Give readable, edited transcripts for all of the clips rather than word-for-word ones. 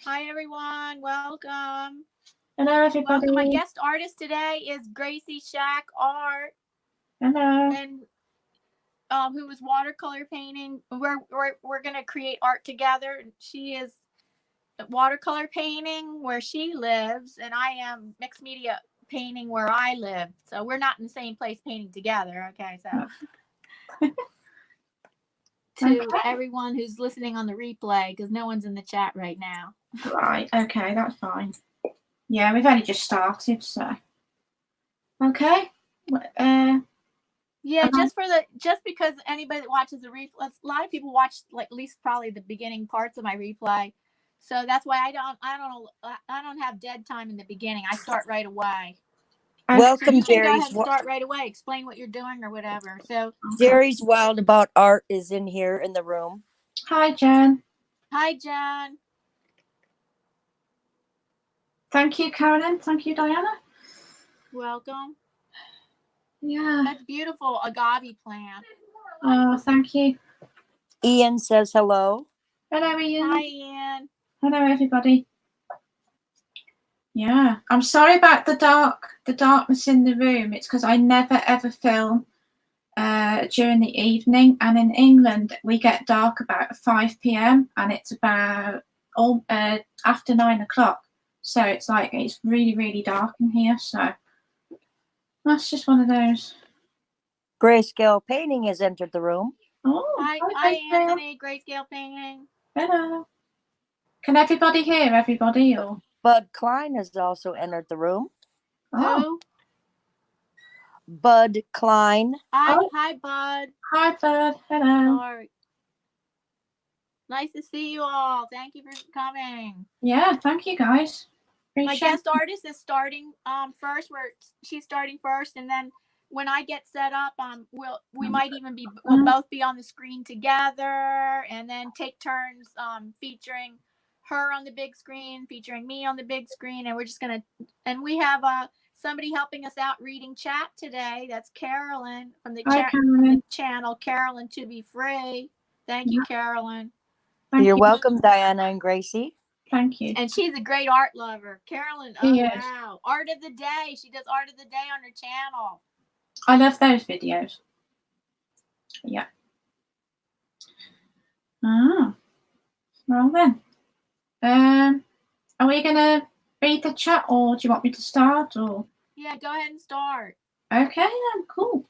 Hi, everyone. Welcome. Hello, everybody. Welcome. My guest artist today is Gracie Shack Art. Hello. And who is watercolor painting. We're going to create art together. She is watercolor painting where she lives, and I am mixed media painting where I live. So we're not in the same place painting together. Okay, so. To everyone who's listening on the replay, because no one's in the chat right now. Right, okay, that's fine. Yeah, we've only just started, so. Okay. Yeah, just because anybody that watches the replay, a lot of people watch like at least probably the beginning parts of my replay, so that's why I don't have dead time in the beginning. I start right away. Welcome, so you Jerry. Go ahead and start right away. Explain what you're doing or whatever. So Jerry's Wild About Art is in here in the room. Hi, Jen. Hi, Jen. Thank you, Carolyn. Thank you, Diana. Welcome. Yeah. That's beautiful agave plant. Oh, thank you. Ian says hello. Hello, Ian. Hi, Ian. Hello, everybody. Yeah, I'm sorry about the darkness in the room. It's because I never ever film during the evening, and in England we get dark about 5 p.m. and it's about after 9 o'clock. So it's like it's really dark in here. So that's just one of those. Grayscale Painting has entered the room. Oh, hi Anthony. Grayscale Painting. Hello. Can everybody hear everybody? Or Bud Klein has also entered the room. Oh. Who? Bud Klein. Hi, Bud. Hi, Bud. Hello. Sorry. Nice to see you all. Thank you for coming. Yeah, thank you, guys. My guest artist is starting first. She's starting first, and then when I get set up, we might even we'll both be on the screen together, and then take turns featuring her on the big screen, featuring me on the big screen, and we're just gonna. And we have somebody helping us out reading chat today. That's Carolyn from the channel Carolyn to be free. Thank you, Carolyn. You're welcome, Diana and Gracie. Thank you. And she's a great art lover. Carolyn, wow. Art of the day. She does art of the day on her channel. I love those videos. Yeah. Well then. Are we gonna read the chat, or do you want me to start? Or yeah, go ahead and start. Okay then, cool.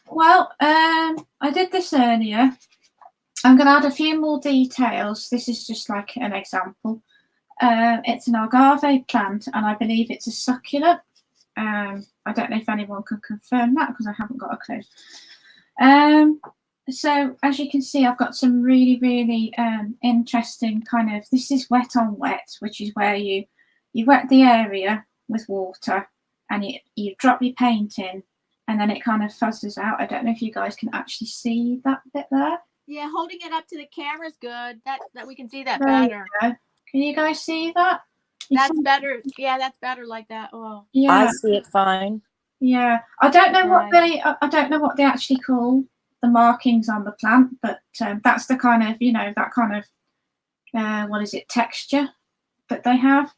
Well, I did this earlier. I'm gonna add a few more details. This is just like an example. It's an agave plant, and I believe it's a succulent. I don't know if anyone can confirm that because I haven't got a clue. So as you can see, I've got some really interesting kind of. This is wet on wet, which is where you wet the area with water, and you drop your paint in, and then it kind of fuzzes out. I don't know if you guys can actually see that bit there. Yeah, holding it up to the camera is good. That we can see that better. Can you guys see that? That's better. Yeah, that's better like that. Oh, yeah, I see it fine. Yeah, I don't know what they actually call the markings on the plant, but that's the kind of what is it, texture that they have,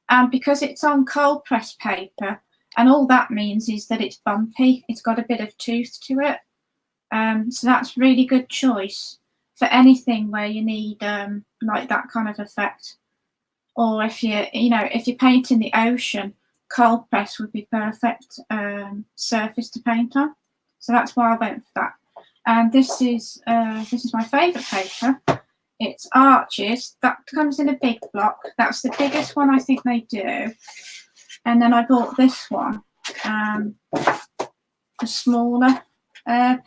and because it's on cold press paper, and all that means is that it's bumpy. It's got a bit of tooth to it. So that's really good choice for anything where you need like that kind of effect. Or if you're painting the ocean, cold press would be perfect surface to paint on. So that's why I went for that. And this is my favourite paper. It's Arches. That comes in a big block. That's the biggest one I think they do. And then I bought this one, the smaller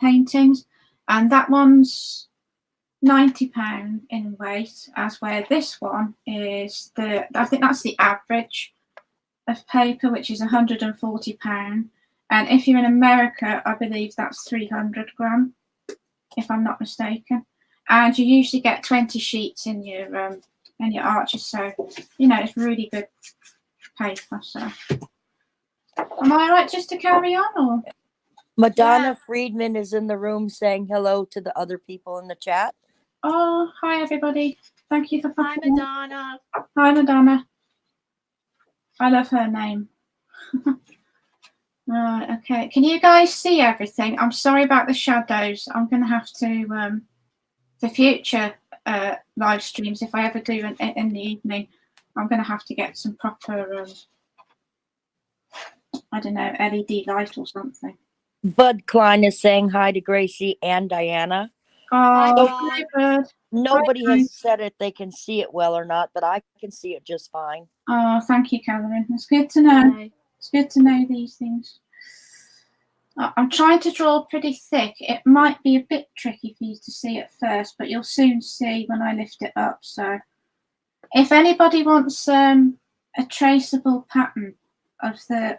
paintings, and that one's £90 in weight, as where this one is I think that's the average of paper, which is £140. And if you're in America, I believe that's 300 gram, if I'm not mistaken. And you usually get 20 sheets in your Arches, so it's really good paper. So am I right just to carry on, or? Madonna Friedman is in the room saying hello to the other people in the chat. Oh, hi everybody. Thank you for Hi, popping in. Madonna. Hi, Madonna. I love her name. Right, okay. Can you guys see everything? I'm sorry about the shadows. I'm going to have to, the future live streams, if I ever do in the evening, I'm going to have to get some proper, I don't know, LED light or something. Bud Klein is saying hi to Gracie and Diana. Hi, Oh, Bud. Bud. Nobody Hi. has said if they can see it well or not, but I can see it just fine. Oh, thank you, Catherine. It's good to know. Okay. It's good to know these things. I'm trying to draw pretty thick. It might be a bit tricky for you to see at first, but you'll soon see when I lift it up. So if anybody wants a traceable pattern of the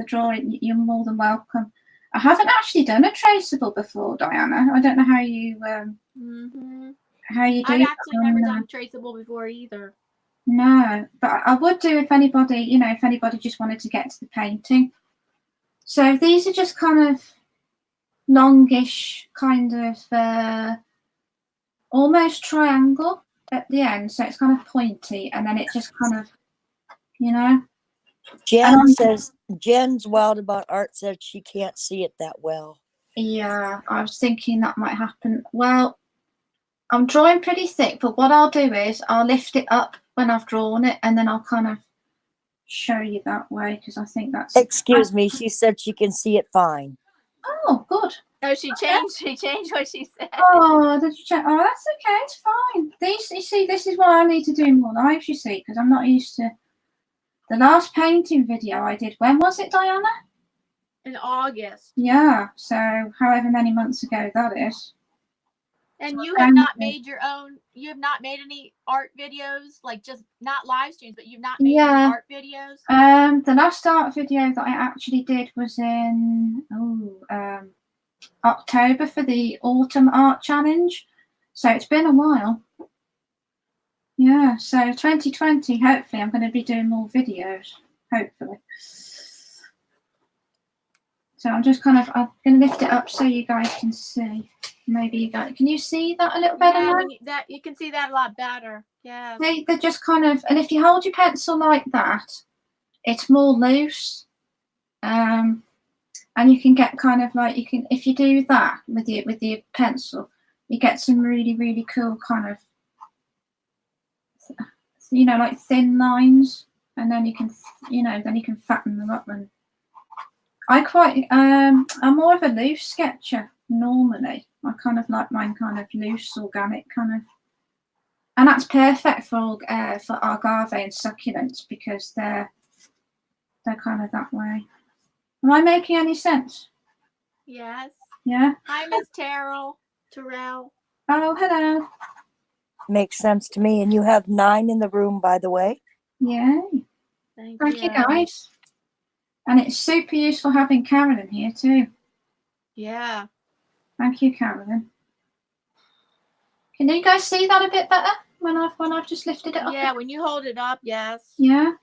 drawing, you're more than welcome. I haven't actually done a traceable before, Diana. I don't know how you how you do I've it. actually never done traceable before either. No, but I would do if anybody, you know, if anybody just wanted to get to the painting. So these are just kind of longish, kind of almost triangle at the end. So it's kind of pointy, and then it just kind of, you know. Jen says, Jen's wild about art, said she can't see it that well. Yeah, I was thinking that might happen. Well, I'm drawing pretty thick, but what I'll do is I'll lift it up when I've drawn it, and then I'll kind of show you that way, because I think that's... Excuse me, she said she can see it fine. Oh, good. Oh, she changed what she said. Oh, did you check? Oh, that's okay. It's fine. These, you see, this is why I need to do more lives, you see, because I'm not used to... The last painting video I did, when was it, Diana? In August. Yeah, so however many months ago that is. And you have not made your own, you have not made any art videos, like just not live streams, but you've not made any art videos? The last art video that I actually did was in October for the Autumn Art Challenge. So it's been a while. Yeah, so 2020, hopefully I'm going to be doing more videos, hopefully. So I'm just kind of, I'm going to lift it up so you guys can see. Maybe you guys, can you see that a little better now? That, you can see that a lot better. Yeah. They're just kind of, and if you hold your pencil like that, it's more loose. And you can get kind of like, you can, if you do that with your pencil, you get some really, really cool kind of, you know, like thin lines, and then you can, you know, then you can fatten them up. And I quite, I'm more of a loose sketcher normally. I kind of like mine kind of loose, organic kind of, and that's perfect for agave and succulents because they're kind of that way. Am I making any sense? Yes. Yeah. Hi, Miss Terrell. Oh, hello. Makes sense to me. And you have 9 in the room, by the way. Yay. Thank you, guys. And it's super useful having Carolyn here too. Yeah. Thank you, Carolyn. Can you guys see that a bit better when I've just lifted it up? Yeah, when you hold it up, yes. Yeah.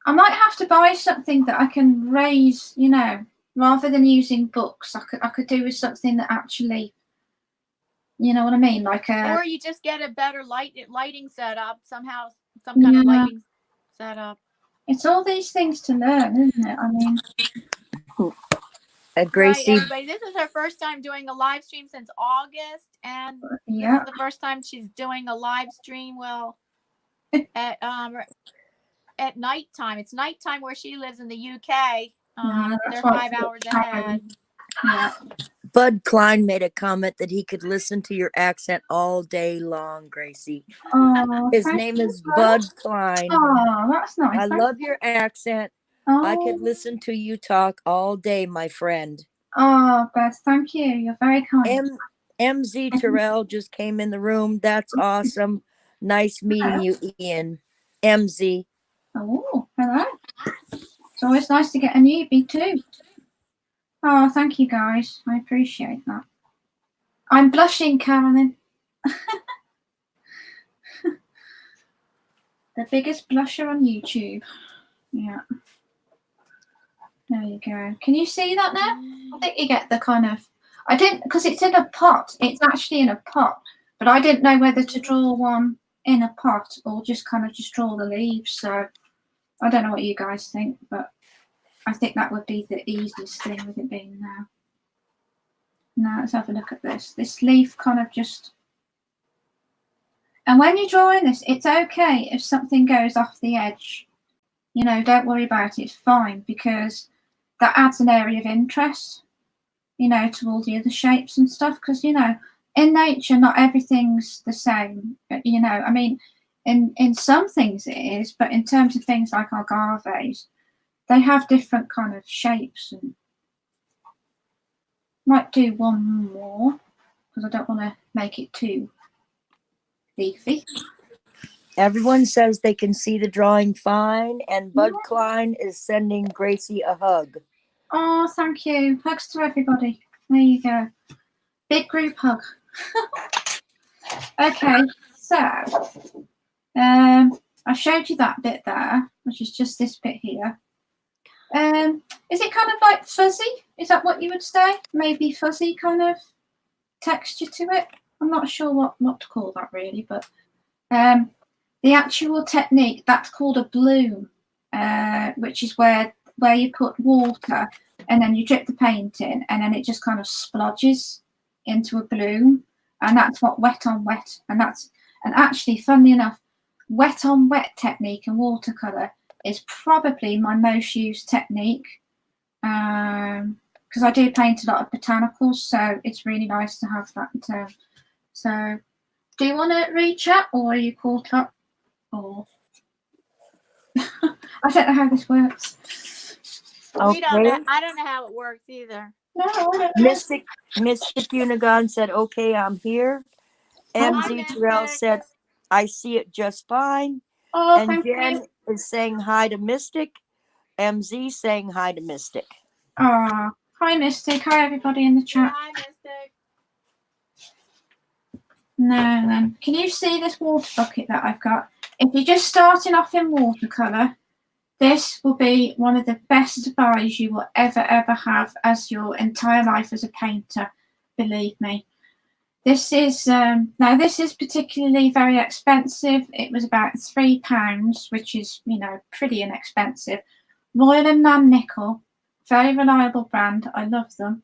I might have to buy something that I can raise, you know, rather than using books. I could do with something that actually, you know what I mean, like a. Or you just get a better lighting setup somehow, some kind of lighting setup. It's all these things to learn, isn't it? I mean. Gracie. Right, everybody. This is her first time doing a live stream since August, and this is the first time she's doing a live stream. Well, at nighttime. It's nighttime where she lives in the UK. They're 5 hours ahead. Yeah. Bud Klein made a comment that he could listen to your accent all day long, Gracie. Oh, his name is Bud Klein. Oh, that's nice. I love your accent. Oh. I could listen to you talk all day, my friend. Oh, Beth, thank you. You're very kind. MZ Terrell just came in the room. That's awesome. Nice meeting you, Ian. MZ. Oh, hello. It's always nice to get a newbie too. Oh, thank you guys. I appreciate that. I'm blushing, Carolyn. The biggest blusher on YouTube. Yeah. There you go. Can you see that now? I think you get the kind of, I didn't, because it's in a pot. It's actually in a pot. but I didn't know whether to draw one in a pot or just kind of just draw the leaves. So I don't know what you guys think, but I think that would be the easiest thing with it being there. Now let's have a look at this. This leaf kind of just, and when you're drawing this, it's okay if something goes off the edge. You know, don't worry about it. It's fine, because that adds an area of interest, you know, to all the other shapes and stuff. Because, you know, in nature, not everything's the same. You know, I mean, in some things it is, but in terms of things like agaves, they have different kind of shapes. And might do one more because I don't want to make it too leafy. Everyone says they can see the drawing fine, and Bud Klein is sending Gracie a hug. Oh, thank you. Hugs to everybody. There you go. Big group hug. Okay, so I showed you that bit there, which is just this bit here. Is it kind of like fuzzy? Is that what you would say? Maybe fuzzy kind of texture to it? I'm not sure what to call that really, but the actual technique, that's called a bloom, which is where you put water and then you drip the paint in and then it just kind of splodges into a bloom, and that's what wet on wet, and actually, funnily enough, wet on wet technique and watercolor is probably my most used technique, because I do paint a lot of botanicals, so it's really nice to have that. So do you want to read chat, or are you caught up? Or I don't know how this works. We don't know. I don't know how it works either. No, I don't know. Mystic Unigon said, okay, I'm here. MZ Terrell said, I see it just fine. Oh, and thank Jen you. is saying hi to Mystic. MZ saying hi to Mystic. Oh, hi Mystic. Hi everybody in the chat. Hi, Mystic. No, then. Can you see this water bucket that I've got? If you're just starting off in watercolour, this will be one of the best buys you will ever have as your entire life as a painter, believe me. This is, now this is particularly very expensive. It was about £3, which is, you know, pretty inexpensive. Royal and Nan Nickel, very reliable brand. I love them.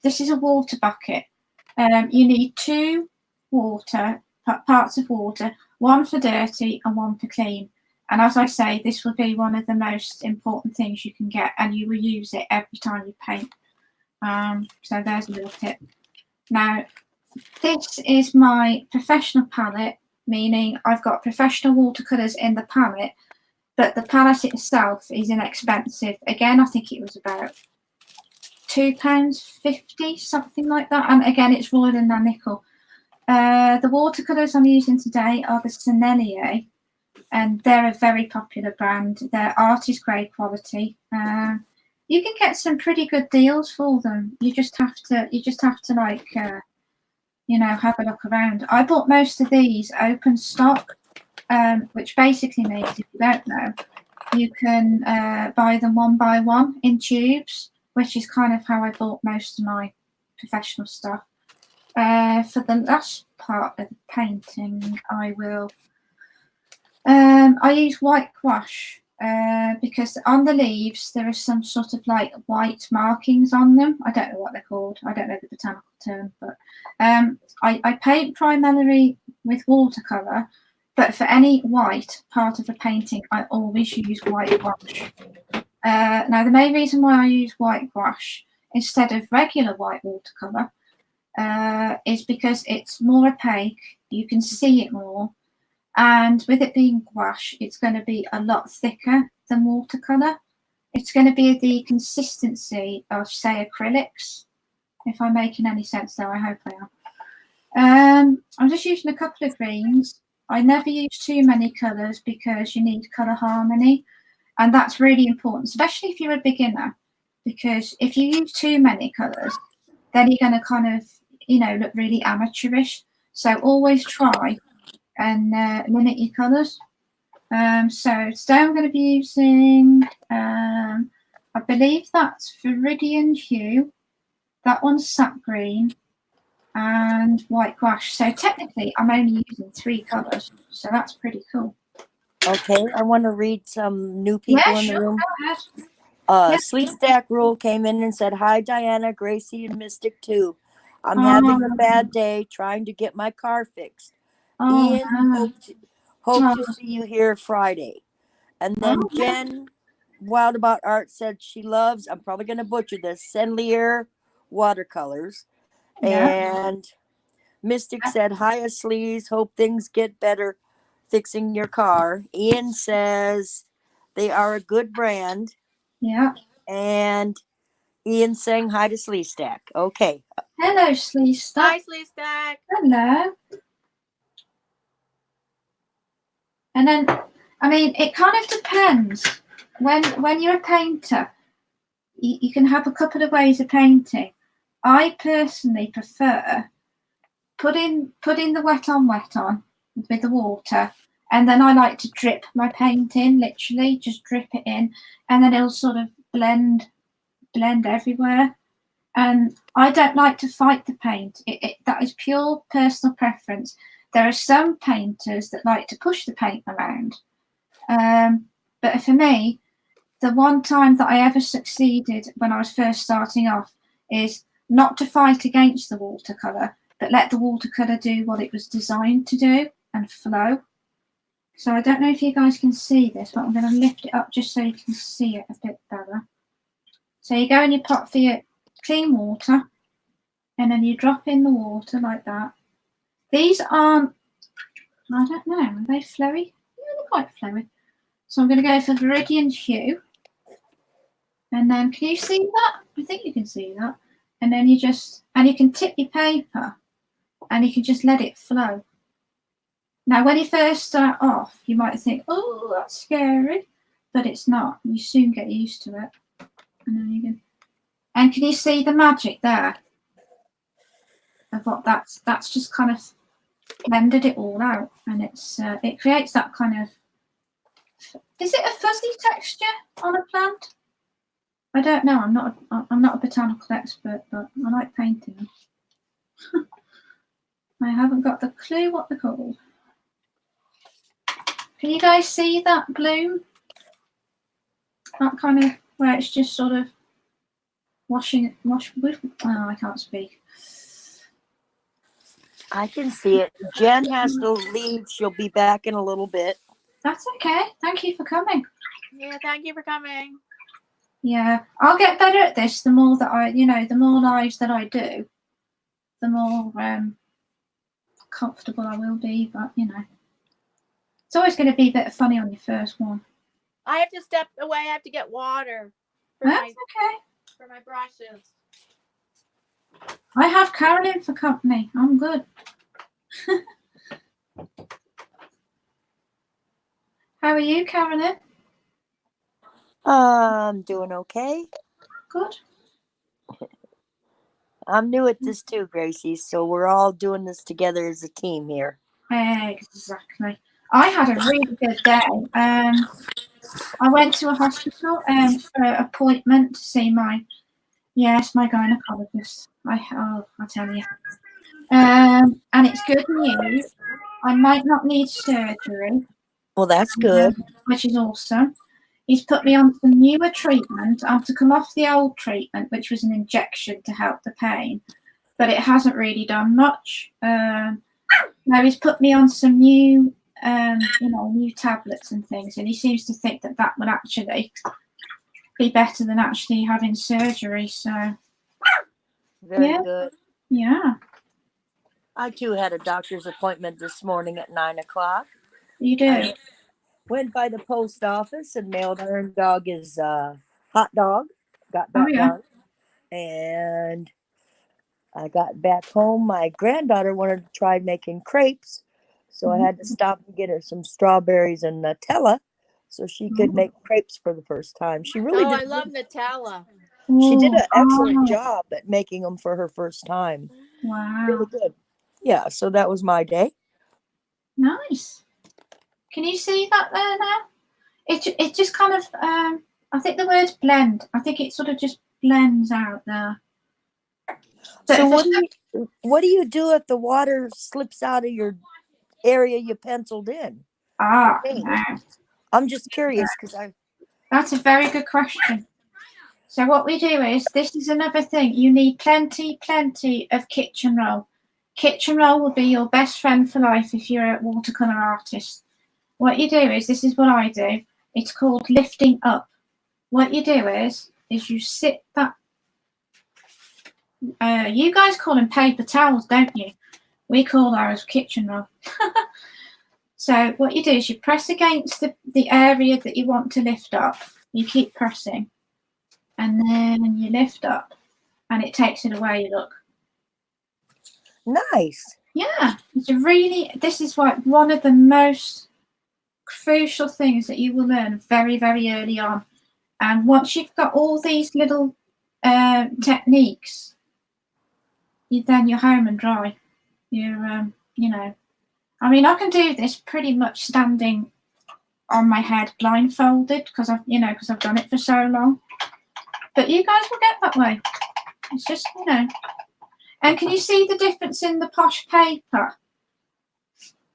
This is a water bucket. You need 2 parts of water, one for dirty and one for clean. And as I say, this will be one of the most important things you can get, and you will use it every time you paint. So there's a little tip. Now, this is my professional palette, meaning I've got professional watercolours in the palette, but the palette itself is inexpensive. Again, I think it was about £2.50, something like that. And again, it's Royal and Nan Nickel. The watercolours I'm using today are the Sennelier, and they're a very popular brand. They're artist grade quality. You can get some pretty good deals for them. You just have to like, you know, have a look around. I bought most of these open stock, which basically means, if you don't know, you can buy them one by one in tubes, which is kind of how I bought most of my professional stuff. For the last part of the painting, I use white gouache, because on the leaves there is some sort of like white markings on them. I don't know what they're called. I don't know the botanical term, but I paint primarily with watercolor, but for any white part of a painting, I always use white gouache. Now, the main reason why I use white gouache instead of regular white watercolor is because it's more opaque. You can see it more. And with it being gouache, it's going to be a lot thicker than watercolour. It's going to be the consistency of, say, acrylics. If I'm making any sense there, I hope I am. I'm just using a couple of greens. I never use too many colours because you need colour harmony. And that's really important, especially if you're a beginner. Because if you use too many colours, then you're going to kind of, you know, look really amateurish. So always try and limit your colours. So today I'm going to be using, I believe that's Viridian Hue. That one's Sap Green. and white gouache. So technically I'm only using 3 colours, so that's pretty cool. Okay, I want to read some new Yeah, people in sure, the room. go ahead. Yeah. Sleep Stack Rule came in and said, "Hi, Diana, Gracie, and Mystic too. I'm Oh, having a bad day trying to get my car fixed. oh Ian, no. hope Oh, to see you here Friday." And then oh, yeah. Jen Wild About Art said she loves, I'm probably going to butcher this, Senlier watercolors. Yeah. And Mystic said, "Hi, Sleaze. Hope things get better fixing your car." Ian says they are a good brand. Yeah. And Ian saying hi to Sleaze Stack. Okay. Hello, Sleaze Stack. Hi, Sleeve Stack. Hello. And then, I mean, it kind of depends. When you're a painter, you can have a couple of ways of painting. I personally prefer putting the wet on with the water, and then I like to drip my paint in, literally just drip it in, and then it'll sort of blend everywhere. And I don't like to fight the paint. That is pure personal preference. There are some painters that like to push the paint around. But for me, the one time that I ever succeeded when I was first starting off is not to fight against the watercolour, but let the watercolour do what it was designed to do and flow. So I don't know if you guys can see this, but I'm going to lift it up just so you can see it a bit better. So you go in your pot for your clean water, and then you drop in the water like that. These aren't, I don't know, are they flowy? Yeah, they're quite flowy. So I'm going to go for Viridian Hue. And then, can you see that? I think you can see that. And then you can tip your paper and you can just let it flow. Now, when you first start off, you might think, oh, that's scary, but it's not. You soon get used to it. And then you can, and can you see the magic there? Of what that's just kind of blended it all out, and it creates that kind of, is it a fuzzy texture on a plant? I don't know. I'm not a botanical expert, but I like painting them. I haven't got the clue what they're called. Can you guys see that bloom? That kind of where it's just sort of washing. Oh, I can't speak. I can see it. Jen has to leave. She'll be back in a little bit. That's okay. Thank you for coming. Yeah, thank you for coming. Yeah, I'll get better at this. The more that the more lives that I do, the more comfortable I will be. But it's always going to be a bit funny on your first one. I have to step away. I have to get water That's okay. for my brushes. I have Carolyn for company. I'm good. How are you, Carolyn? I'm doing okay. Good. I'm new at this too, Gracie, so we're all doing this together as a team here. Exactly. I had a really good day. I went to a hospital for an appointment to see my gynecologist. I tell you. And it's good news. I might not need surgery. Well, that's good. Which is awesome. He's put me on some newer treatment. I have to come off the old treatment, which was an injection to help the pain, but it hasn't really done much. Now he's put me on some new, new tablets and things, and he seems to think that would actually be better than actually having surgery. So, Very good. Yeah. I too had a doctor's appointment this morning at 9 o'clock. You do? I went by the post office and mailed Iron Dog his hot dog. Got that done. And I got back home. My granddaughter wanted to try making crepes. So I had to stop and get her some strawberries and Nutella so she could make crepes for the first time. She really did. I love Nutella. She did an excellent job at making them for her first time. Wow. Really good. Yeah, so that was my day. Nice. Can you see that there now? It just kind of, I think the word's blend. I think it sort of just blends out there. So What do you do if the water slips out of your area you penciled in? Ah, Paint. no. I'm just curious because That's a very good question. So what we do is, this is another thing. You need plenty of kitchen roll. Kitchen roll will be your best friend for life if you're a watercolor artist. What you do is, this is what I do. It's called lifting up. What you do is you sit that. You guys call them paper towels, don't you? We call ours kitchen roll. So what you do is you press against the area that you want to lift up. You keep pressing, and then you lift up, and it takes it away. Look. nice. Yeah, this is like one of the most crucial things that you will learn very, very early on. And once you've got all these little techniques, then you're home and dry. You're, you know, I mean, I can do this pretty much standing on my head blindfolded because I've done it for so long. But you guys will get that way. It's just, And can you see the difference in the posh paper?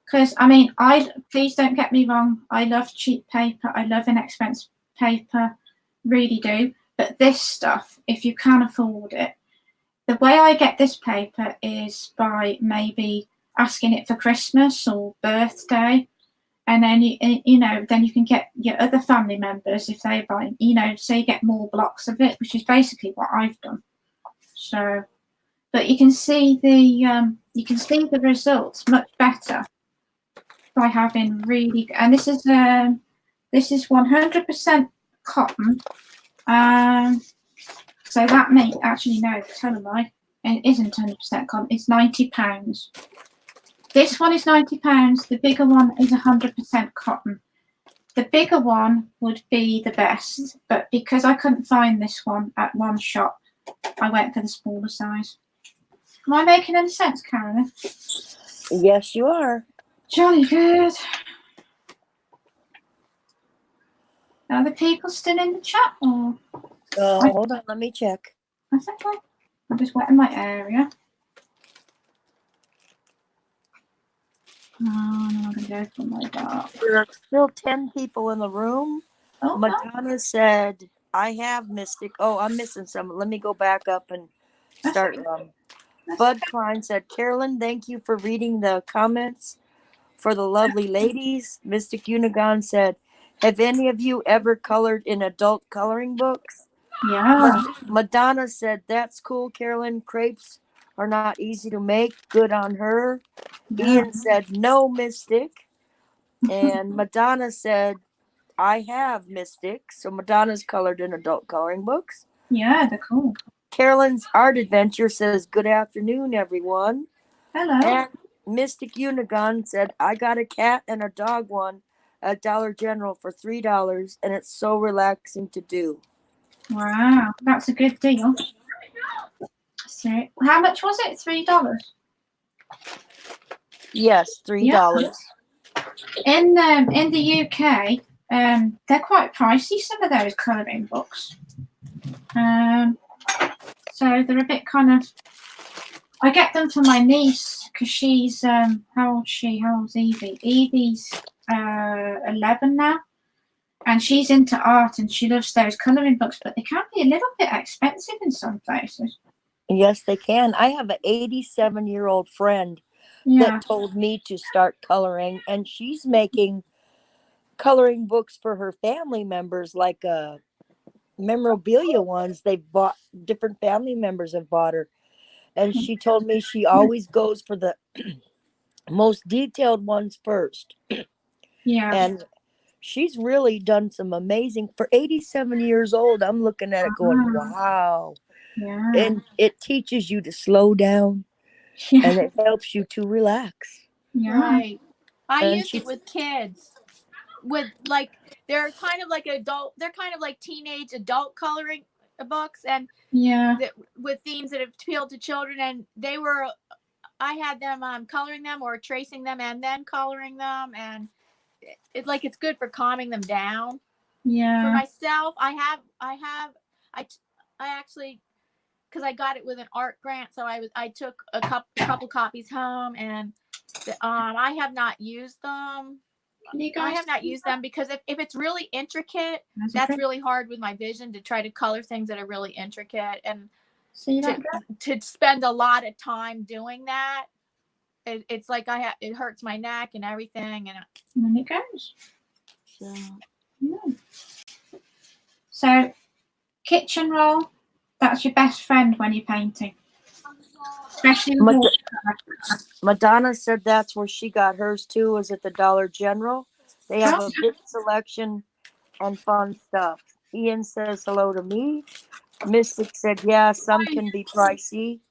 Because, I mean, please don't get me wrong. I love cheap paper. I love inexpensive paper. Really do. But this stuff, if you can afford it, the way I get this paper is by maybe asking it for Christmas or birthday. And then, then you can get your other family members if they buy, so you get more blocks of it, which is basically what I've done. So, but you can see the results much better by having really, and this is 100% cotton. So that may actually no, tell a lie. It isn't 100% cotton. It's £90. This one is £90. The bigger one is 100% cotton. The bigger one would be the best, but because I couldn't find this one at one shop, I went for the smaller size. Am I making any sense, Carolyn? Yes, you are. Jolly good. Are the people still in the chat? Or Hold on, let me check. that's okay. I'm just wetting my area. Oh, no, I'm going to go for my dark. There are still 10 people in the room. Oh, Madonna said, I have Mystic. Oh, I'm missing some. Let me go back up and start. Bud Klein said, Carolyn, thank you for reading the comments for the lovely ladies. Mystic Unigon said, have any of you ever colored in adult coloring books? Yeah. Madonna said, that's cool, Carolyn. Crepes are not easy to make. Good on her. Yeah. Ian said, no, Mystic. And Madonna said, I have Mystic. So Madonna's colored in adult coloring books. Yeah, they're cool. Carolyn's Art Adventure says, good afternoon, everyone. Hello. And Mystic Unigon said, I got a cat and a dog one at Dollar General for $3, and it's so relaxing to do. Wow, that's a good deal. So, how much was it? $3? Yes, $3. Yeah. In the UK, they're quite pricey, some of those colouring books. So they're a bit kind of. I get them for my niece because she's how old's she? How old's Evie? Evie's 11 now, and she's into art and she loves those colouring books, but they can be a little bit expensive in some places. Yes, they can. I have an 87-year-old friend that told me to start coloring, and she's making coloring books for her family members, like memorabilia ones. They bought, different family members have bought her, and she told me she always goes for the most detailed ones first. Yeah. And she's really done some amazing, for 87 years old. I'm looking at it going, wow. Yeah. And it teaches you to slow down, and it helps you to relax. Yeah. Right. I And use it with kids. With they're kind of like adult. They're kind of like teenage adult coloring books, and with themes that appeal to children. And I had them coloring them or tracing them and then coloring them, and it's good for calming them down. Yeah. For myself, I actually because I got it with an art grant. So I took a couple copies home, and I have not used them. I have not used them because if it's really intricate, that's really hard with my vision to try to color things that are really intricate, and to spend a lot of time doing that. It's like it hurts my neck and everything, and then it goes. So, yeah. So kitchen roll, that's your best friend when you're painting, especially Madonna said that's where she got hers too, was at the Dollar General. They have a big selection and fun stuff. Ian says hello to me. Mystic said, yeah, some can be pricey.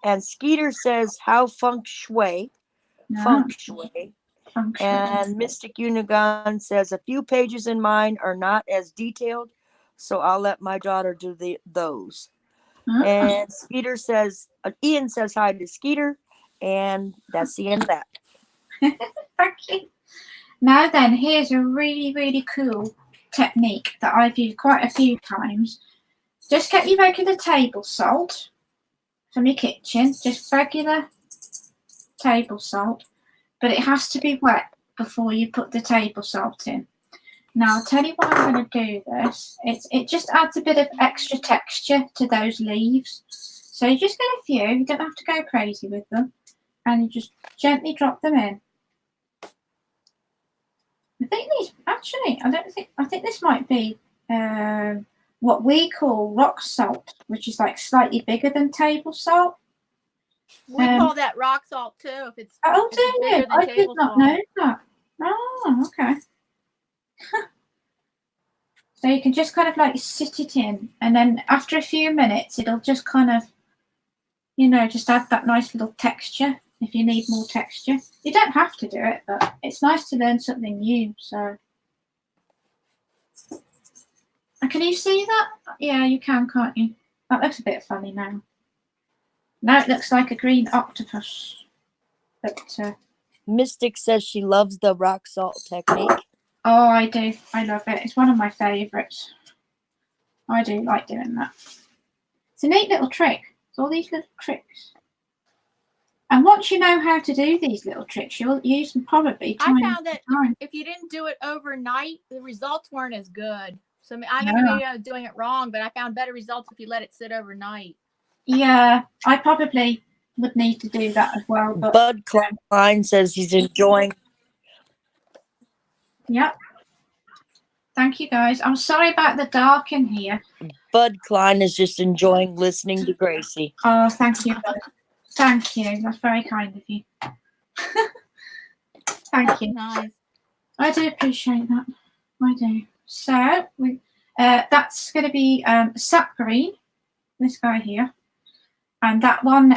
And Skeeter says, how feng shui. Feng shui. And Mystic Unigon says, a few pages in mine are not as detailed, so I'll let my daughter do those. And Skeeter says, Ian says hi to Skeeter, and that's the end of that. Thank you. Now then, here's a really, really cool technique that I've used quite a few times. Just get your regular table salt from your kitchen, just regular table salt, but it has to be wet before you put the table salt in. Now I'll tell you why I'm going to do this. It just adds a bit of extra texture to those leaves. So you just get a few, you don't have to go crazy with them, and you just gently drop them in. I think these actually, I think this might be what we call rock salt, which is like slightly bigger than table salt. We call that rock salt too. If it's bigger than I did not know that. Oh, okay. So you can just kind of like sit it in, and then after a few minutes, it'll just kind of, just add that nice little texture. If you need more texture, you don't have to do it, but it's nice to learn something new. So, can you see that? Yeah, you can, can't you? That looks a bit funny now. Now it looks like a green octopus. But Mystic says she loves the rock salt technique. Oh, I do. I love it. It's one of my favourites. I do like doing that. It's a neat little trick. It's all these little tricks. And once you know how to do these little tricks, you'll use them probably. I found that if you didn't do it overnight, the results weren't as good. So maybe I was doing it wrong, but I found better results if you let it sit overnight. Yeah, I probably would need to do that as well. But Bud Klein says he's enjoying. Yep. Thank you, guys. I'm sorry about the dark in here. Bud Klein is just enjoying listening to Gracie. Oh, thank you, Bud. Thank you. That's very kind of you. Thank you. Nice. I do appreciate that. I do. So that's going to be sap green, this guy here. And that one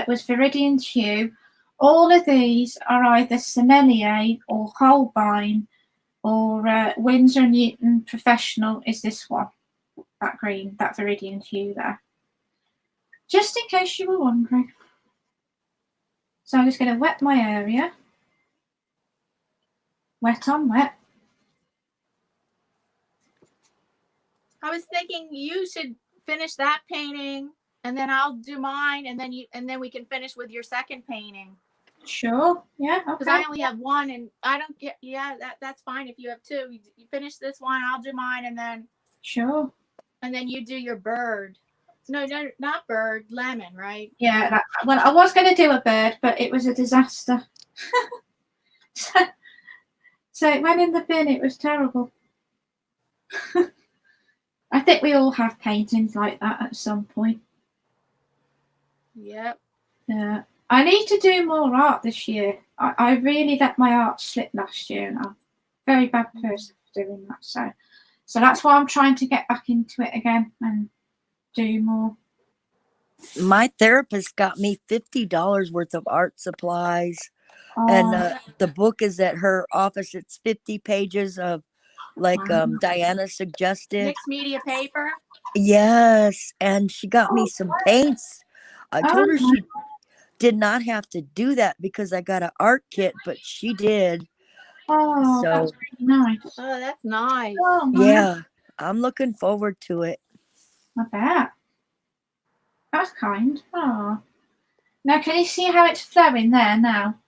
was Viridian Hue. All of these are either Sommelier or Holbein or Winsor & Newton Professional is this one. That green, that Viridian Hue there. Just in case you were wondering. So I'm just going to wet my area. Wet on wet. I was thinking you should finish that painting, and then I'll do mine, and then we can finish with your second painting. Sure. Yeah. Okay. Because I only have one, and I don't get. Yeah, that's fine if you have two. You finish this one, I'll do mine, and then. Sure. And then you do your bird. No, not bird. Lemon, right? Yeah. Well, I was going to do a bird, but it was a disaster. So it went in the bin. It was terrible. I think we all have paintings like that at some point. Yep. Yeah. I need to do more art this year. I really let my art slip last year, and I'm a very bad person for doing that. So that's why I'm trying to get back into it again and do more. My therapist got me $50 worth of art supplies. And the book is at her office. It's 50 pages of Diana suggested. Mixed media paper. Yes. And she got me some paints. I told her she did not have to do that because I got an art kit, but she did. Oh, so, that's really nice. Oh, that's nice. Oh, yeah. I'm looking forward to it. I bet. That's kind. Oh. Now, can you see how it's flowing there now?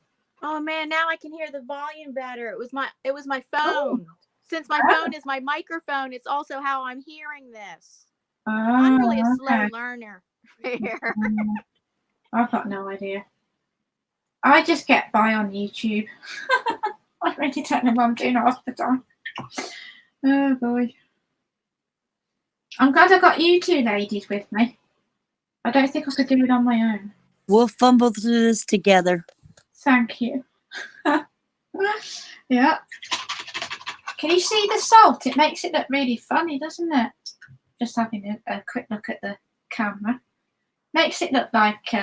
Oh man, now I can hear the volume better. It was my phone. Since my phone is my microphone, it's also how I'm hearing this. I'm really a slow learner here. I've got no idea. I just get by on YouTube. I really don't know what I'm doing half the time. Oh boy. I'm glad I got you two ladies with me. I don't think I could do it on my own. We'll fumble through this together. Thank you. Yeah. Can you see the salt? It makes it look really funny, doesn't it? Just having a quick look at the camera. Makes it look like,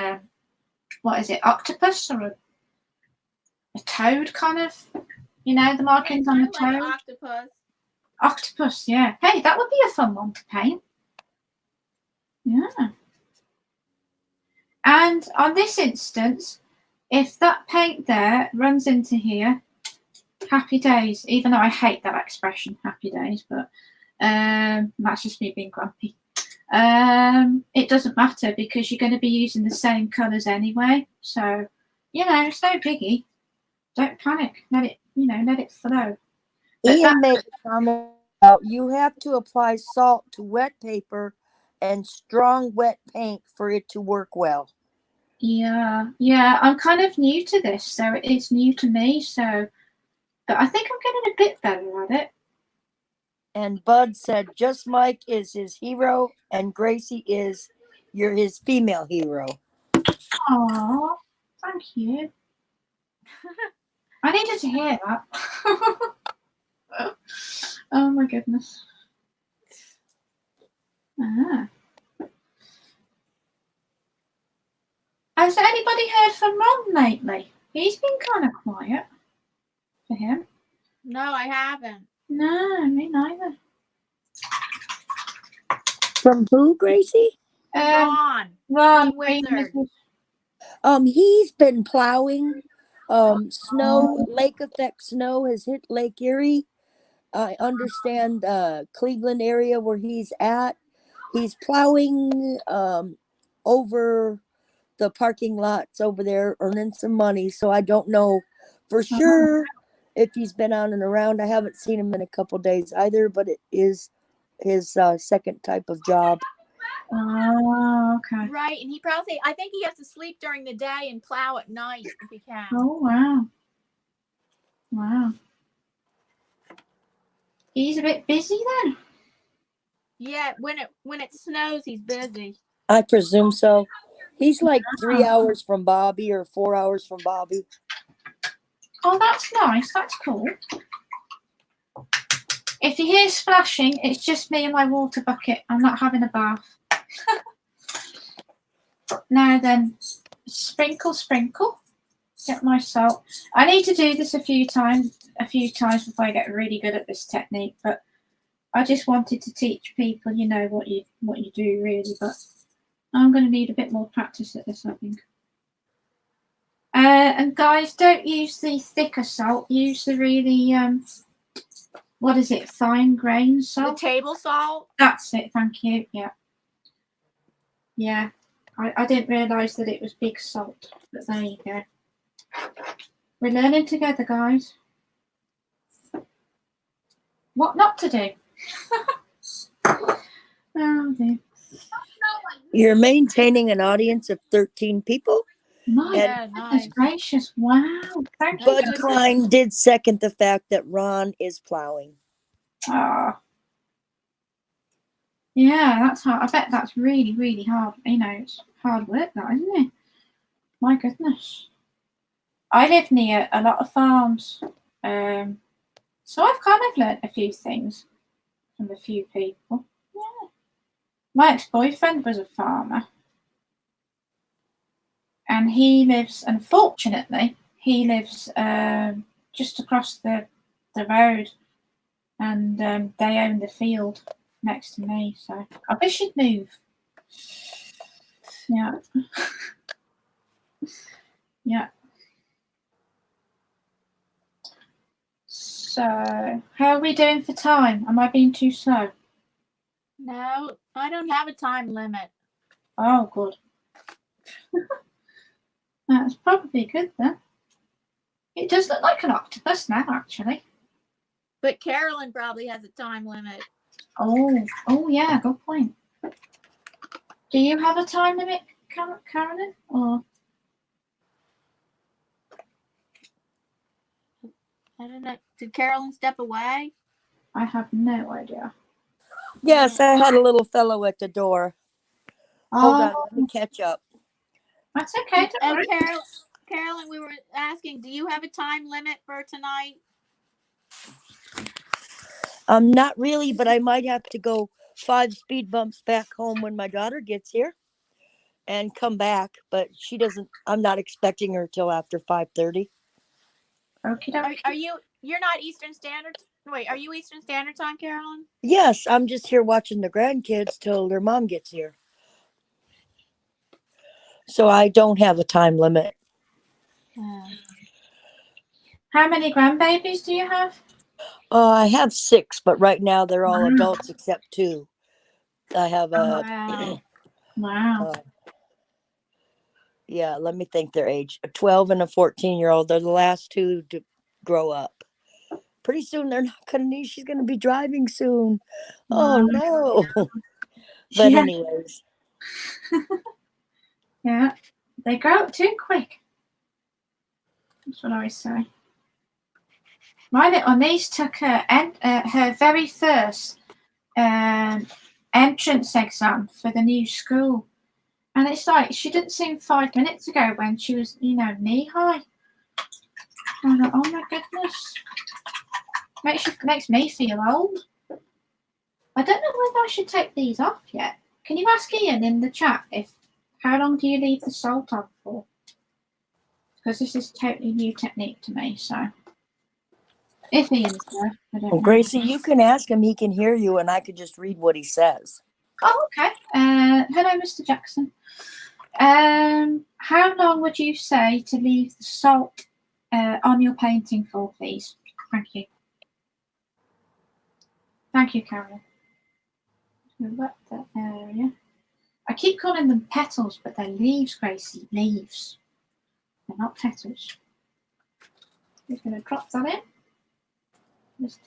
what is it, octopus or a toad kind of? You know, the markings on the toad? Like octopus. Octopus, yeah. Hey, that would be a fun one to paint. Yeah. And on this instance, if that paint there runs into here, happy days, even though I hate that expression, happy days, but that's just me being grumpy. It doesn't matter because you're going to be using the same colours anyway. So, you know, it's no biggie. Don't panic. Let it flow. But Ian made a comment about you have to apply salt to wet paper and strong wet paint for it to work well. Yeah, I'm kind of new to this, so it's new to me. So, but I think I'm getting a bit better at it. And Bud said, just Mike is his hero, and Gracie is his female hero. Oh, thank you. I needed to hear that. Oh my goodness. Has anybody heard from Ron lately? He's been kind of quiet for him. No, I haven't. No, me neither. From who, Gracie? Ron. Ron Wizard. He's been plowing. Snow, lake effect snow has hit Lake Erie. I understand Cleveland area where he's at. He's plowing over the parking lots over there, earning some money. So I don't know for sure if he's been on and around. I haven't seen him in a couple days either, but it is his second type of job. Oh, okay. Right, and I think he has to sleep during the day and plow at night if he can. Oh, wow. Wow. He's a bit busy then. Yeah, when it snows, he's busy. I presume so. He's like 3 hours from Bobby or 4 hours from Bobby. Oh, that's nice. That's cool. If you hear splashing, it's just me and my water bucket. I'm not having a bath. Now then, sprinkle, sprinkle. Get my salt. I need to do this a few times before I get really good at this technique. But I just wanted to teach people, you know, what you do really. But I'm going to need a bit more practice at this, I think. And guys, don't use the thicker salt. Use the really what is it? Fine grain salt. The table salt. That's it. Thank you. Yeah. Yeah. I didn't realise that it was big salt, but there you go. We're learning together, guys. What not to do. Oh dear. You're maintaining an audience of 13 people. My goodness gracious. Wow. Thank you. Bud Klein did second the fact that Ron is plowing. Ah. Yeah, that's hard. I bet that's really, really hard. You know, it's hard work, that, isn't it? My goodness. I live near a lot of farms. So I've kind of learnt a few things from a few people. Yeah. My ex-boyfriend was a farmer. And he lives, unfortunately, just across the road. And they own the field next to me. So I wish he'd move. Yeah. Yeah. So, how are we doing for time? Am I being too slow? No, I don't have a time limit. Oh, good. That's probably good then. It does look like an octopus now, actually. But Carolyn probably has a time limit. Oh yeah, good point. Do you have a time limit, Carolyn? Or I don't know. Did Carolyn step away? I have no idea. Yes, I had a little fellow at the door. Hold on, let me catch up. That's okay. Don't worry. Carolyn, we were asking, do you have a time limit for tonight? Not really, but I might have to go 5 speed bumps back home when my daughter gets here and come back. But she doesn't. I'm not expecting her till after 5:30. Okay. Are you? You're not Eastern Standard. Wait, are you Eastern Standard Time, Carolyn? Yes, I'm just here watching the grandkids till their mom gets here. So I don't have a time limit. How many grandbabies do you have? I have 6, but right now they're all adults except 2. I have a Wow. yeah, let me think their age. A 12 and a 14-year-old. They're the last 2 to grow up. Pretty soon they're not gonna need. She's gonna be driving soon. Oh no. But anyways. Yeah, they grow up too quick. That's what I always say. My little niece took her very first entrance exam for the new school, and it's like she didn't seem 5 minutes ago when she was, knee high. I'm like, oh my goodness, makes me feel old. I don't know whether I should take these off yet. Can you ask Ian in the chat how long do you leave the salt on for? Because this is totally new technique to me, so. If Ian's there, I don't know. Gracie, you can ask him. He can hear you, and I could just read what he says. Oh, okay. Hello, Mr. Jackson. How long would you say to leave the salt on your painting for, please? Thank you. Thank you, Carolyn. Wet that area. I keep calling them petals, but they're leaves, Gracie. Leaves. They're not petals. Just going to drop that in.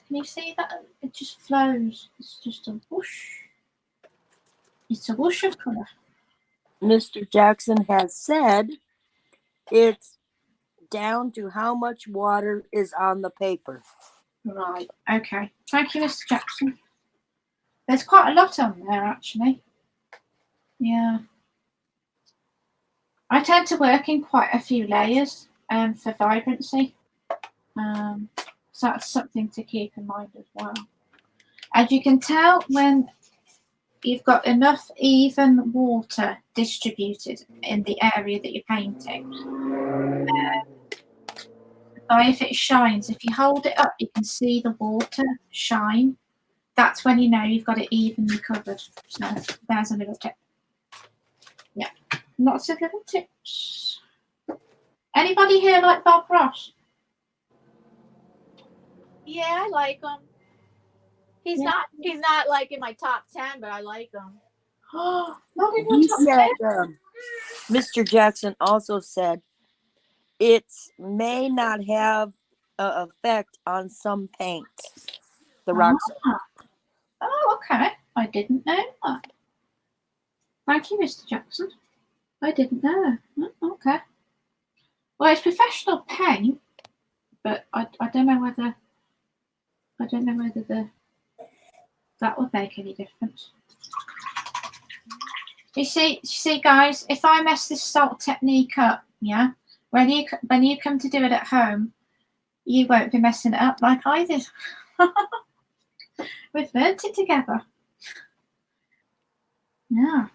Can you see that? It just flows. It's just a whoosh. It's a whoosh of colour. Mr. Jackson has said it's down to how much water is on the paper. Right. Okay. Thank you, Mr. Jackson. There's quite a lot on there, actually. Yeah. I tend to work in quite a few layers for vibrancy. So that's something to keep in mind as well. As you can tell, when you've got enough even water distributed in the area that you're painting, if it shines, if you hold it up, you can see the water shine. That's when you know you've got it evenly covered. So there's a little tip. Yeah, lots of little tips. Anybody here like Bob Ross? Yeah, I like him. He's not like in my top 10, but I like him. Not in your top 10? Mr. Jackson also said it may not have an effect on some paints. The rock salt. Oh, okay. I didn't know that. Thank you, Mr. Jackson. I didn't know. Okay. Well, it's professional paint, but I don't know whether that would make any difference. You see, guys, if I mess this salt technique up, yeah, when you come to do it at home, you won't be messing it up like I did. We've learnt it together. Yeah.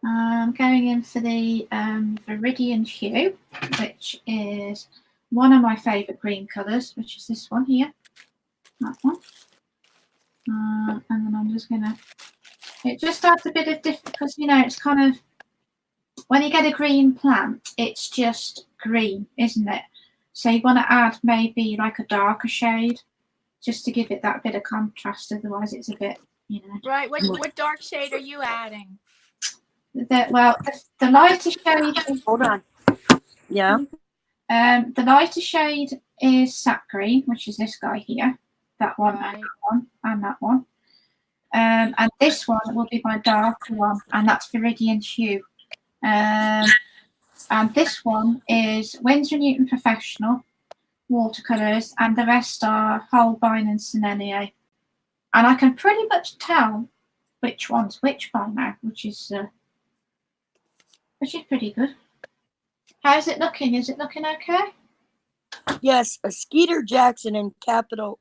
I'm going in for the Viridian Hue, which is one of my favourite green colours, which is this one here. That one. And then I'm just going to... It just adds a bit of different... Because, it's kind of... When you get a green plant, it's just green, isn't it? So you want to add maybe like a darker shade, just to give it that bit of contrast. Otherwise, it's a bit you know. Right. What dark shade are you adding? The lighter shade. Hold on. Yeah. The lighter shade is sap green, which is this guy here. That one, Right. and that one, and that one. And this one will be my darker one, and that's Viridian Hue. And this one is Winsor & Newton Professional watercolors, and the rest are Holbein and Sennelier. And I can pretty much tell which one's which by now, which is pretty good. How's it looking? Is it looking okay? Yes, a Skeeter Jackson in capital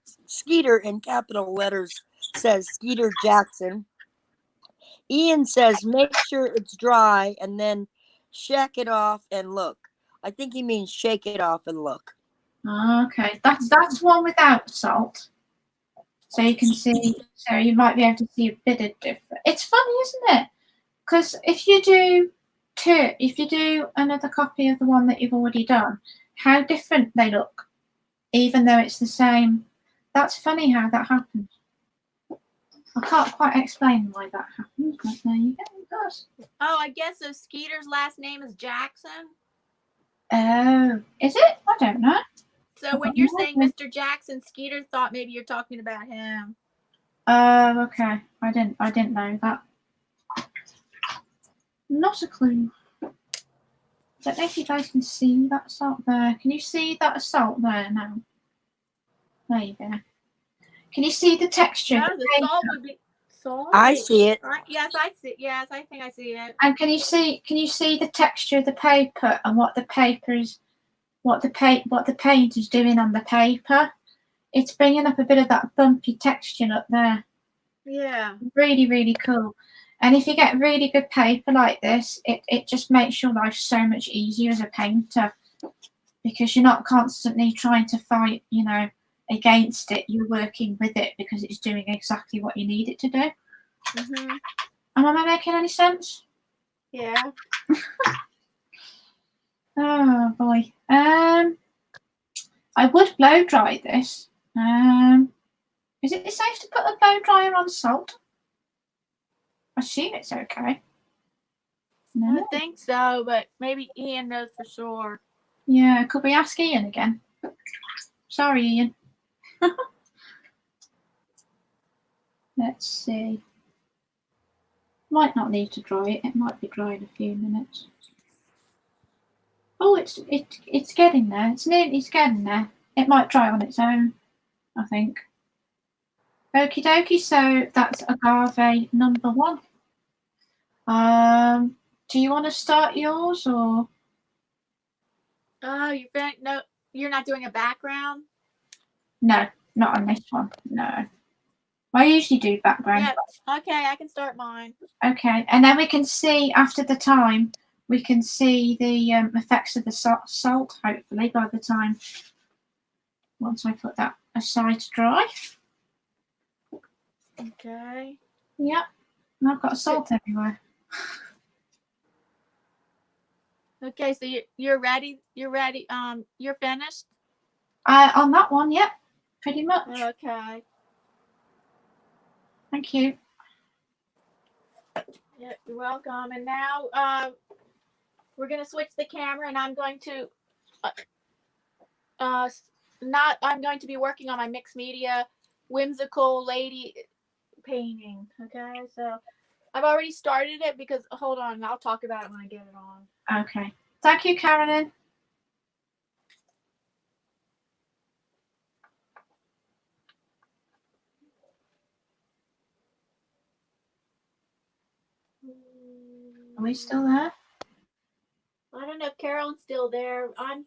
letters says Skeeter Jackson. Ian says make sure it's dry and then shake it off and look. I think he means shake it off and look. Okay, that's one without salt. So you can see, so you might be able to see a bit of difference. It's funny, isn't it? Because if you do another copy of the one that you've already done, how different they look, even though it's the same. That's funny how that happens. I can't quite explain why that happens, but there you go, it does. Oh, I guess so. Skeeter's last name is Jackson. Oh, is it? I don't know. So when you're saying Mr. Jackson, Skeeter thought maybe you're talking about him. Oh, okay. I didn't know that. Not a clue. I don't know if you guys can see that salt there. Can you see that salt there now? There you go. Can you see the texture? No, the salt would be salt. I see it. Yes, I see. Yes, I think I see it. And can you see the texture of the paper and what the paint is doing on the paper? It's bringing up a bit of that bumpy texture up there. Yeah. Really, really cool. And if you get really good paper like this, it just makes your life so much easier as a painter, because you're not constantly trying to fight, against it. You're working with it because it's doing exactly what you need it to do. Mm-hmm. Am I making any sense? Yeah. Oh boy. I would blow dry this. Is it safe to put a blow dryer on salt? I assume it's okay. No. I would think so, but maybe Ian knows for sure. Yeah, could we ask Ian again? Sorry, Ian. Let's see. Might not need to dry it. It might be dry in a few minutes. Oh, it's getting there. It's getting there. It might dry on its own, I think. Okie dokie. So that's agave number 1. Do you want to start yours or? Oh, no, you're not doing a background? No, not on this one. No. I usually do background. Yeah. Okay, I can start mine. Okay, and then we can see after the time, we can see the effects of the salt, hopefully, by the time, once I put that aside to dry. Okay. Yep, and I've got salt everywhere. Okay, so you're ready? You're ready? You're finished? On that one, yep, pretty much. Okay. Thank you. Yeah, you're welcome. And now we're going to switch the camera, and I'm going to I'm going to be working on my mixed media whimsical lady painting. Okay, so I've already started it because, hold on, I'll talk about it when I get it on. Okay. Thank you, Carolyn. Are we still there? I don't know if Carolyn's still there. I'm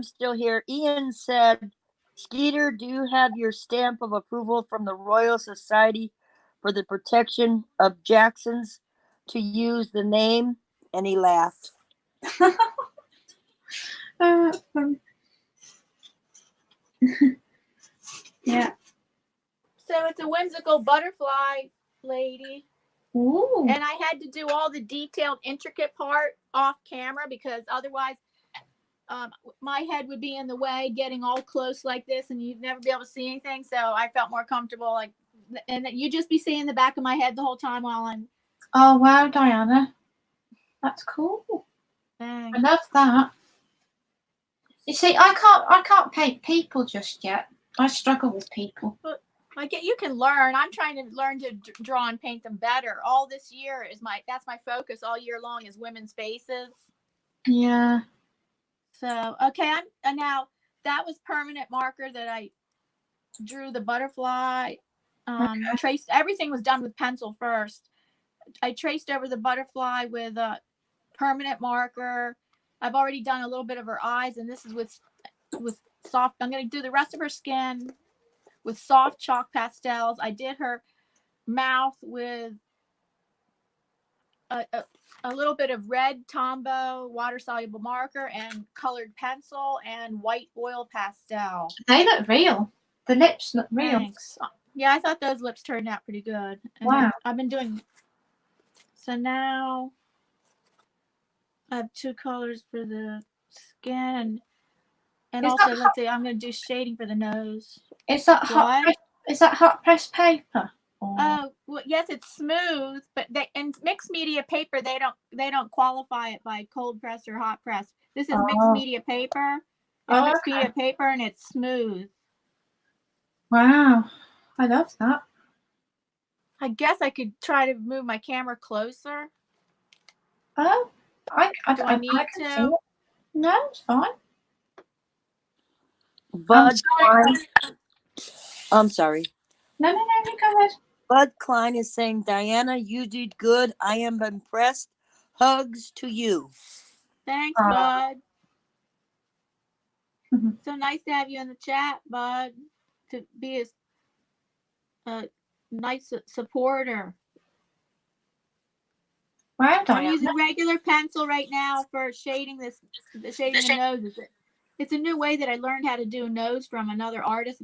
still here. Ian said, Skeeter, do you have your stamp of approval from the Royal Society for the Protection of Jacksons to use the name? And he laughed. Yeah. So it's a whimsical butterfly lady. Ooh. And I had to do all the detailed, intricate part off camera because otherwise my head would be in the way getting all close like this and you'd never be able to see anything. So I felt more comfortable like and you just be seeing the back of my head the whole time while I'm. Oh wow, Diana, that's cool. Thanks. I love that. You see, I can't paint people just yet. I struggle with people. You can learn. I'm trying to learn to draw and paint them better. All this year that's my focus all year long is women's faces. Yeah. So okay, and now that was permanent marker that I drew the butterfly. Traced, everything was done with pencil first. I traced over the butterfly with a permanent marker. I've already done a little bit of her eyes, and this is with soft. I'm going to do the rest of her skin with soft chalk pastels. I did her mouth with a little bit of red Tombow water soluble marker and colored pencil and white oil pastel. They look real. The lips look real. Thanks. Yeah, I thought those lips turned out pretty good. And wow. I've been doing. So now I have 2 colors for the skin, and also let's see, I'm going to do shading for the nose. Is that hot press paper? Oh, well, yes, it's smooth, but and mixed media paper, they don't qualify it by cold press or hot press. This is mixed media paper. It's mixed media paper, and it's smooth. Wow, I love that. I guess I could try to move my camera closer. Oh, Do I need to? No, it's fine. Bud Klein. I'm sorry. No, you go ahead. Bud Klein is saying, Diana, you did good. I am impressed. Hugs to you. Thanks, Bud. So nice to have you in the chat, Bud. To be a nice supporter. Wow, Diana. I'm using regular pencil right now for shading the nose. It's a new way that I learned how to do a nose from another artist.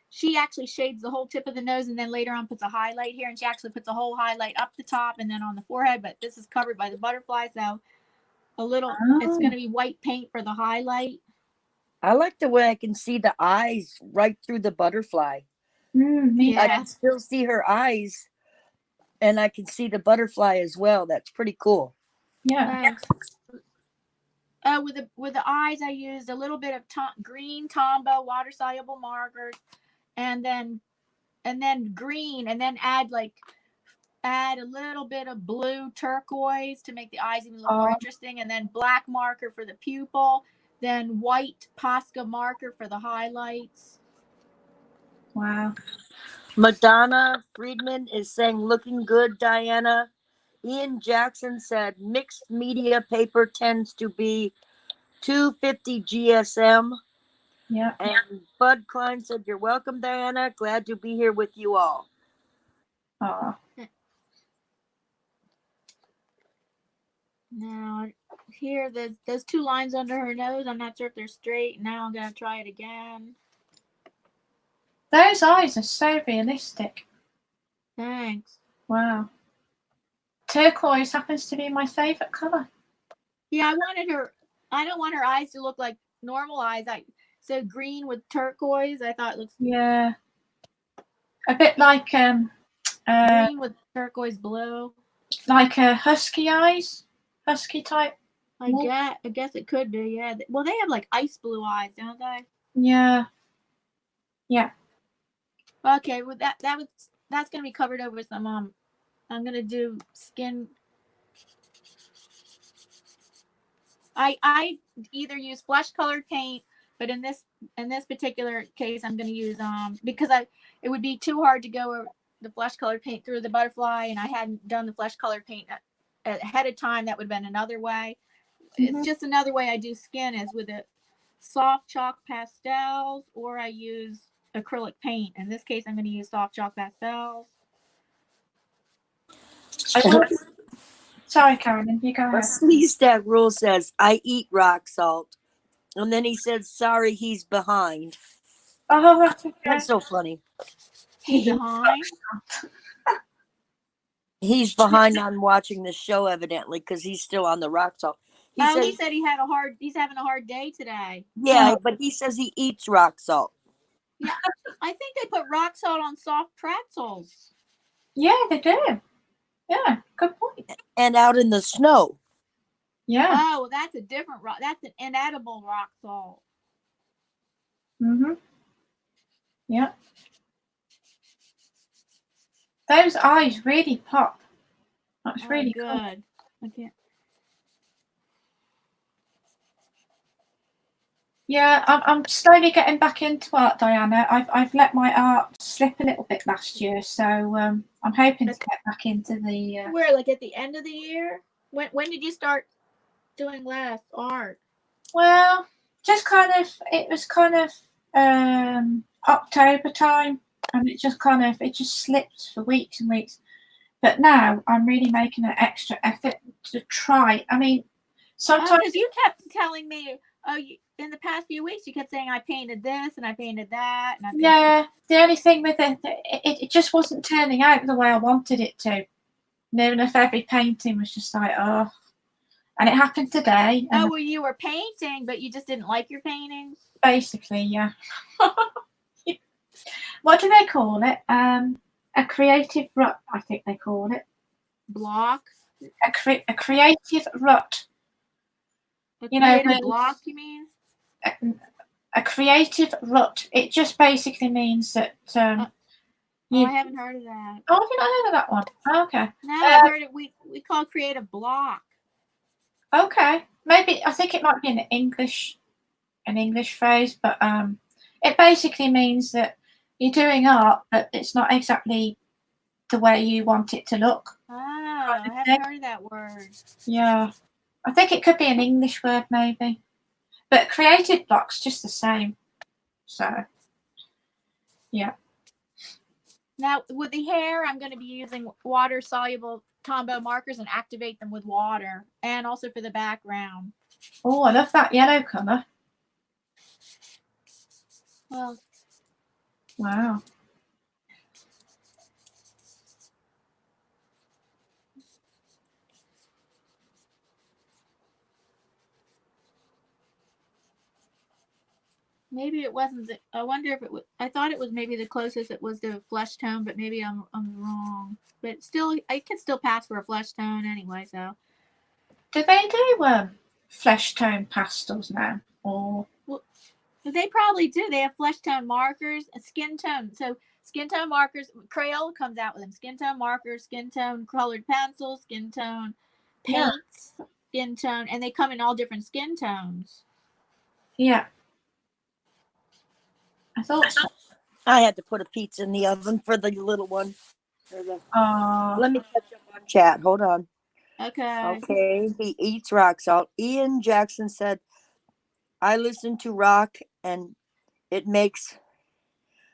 She actually shades the whole tip of the nose and then later on puts a highlight here, and she actually puts a whole highlight up the top and then on the forehead, but this is covered by the butterfly, so it's going to be white paint for the highlight. I like the way I can see the eyes right through the butterfly. Yeah. I can still see her eyes, and I can see the butterfly as well. That's pretty cool. Yeah. With the eyes, I used a little bit of green Tombow water soluble markers, and then green, and then add a little bit of blue turquoise to make the eyes even look more interesting, and then black marker for the pupil, then white Posca marker for the highlights. Wow. Madonna Friedman is saying, looking good, Diana. Ian Jackson said, mixed media paper tends to be 250 GSM. Yeah. And Bud Klein said, you're welcome, Diana. Glad to be here with you all. Now, here, those 2 lines under her nose, I'm not sure if they're straight. Now I'm going to try it again. Those eyes are so realistic. Thanks. Wow. Turquoise happens to be my favorite color. Yeah, I don't want her eyes to look like normal eyes. So green with turquoise, I thought it looks. Yeah. A bit like green with turquoise blue. Like husky eyes, husky type. I guess it could be. Yeah. Well, they have like ice blue eyes, don't they? Yeah. Yeah. Okay. Well, that's gonna be covered over some. I'm gonna do skin. I either use flesh colored paint, but in this particular case, I'm going to use because it would be too hard to go the flesh colored paint through the butterfly, and I hadn't done the flesh colored paint ahead of time. That would have been another way. It's just another way I do skin is with a soft chalk pastels, or I use acrylic paint. In this case, I'm going to use soft chalk pastels. Sorry, Carolyn, you go ahead. Sneeze Stack Rule says, I eat rock salt. And then he said, sorry, he's behind. Oh, that's okay. That's so funny. He's behind? He's behind on watching the show, evidently, because he's still on the rock salt. He said he's having a hard day today. Yeah, but he says he eats rock salt. Yeah, I think they put rock salt on soft pretzels. Yeah, they do. Yeah, good point. And out in the snow. Yeah. Oh, that's a different rock. That's an inedible rock salt. Mhm. Yeah. Those eyes really pop. That's really cool. Good. Okay. Yeah, I'm slowly getting back into art, Diana. I've let my art slip a little bit last year, so I'm hoping to get back into the. Where, like at the end of the year? When did you start doing last art? Well, just kind of. It was kind of October time, and it just slipped for weeks and weeks. But now I'm really making an extra effort to try. I mean, sometimes because you kept telling me, in the past few weeks, you kept saying I painted this and I painted that, and I painted yeah. The only thing with it just wasn't turning out the way I wanted it to. Near enough every painting was just like, oh. And it happened today. And well, you were painting, but you just didn't like your paintings? basically, yeah. What do they call it? A creative rut, I think they call it. Block? A creative rut. Creative block, you mean? A creative rut. It just basically means that. I haven't heard of that. Oh, have you not heard of that one? Oh, okay. No, I've heard it. We call creative block. Okay, maybe I think it might be an English phrase, but it basically means that you're doing art, but it's not exactly the way you want it to look. Oh, I haven't heard of that word. Yeah, I think it could be an English word, maybe, but creative block's just the same. So, yeah. Now, with the hair, I'm going to be using water-soluble Tombow markers and activate them with water, and also for the background. Oh, I love that yellow colour. Well, wow. maybe it wasn't. I wonder if it was. I thought it was maybe the closest it was to a flesh tone, but maybe I'm wrong. But still, I can still pass for a flesh tone anyway. So, Do they do flesh tone pastels now, or? well, they probably do. They have flesh tone markers, skin tone. So skin tone markers. Crayola comes out with them. Skin tone markers, skin tone colored pencils, skin tone paints, skin tone, and they come in all different skin tones. Yeah. I thought so. I had to put a pizza in the oven for the little one. Let me catch up on chat. Hold on. Okay. He eats rock salt. Ian Jackson said, I listen to rock and it makes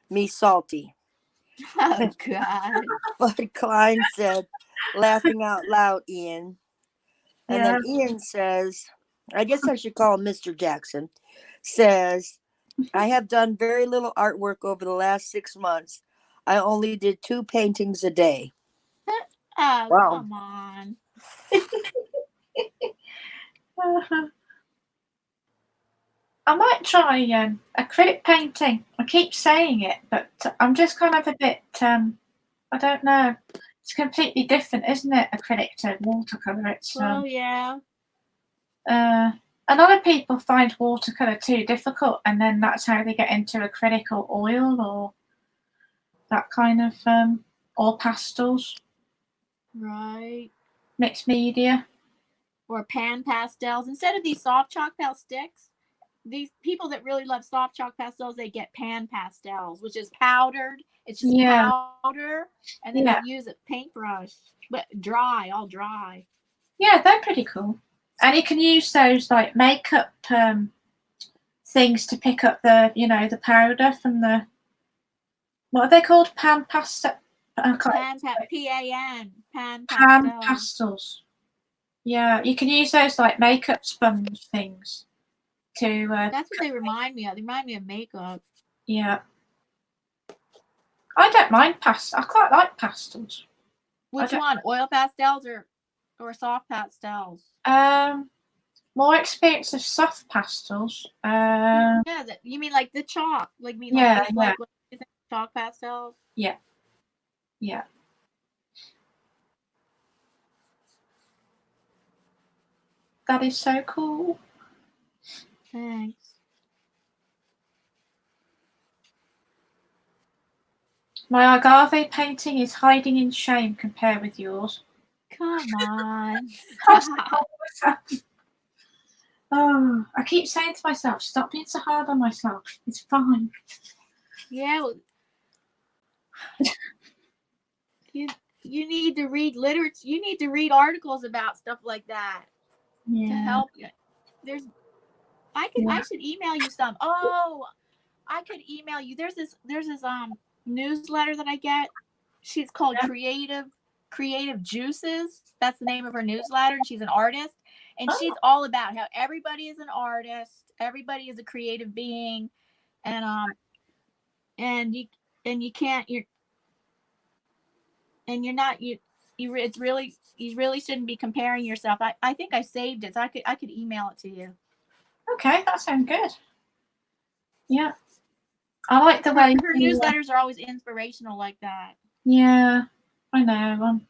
me salty. Oh, God. Bud Klein said, laughing out loud, Ian. And then Ian says, I guess I should call him Mr. Jackson, says, I have done very little artwork over the last 6 months. I only did 2 paintings a day. Oh, wow. Come on. I might try acrylic painting. I keep saying it, but I'm just kind of a bit, I don't know. It's completely different, isn't it? Acrylic to watercolor. It's yeah. A lot of people find watercolor too difficult, and then that's how they get into acrylic or oil or that kind of or pastels. Right. Mixed media. Or pan pastels. Instead of these soft chalk pastel sticks, these people that really love soft chalk pastels, they get pan pastels, which is powdered. It's just powder, and then they use a paintbrush, but all dry. Yeah, they're pretty cool. And you can use those like makeup things to pick up the, the powder from the, what are they called? Pan pastel. P-A-N. Pan pastels. Yeah, you can use those like makeup sponge things to. That's what they remind me of. They remind me of makeup. Yeah. I don't mind pastel. I quite like pastels. Which one? Oil pastels or soft pastels? more experience of soft pastels. Yeah, you mean like the chalk? Like me? Yeah, Like, like what is it, chalk pastels? Yeah. That is so cool. Thanks. My agave painting is hiding in shame compared with yours. Come on. I'm so hard on myself. Oh, I keep saying to myself, stop being so hard on myself. It's fine. Yeah. Well, you need to read literature. You need to read articles about stuff like that to help you. I should email you some. Oh, I could email you. There's this newsletter that I get. She's called Creative Juices. That's the name of her newsletter, and she's an artist. And she's all about how everybody is an artist, everybody is a creative being, and you can't you're not it's really, you really shouldn't be comparing yourself. I think I saved it, so I could email it to you. Okay, that sounds good. Yeah, I like the way her newsletters are always inspirational like that. Yeah, I know.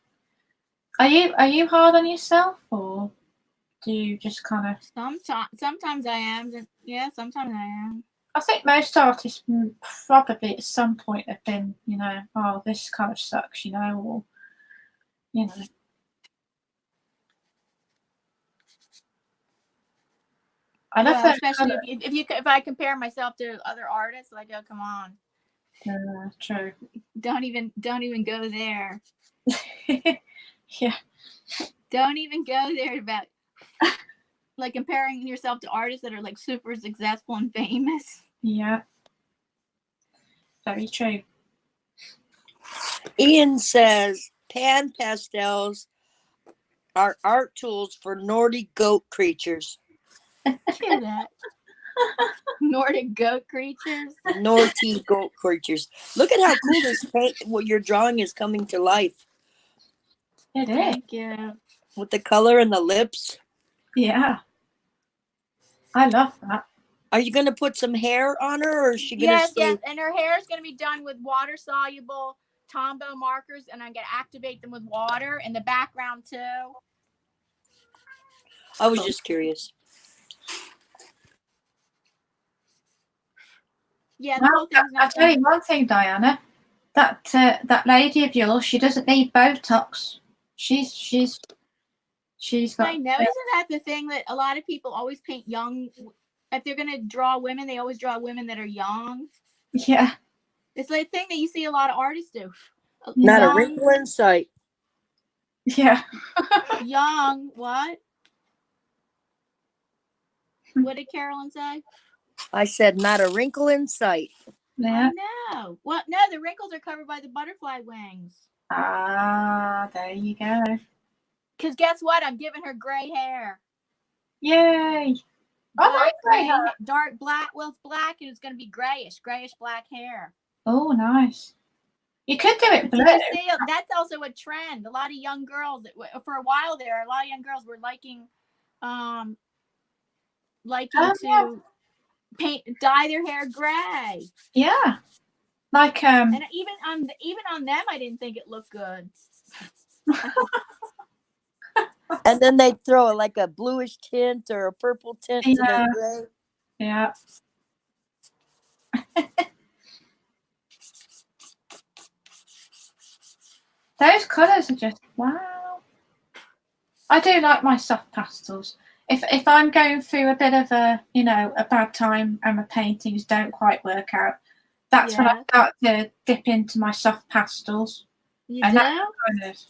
Are you hard on yourself, or do you just kind of? Sometimes I am. Yeah, sometimes I am. I think most artists probably at some point have been, oh, this kind of sucks, or, I love that. Especially if I compare myself to other artists, like, oh, come on. True. Don't even go there. Yeah. Don't even go there about like comparing yourself to artists that are like super successful and famous. Yeah. Very true. Ian says pan pastels are art tools for Nordic goat creatures. Hear that? Nordic goat creatures. Nordic goat creatures. Look at how cool this paint, what you're drawing, is coming to life. It is. Thank you. With the color and the lips. Yeah. I love that. Are you going to put some hair on her, or is she going to stay? Yes, and her hair is going to be done with water-soluble Tombow markers, and I'm going to activate them with water in the background too. I was just curious. Yeah, the whole thing's not. I'll tell you one thing, Diana. That lady of yours, she doesn't need Botox. She's got. I know. Isn't that the thing that a lot of people always paint young? If they're going to draw women, they always draw women that are young. Yeah. It's like a thing that you see a lot of artists do. Not a wrinkle in sight. Yeah. Young, what? What did Carolyn say? I said not a wrinkle in sight. Yeah. I know. Well, no, the wrinkles are covered by the butterfly wings. Ah, there you go. Because guess what? I'm giving her gray hair. Yay. I like gray hair. Dark black. Well, it's black and it's going to be grayish black hair. Oh, nice. You could do it blue. See, that's also a trend. A lot of young girls, for a while there, a lot of young girls were liking to dye their hair gray. Yeah. Like and even on them, I didn't think it looked good. And then they throw like a bluish tint or a purple tint to their gray. Yeah. Those colours are just wow. I do like my soft pastels. If I'm going through a bit of a bad time and my paintings don't quite work out, that's when I start to dip into my soft pastels. You do?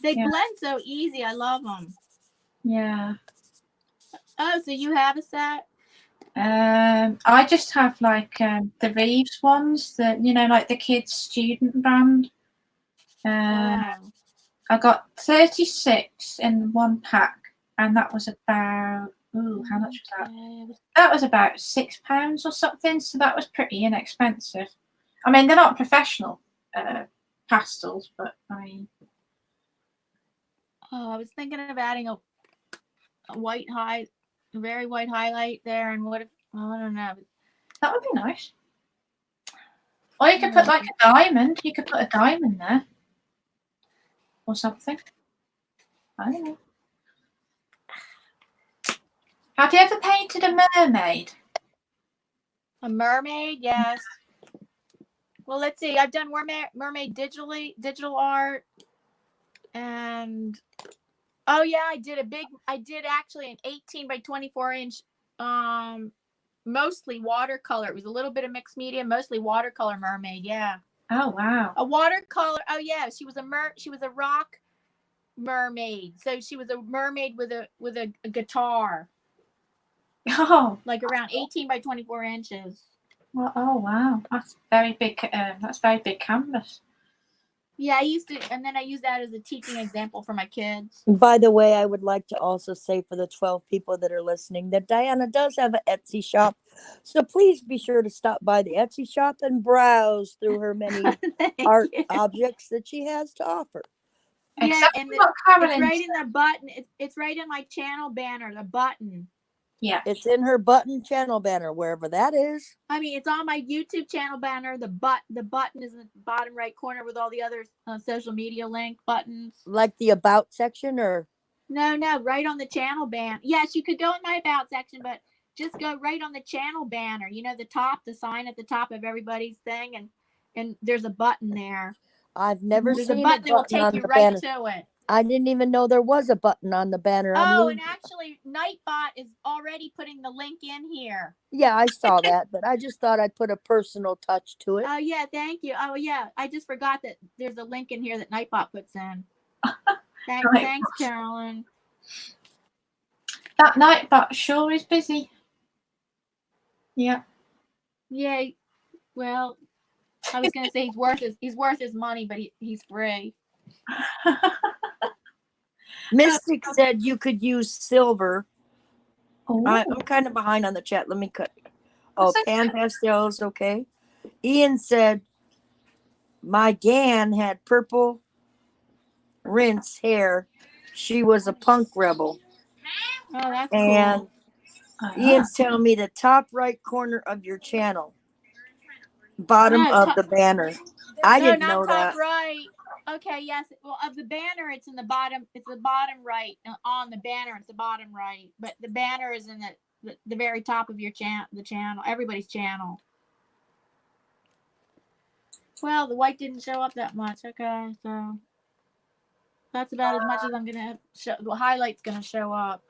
They blend so easy. I love them. Yeah. Oh, so you have a set? I just have like the Reeves ones, like the kids' student brand. Wow. I got 36 in one pack, and that was about how much was that? That was about £6 or something. So that was pretty inexpensive. I mean, they're not professional pastels, but I mean. Oh, I was thinking of adding a white very white highlight there. And what if, I don't know. That would be nice. Or you could put like a diamond. You could put a diamond there. Or something. I don't know. Have you ever painted a mermaid? A mermaid, yes. Well, let's see. I've done mermaid digital art, and oh yeah, I did actually an 18 by 24 inch, mostly watercolor. It was a little bit of mixed media, mostly watercolor mermaid. Yeah. Oh wow. A watercolor. Oh yeah, she was a rock mermaid. So she was a mermaid with a guitar. Oh. Like around 18 by 24 inches. Well, oh wow, that's very big. That's very big canvas. Yeah, I used that as a teaching example for my kids. By the way, I would like to also say for the 12 people that are listening that Diana does have an Etsy shop. So please be sure to stop by the Etsy shop and browse through her many art objects that she has to offer. Yeah, exactly. and it's right in the button. It's right in my channel banner, the button. Yeah. It's in her button channel banner, wherever that is. I mean, it's on my YouTube channel banner. The button is in the bottom right corner with all the other social media link buttons. Like the about section, or? No, right on the channel banner. Yes, you could go in my about section, but just go right on the channel banner. You know, the sign at the top of everybody's thing, and there's a button there. I've never There's seen a button that will take you right to it. I didn't even know there was a button on the banner. And actually, Nightbot is already putting the link in here. Yeah, I saw that, but I just thought I'd put a personal touch to it. Oh, yeah, thank you. Oh, yeah, I just forgot that there's a link in here that Nightbot puts in. Thanks, Carolyn. That Nightbot sure is busy. Yeah. Yeah, well, I was going to say he's worth his money, but he's free. Mystic said you could use silver. Oh. I'm kind of behind on the chat. Let me cut. Oh, pan pastels. Okay. Ian said my Gan had purple rinse hair. She was a punk rebel. Oh, that's and cool. Ian's telling me the top right corner of your channel, bottom of the banner. I didn't know that. Top right. Okay, yes. Well, of the banner, it's in the bottom. It's the bottom right. On the banner, it's the bottom right. But the banner is in the very top of your the channel, everybody's channel. Well, the white didn't show up that much. Okay, so that's about as much as I'm gonna show. The highlight's gonna show up.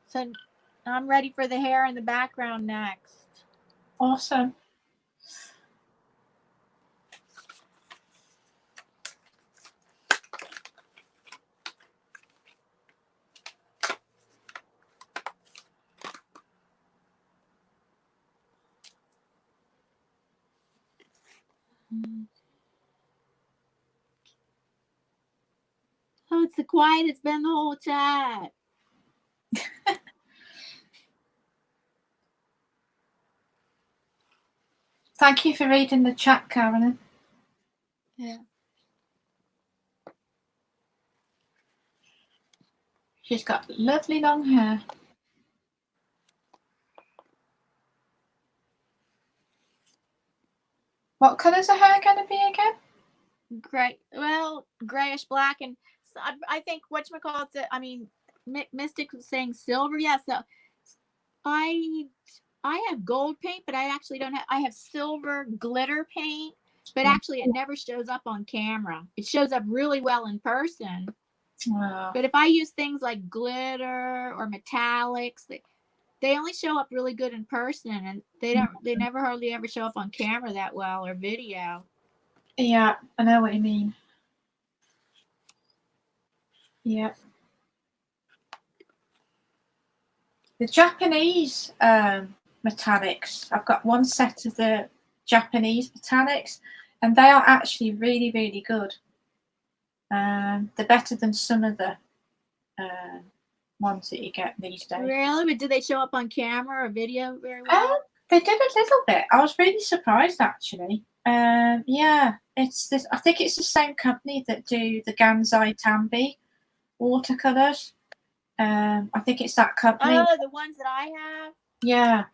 So I'm ready for the hair in the background next. Awesome. Oh, it's the quietest been the whole chat. Thank you for reading the chat, Carolyn. Yeah. She's got lovely long hair. What colour's her hair going to be again? Gray. Well, grayish black, and I think whatchamacallit, I mean, Mystic was saying silver. Yeah, so I have gold paint, but I actually don't have. I have silver glitter paint, but actually it never shows up on camera. It shows up really well in person. Wow. But if I use things like glitter or metallics, they only show up really good in person, and they never hardly ever show up on camera that well or video. Yeah, I know what you mean. Yeah. The Japanese metallics, I've got one set of the Japanese metallics, and they are actually really, really good. They're better than some of the ones that you get these days. Really? But do they show up on camera or video very well? They did a little bit. I was really surprised, actually. Yeah, it's this. I think it's the same company that do the Gansai Tambi watercolors. I think it's that company. Oh, the ones that I have. Yeah,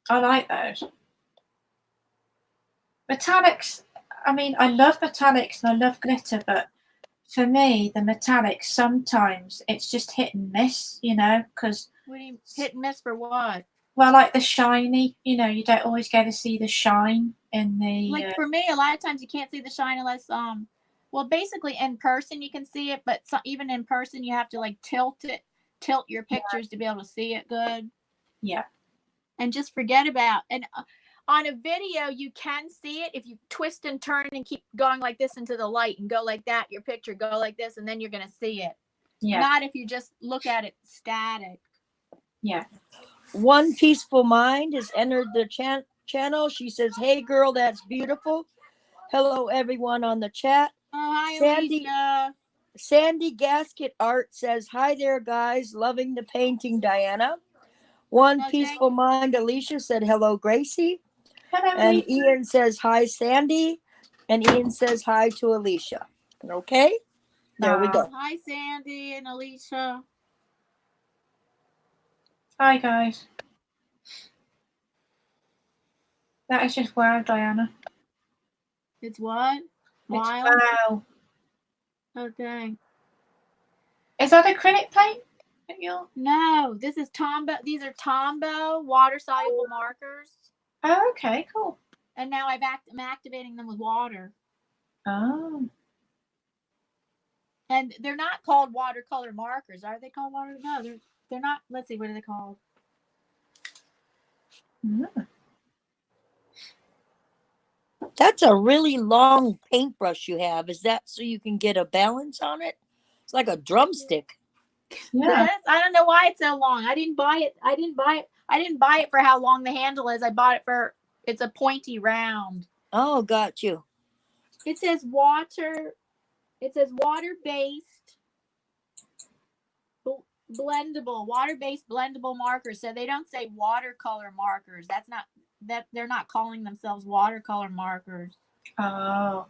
I like those. Metallics, I mean, I love metallics and I love glitter, but for me, the metallics, sometimes it's just hit and miss, you know, because... What do you hit and miss for what? Well, like the shiny, you know, you don't always get to see the shine in the... Like for me, a lot of times you can't see the shine unless, well, basically in person you can see it, but even in person you have to like tilt your pictures to be able to see it good. Yeah. And just forget about, and on a video you can see it if you twist and turn and keep going like this into the light and go like that, your picture go like this, and then you're going to see it. Yeah. Not if you just look at it static. Yeah. One Peaceful Mind has entered the channel. She says, "Hey girl, that's beautiful. Hello everyone on the chat." Oh, hi, Alicia. Sandy Gasket Art says, "Hi there guys, loving the painting, Diana." One Peaceful Mind Alicia said, "Hello Gracie." Hello, and Alicia. Ian says, "Hi Sandy." And Ian says, "Hi to Alicia." Okay, there we go. Hi Sandy and Alicia. Hi guys. That is just wow, Diana. It's what? Wild? It's wow. Okay. Is that acrylic paint? No, this is Tombow. These are Tombow water soluble markers. Oh, okay, cool. And now I'm activating them with water. Oh. And they're not called watercolor markers. Are they called water? No, they're not. Let's see, what are they called? Mm. That's a really long paintbrush you have. Is that so you can get a balance on it? It's like a drumstick. Yeah. I don't know why it's so long. I didn't buy it. I didn't buy it for how long the handle is. I bought it for, it's a pointy round. Oh, got you. It says water-based water-based blendable markers. So they don't say watercolor markers. They're not calling themselves watercolor markers. Oh.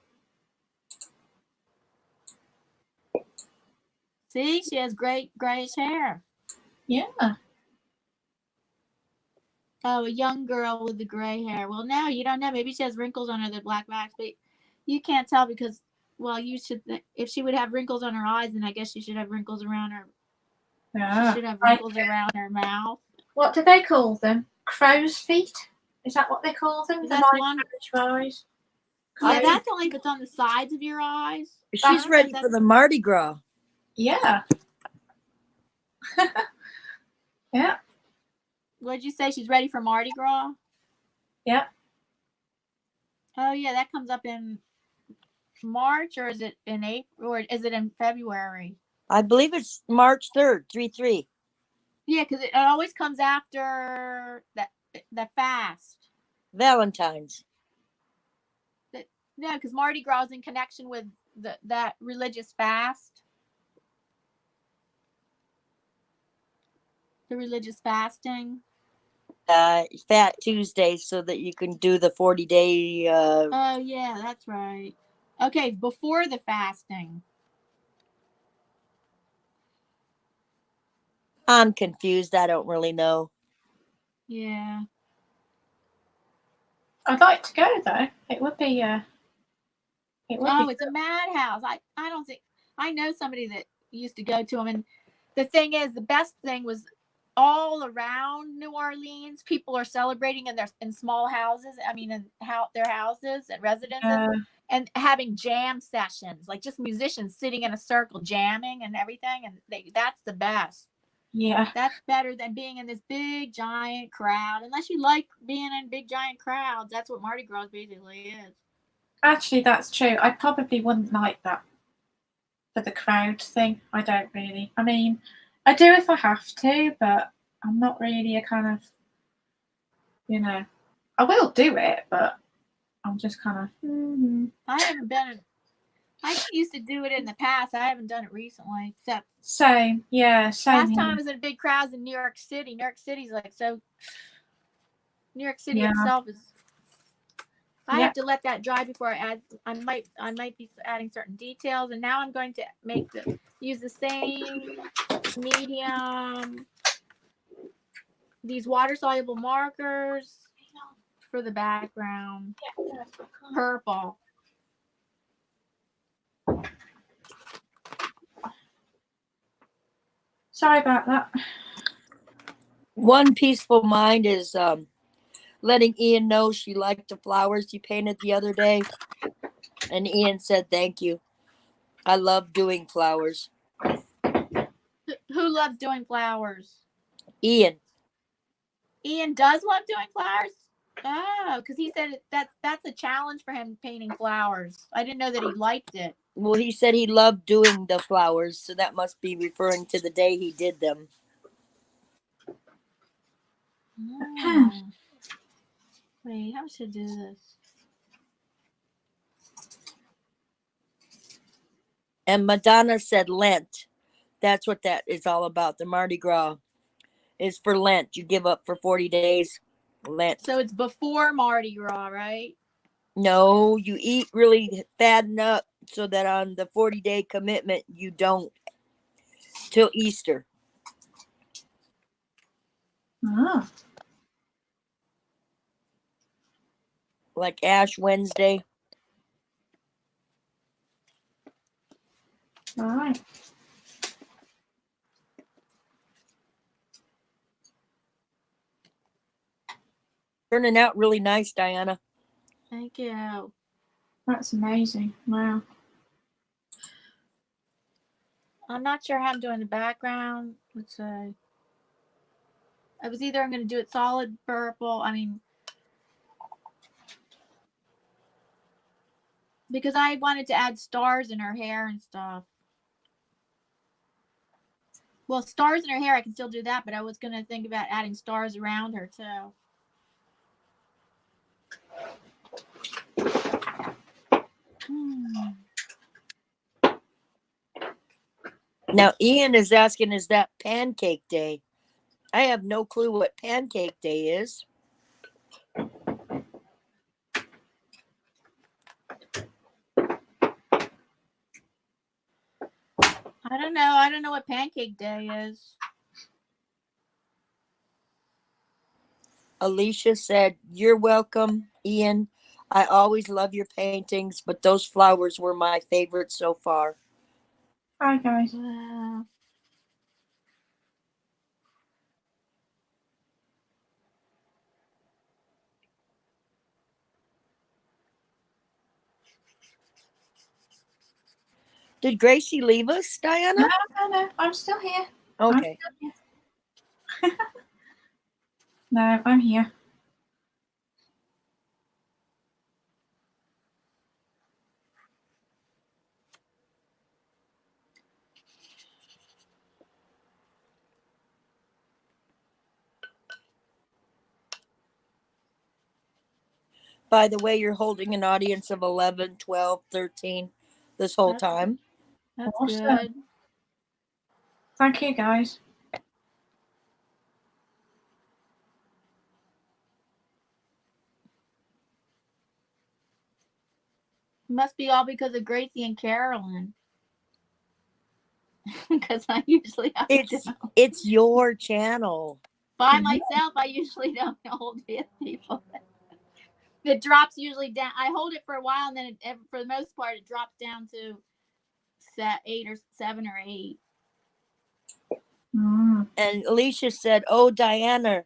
See, she has great grayish hair. Yeah. Oh, a young girl with the gray hair. Well, no, you don't know. Maybe she has wrinkles on her, the black wax, but you can't tell because, well, you should. If she would have wrinkles on her eyes, then I guess she should have wrinkles around her. Yeah. She should have wrinkles around her mouth. What do they call them? Crow's feet? Is that what they call them? That's one. Eyes. Yeah, that's only if it's on the sides of your eyes. She's ready for the Mardi Gras. Yeah. Yeah. What did you say? She's ready for Mardi Gras? Yeah. Oh, yeah, that comes up in March, or is it in April, or is it in February? I believe it's March 3rd, 3/3. Yeah, because it always comes after the fast. Valentine's. No, because Mardi Gras is in connection with that religious fast. The religious fasting. Fat Tuesday, so that you can do the 40-day. Oh, yeah, that's right. Okay, before the fasting. I'm confused. I don't really know. Yeah. I'd like to go though. It would be. It's a madhouse. I don't think, I know somebody that used to go to them, and the thing is, the best thing was all around New Orleans, people are celebrating in small houses. I mean, in their houses and residences, and having jam sessions, like just musicians sitting in a circle jamming and everything, and that's the best. Yeah. That's better than being in this big giant crowd. Unless you like being in big giant crowds, that's what Mardi Gras basically is. Actually, that's true. I probably wouldn't like that for the crowd thing. I don't really. I mean, I do if I have to, but I'm not really a kind of, I will do it, but I'm just kind of. I haven't been. I used to do it in the past. I haven't done it recently, except same. Yeah, same. Last time I was in big crowds in New York City. New York City's like so. New York City itself is. I have to let that dry before I add. I might be adding certain details, and now I'm going to use the same medium, these water-soluble markers for the background, purple. Sorry about that. One Peaceful Mind is letting Ian know she liked the flowers he painted the other day. And Ian said, thank you. I love doing flowers. Who loves doing flowers? Ian. Ian does love doing flowers? Oh, because he said that's a challenge for him, painting flowers. I didn't know that he liked it. Well, he said he loved doing the flowers, so that must be referring to the day he did them. Oh. Wait, how should I do this? And Madonna said Lent. That's what that is all about. The Mardi Gras is for Lent. You give up for 40 days. Lent. So it's before Mardi Gras, right? No, you eat really fatten up so that on the 40-day commitment, you don't till Easter. Oh. Like Ash Wednesday. All right. Turning out really nice, Diana. Thank you. That's amazing. Wow. I'm not sure how I'm doing the background. Let's say I was either I'm going to do it solid purple. I mean, because I wanted to add stars in her hair and stuff. Well, stars in her hair, I can still do that, but I was going to think about adding stars around her too. Now, Ian is asking, is that Pancake Day? I have no clue what Pancake Day is. I don't know. I don't know what Pancake Day is. Alicia said, you're welcome, Ian. I always love your paintings, but those flowers were my favorite so far. Hi, guys. Wow. Did Gracie leave us, Diana? No. I'm still here. Okay. I'm still here. No, I'm here. By the way, you're holding an audience of 11, 12, 13 this whole time. That's Awesome. good. Thank you, guys. Must be all because of Gracie and Carolyn. Because I usually It's your channel. By myself, I usually don't hold people. It drops usually down. I hold it for a while, and then for the most part, it drops down to 8 or 7 or 8. And Alicia said, oh, Diana,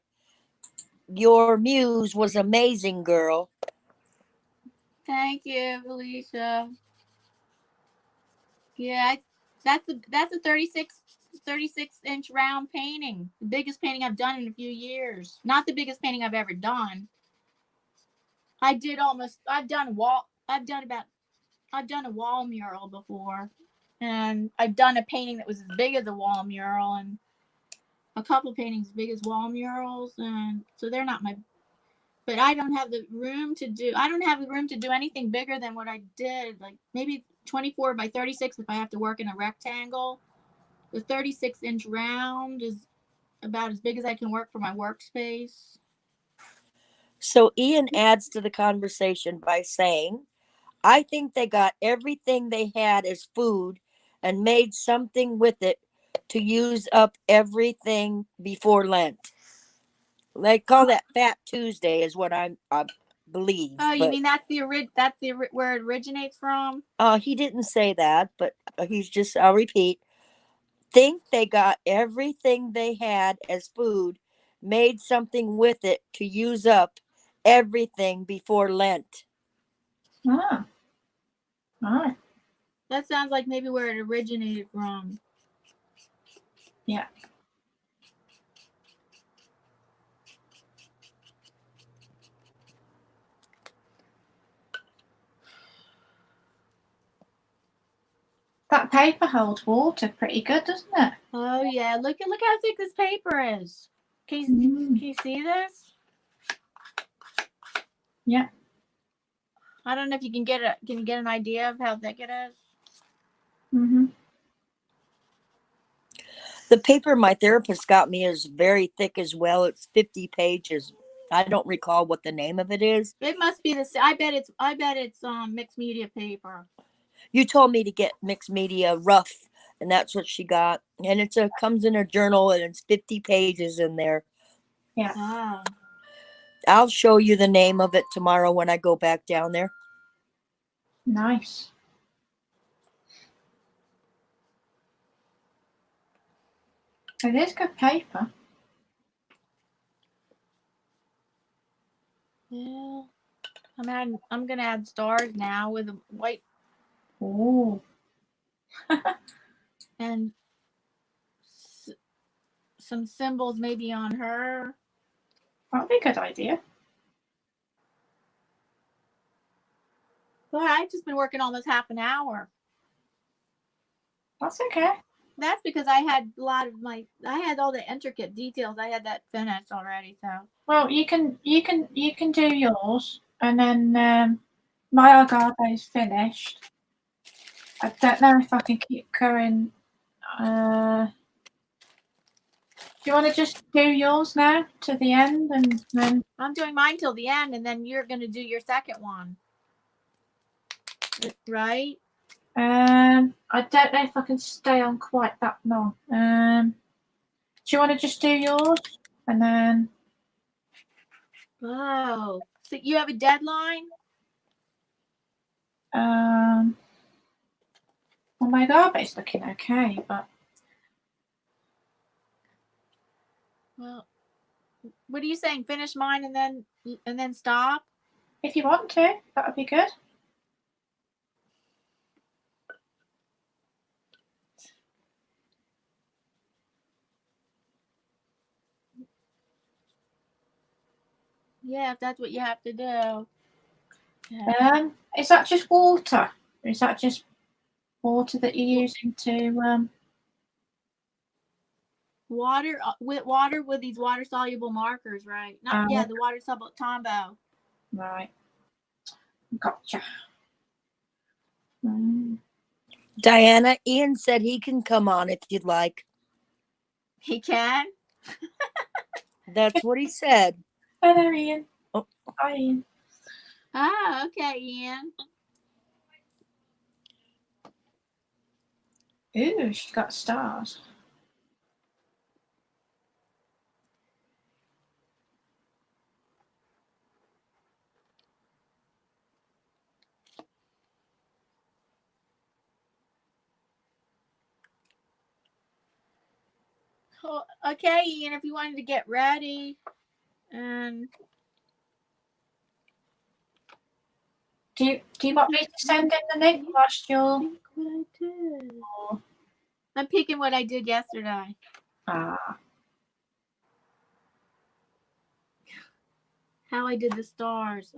your muse was amazing, girl. Thank you, Alicia. Yeah, that's a 36-inch round painting. The biggest painting I've done in a few years. Not the biggest painting I've ever done. I've done a wall mural before, and I've done a painting that was as big as a wall mural, and a couple paintings as big as wall murals, and so they're not my. But I don't have the room to do. I don't have the room to do anything bigger than what I did. Like maybe 24 by 36 if I have to work in a rectangle. The 36-inch round is about as big as I can work for my workspace. So Ian adds to the conversation by saying, I think they got everything they had as food and made something with it to use up everything before Lent. They call that Fat Tuesday, is what I believe. Oh, you mean that's where it originates from? He didn't say that, but he's just. I'll repeat. Think they got everything they had as food, made something with it to use up everything before Lent. Ah, right. That sounds like maybe where it originated from. Yeah. That paper holds water pretty good, doesn't it? Oh yeah, look how thick this paper is. Can you see this? Yeah. I don't know if you can get an idea of how thick it is? Mm-hmm. The paper my therapist got me is very thick as well. It's 50 pages. I don't recall what the name of it is. It must be this. I bet it's mixed media paper. You told me to get mixed media rough, and that's what she got. And it comes in a journal, and it's 50 pages in there. Yeah. Oh. I'll show you the name of it tomorrow when I go back down there. Nice. It is good paper. Yeah. I'm gonna add stars now with a white. Oh. And some symbols maybe on her. That'd be a good idea. Boy, I've just been working almost half an hour. That's okay. That's because I had all the intricate details. I had that finished already. So. Well, you can do yours, and then my Agave is finished. I don't know if I can keep going. Do you want to just do yours now to the end, and then I'm doing mine till the end, and then you're gonna do your second one, right? I don't know if I can stay on quite that long. Do you want to just do yours, and then? Oh, so you have a deadline? Well, my Agave's looking okay, but. Well, what are you saying? Finish mine and then stop? If you want to, that would be good. Yeah, if that's what you have to do. Yeah. Is that just water? Or is that just water that you're using to Water with these water soluble markers, right? The water soluble Tombow. Right. Gotcha. Diana, Ian said he can come on if you'd like. He can? That's what he said. Hello, Ian. Oh. Hi, Ian. Ah, okay, Ian. Ooh, she's got stars. Oh, okay, Ian, if you wanted to get ready. And Do you want me to send in the link whilst you're? think what I did. I'm picking what I did yesterday. How I did the stars.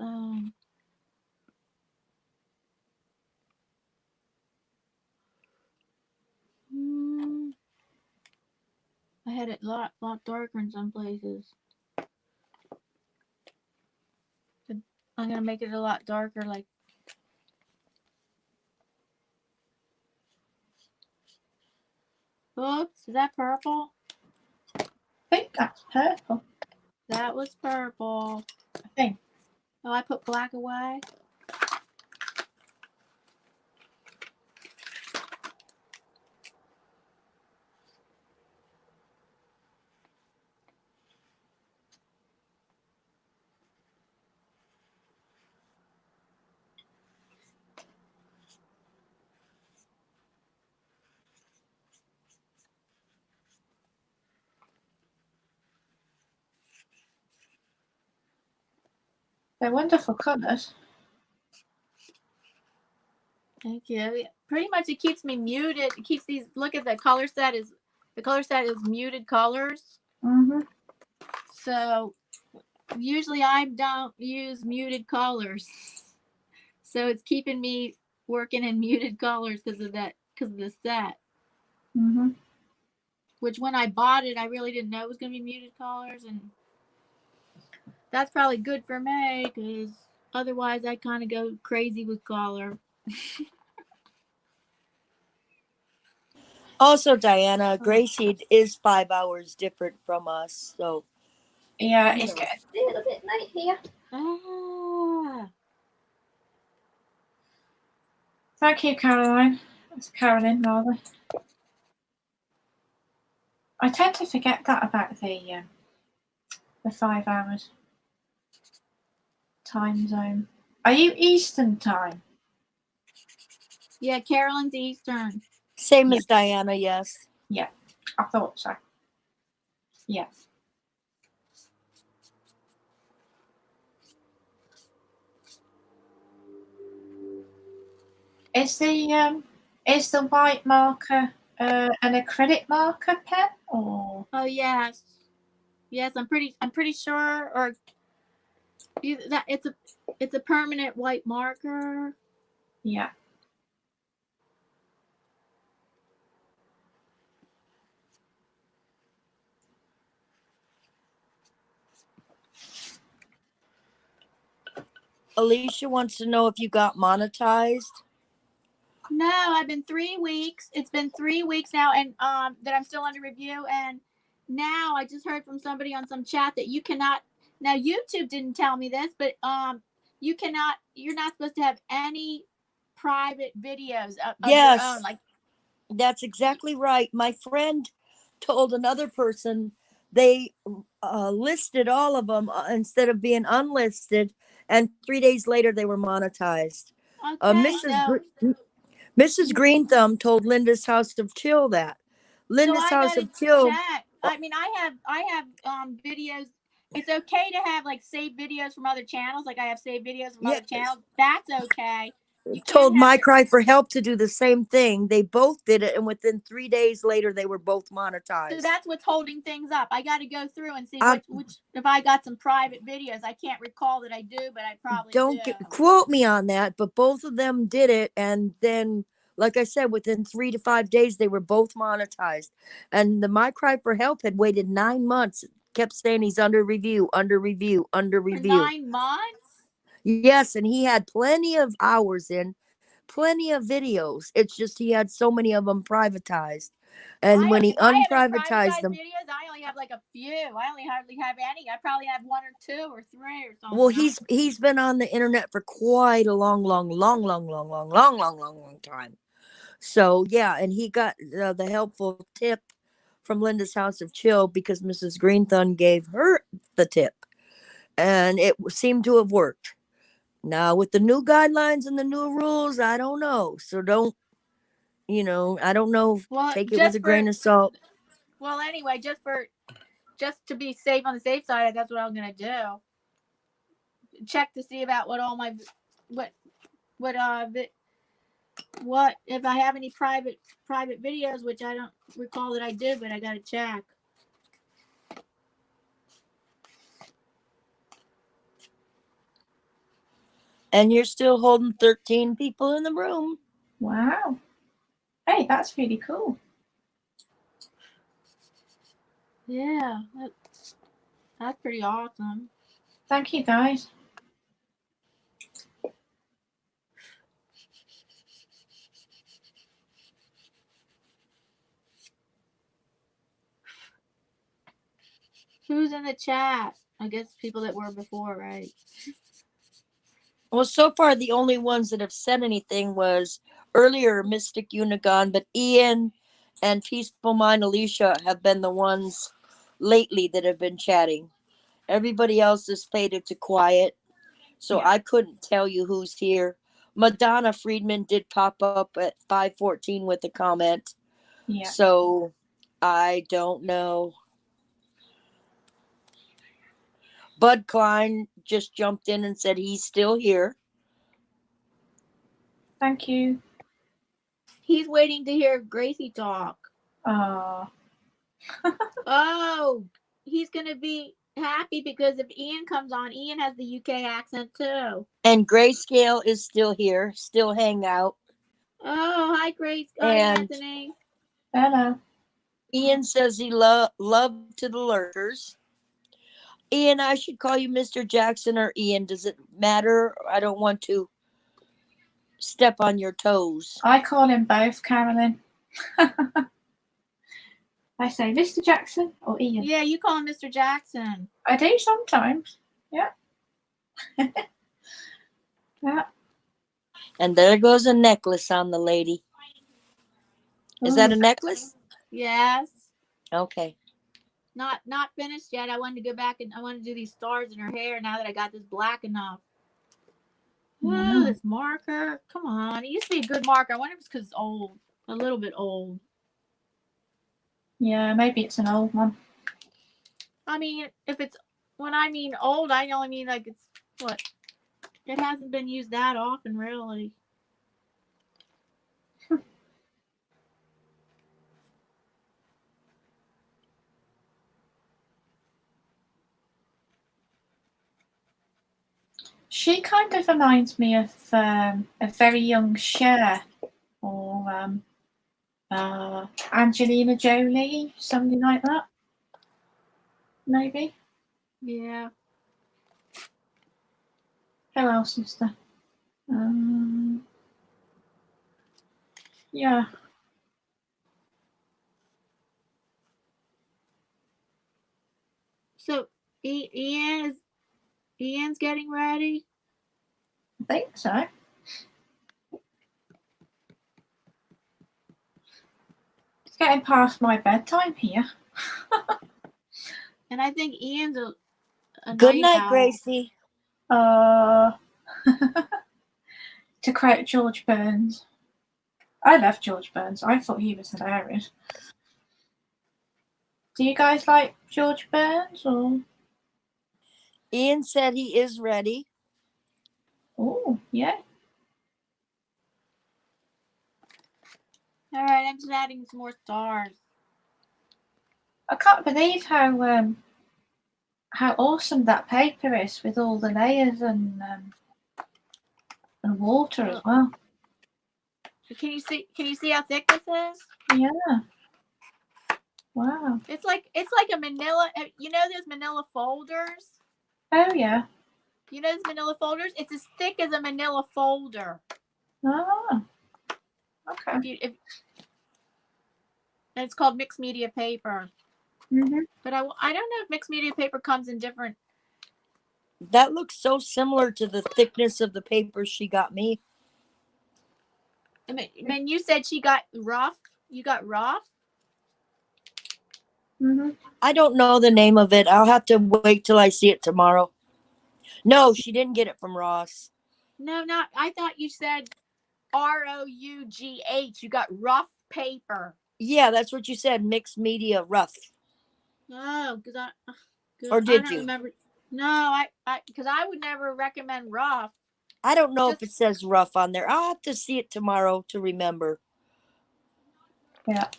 I had it a lot darker in some places. I'm gonna make it a lot darker, like. Oops, is that purple? I think that's purple. That was purple. I think. Oh, I put black away. They're wonderful colours. Thank you. Yeah, pretty much it keeps me muted. It keeps these, look at the color set is muted colors. Mm-hmm. So usually I don't use muted colors. So it's keeping me working in muted colors because of that, because of the set. Mm-hmm. Which when I bought it, I really didn't know it was going to be muted colors. And that's probably good for me because otherwise I kind of go crazy with color. Also, Diana, Gracie is 5 hours different from us, so Yeah, it's getting a little bit late here. Ah. Thank you, Caroline. That's Carolyn, rather. I tend to forget that about the 5 hours time zone. Are you Eastern time? Yeah, Carolyn's Eastern. same as Diana, yes. Yeah, I thought so. Yeah. Is the white marker an acrylic marker pen or? Oh yes, yes. I'm pretty sure, or either that it's a permanent white marker. Yeah. Alicia wants to know if you got monetized. No, I've been 3 weeks. It's been 3 weeks now, and that I'm still under review. And now I just heard from somebody on some chat that you cannot. Now YouTube didn't tell me this, but you cannot. You're not supposed to have any private videos of Yes, your own. Like that's exactly right. My friend told another person they listed all of them instead of being unlisted, and 3 days later they were monetized. okay, so Mrs. Green Thumb told Linda's House of Chill that. Linda's I House gotta of Chill. check. I mean, I have videos. It's okay to have like saved videos from other channels. Like I have saved videos from other channels. That's okay. You Told can't have. My Cry for Help to do the same thing. They both did it, and within 3 days later, they were both monetized. So that's what's holding things up. I got to go through and see which if I got some private videos. I can't recall that I do, but I probably don't do. Quote me on that, but both of them did it, and then, like I said, within 3 to 5 days, they were both monetized. And the My Cry for Help had waited 9 months. Kept saying he's under review, under review, under review. For 9 months? Yes, and he had plenty of hours in, plenty of videos. It's just he had so many of them privatized. And when he unprivatized them, videos, I only have like a few. I only hardly have any. I probably have 1 or 2 or 3 or something. Well, he's been on the internet for quite a long time. So yeah, and he got the helpful tip from Linda's House of Chill because Mrs. Green Thumb gave her the tip, and it seemed to have worked. Now with the new guidelines and the new rules, I don't know. So don't, I don't know. Well, take it with a grain of salt. Well, anyway, just to be safe on the safe side, that's what I'm gonna do. Check to see about what all my what if I have any private videos, which I don't recall that I did, but I gotta check. And you're still holding 13 people in the room. Wow. Hey, that's really cool. Yeah, that's pretty awesome. Thank you, guys. Who's in the chat? I guess people that were before, right? Well, so far the only ones that have said anything was earlier Mystic Unigon, but Ian and Peaceful Mind Alicia have been the ones lately that have been chatting. Everybody else has faded to quiet, so I couldn't tell you who's here. Madonna Friedman did pop up at 5:14 with a comment. Yeah. So I don't know. Bud Klein just jumped in and said he's still here. Thank you. He's waiting to hear Gracie talk. Oh. Oh, he's going to be happy because if Ian comes on, Ian has the UK accent too. And Grayscale is still here, still hang out. Oh, hi, Grace. Hi, And Anthony. Hello. Ian says he love to the lurkers. Ian, I should call you Mr. Jackson or Ian. Does it matter? I don't want to step on your toes. I call him both, Carolyn. I say Mr. Jackson or Ian. Yeah, you call him Mr. Jackson. I do sometimes. Yeah. Yeah. And there goes a necklace on the lady. Is that a necklace? Yes. Okay. Not finished yet. I wanted to go back and I wanted to do these stars in her hair now that I got this black enough. Oh, this marker. Come on. It used to be a good marker. I wonder if it's because it's old. A little bit old. Yeah, maybe it's an old one. I mean, when I mean old, I only mean like it's what? It hasn't been used that often, really. She kind of reminds me of a very young Cher or Angelina Jolie, something like that. Maybe. Yeah. Who else is there? Yeah. So Ian's getting ready. I think so. It's getting past my bedtime here. And I think Ian's a Good night night, owl. Gracie. To quote George Burns. I love George Burns. I thought he was hilarious. Do you guys like George Burns or? Ian said he is ready. Oh, yeah. All right, I'm just adding some more stars. I can't believe how awesome that paper is with all the layers and water as well. Can you see how thick this is? Yeah. Wow. It's like a manila. You know those manila folders? Oh yeah. You know those manila folders? It's as thick as a manila folder. Oh. Okay. And it's called mixed media paper. Mhm. But I don't know if mixed media paper comes in different. That looks so similar to the thickness of the paper she got me. I mean, you said she got rough. You got rough? Mhm. I don't know the name of it. I'll have to wait till I see it tomorrow. No, she didn't get it from Ross. No, not. I thought you said ROUGH. You got rough paper. Yeah, that's what you said. Mixed media rough. Oh, because Or did I don't you? remember. No, because I would never recommend rough. I don't know if it says rough on there. I'll have to see it tomorrow to remember. Yeah.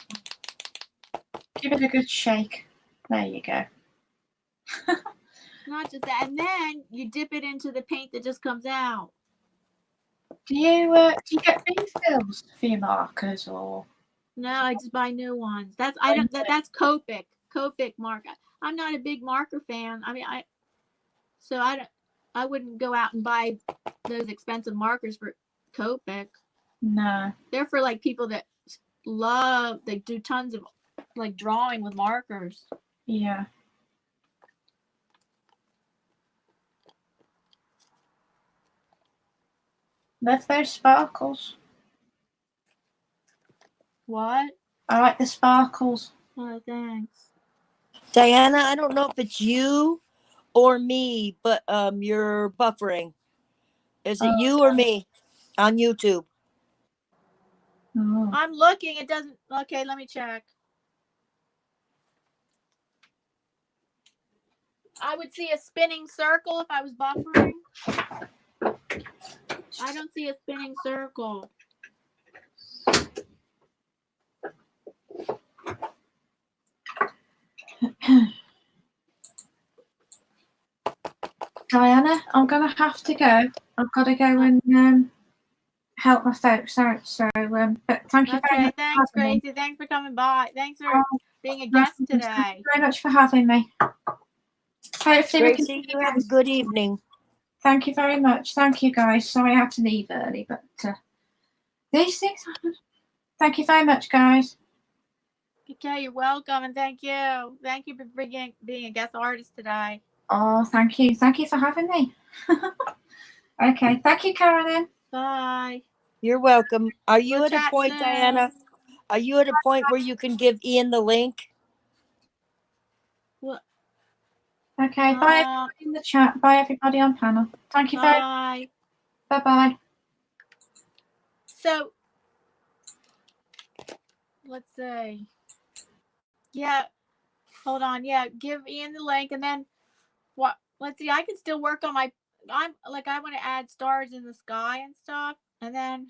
Give it a good shake. There you go. Not just that, and then you dip it into the paint that just comes out. Do you get refills for your markers or? No, I just buy new ones. That's Copic marker. I'm not a big marker fan. I mean, I wouldn't go out and buy those expensive markers for Copic. No. They're for like people that they do tons of like drawing with markers. Yeah. Love those sparkles. What? I like the sparkles. Oh, thanks. Diana, I don't know if it's you or me, but you're buffering. Is it you or me on YouTube? Oh. I'm looking. It doesn't. Okay, let me check. I would see a spinning circle if I was buffering. I don't see a spinning circle. Diana, I'm going to have to go. I've got to go and help my folks out. So, but thank you very much. Thanks, Gracie. Thanks for coming by. Thanks for being a guest today. Thank you very much for having me. Hopefully we can. Gracie, you have a good evening. Thank you very much. Thank you, guys. Sorry I had to leave early, but these things happen. Thank you very much, guys. Okay, you're welcome, and thank you. Thank you for being a guest artist today. Oh, thank you. Thank you for having me. Okay. Thank you, Carolyn. Bye. You're welcome. Are you We'll at a chat point, soon. Diana? Are you at a point where you can give Ian the link? What? Okay. Bye, everybody in the chat. Bye, everybody on panel. Thank you very much. Bye. Bye-bye. So, let's see. Yeah. Hold on. Yeah. Give Ian the link, and then what? Let's see. I can still work on my. I want to add stars in the sky and stuff, and then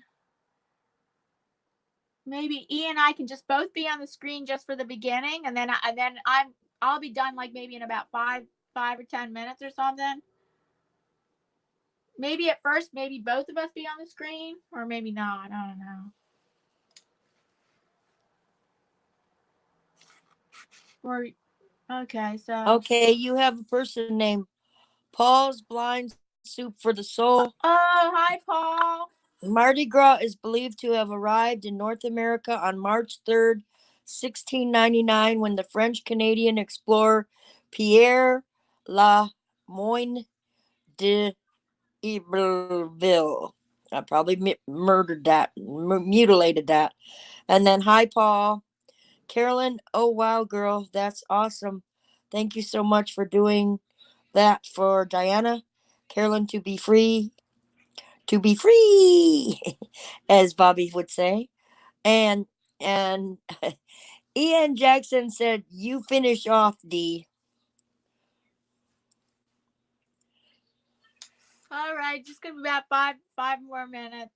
maybe Ian and I can just both be on the screen just for the beginning, and then I'll be done like maybe in about 5 or 10 minutes or something. Maybe at first, maybe both of us be on the screen, or maybe not. I don't know. Or okay, so Okay, you have a person named Paul's Blind Soup for the Soul. Oh, hi, Paul. Mardi Gras is believed to have arrived in North America on March 3rd, 1699, when the French-Canadian explorer Pierre La Moyne de Iberville. I probably mutilated that. And then, hi, Paul. Carolyn, oh, wow, girl, that's awesome. Thank you so much for doing that for Diana. Carolyn, to be free, as Bobby would say. And Ian Jackson said, you finish off, D. All right, just gonna be about five more minutes.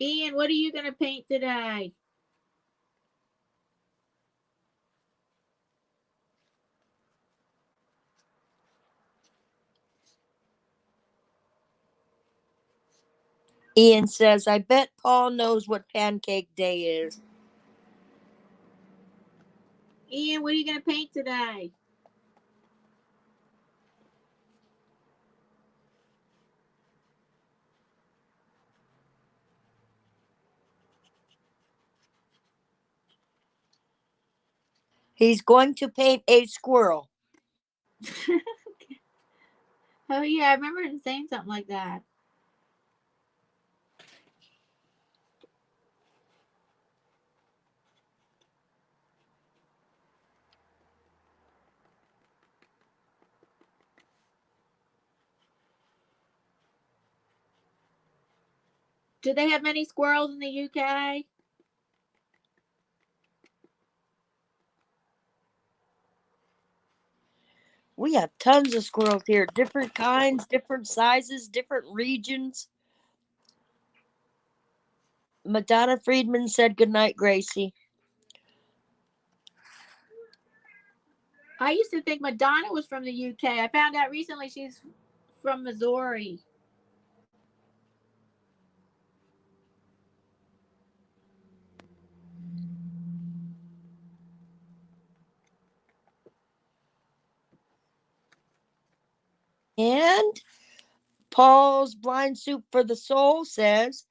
Ian, what are you gonna paint today? Ian says, I bet Paul knows what Pancake Day is. Ian, what are you gonna paint today? He's going to paint a squirrel. Oh yeah, I remember him saying something like that. Do they have many squirrels in the UK? We have tons of squirrels here. Different kinds, different sizes, different regions. Madonna Friedman said goodnight, Gracie. I used to think Madonna was from the UK. I found out recently she's from Missouri. And Paul's Blind Soup for the Soul says,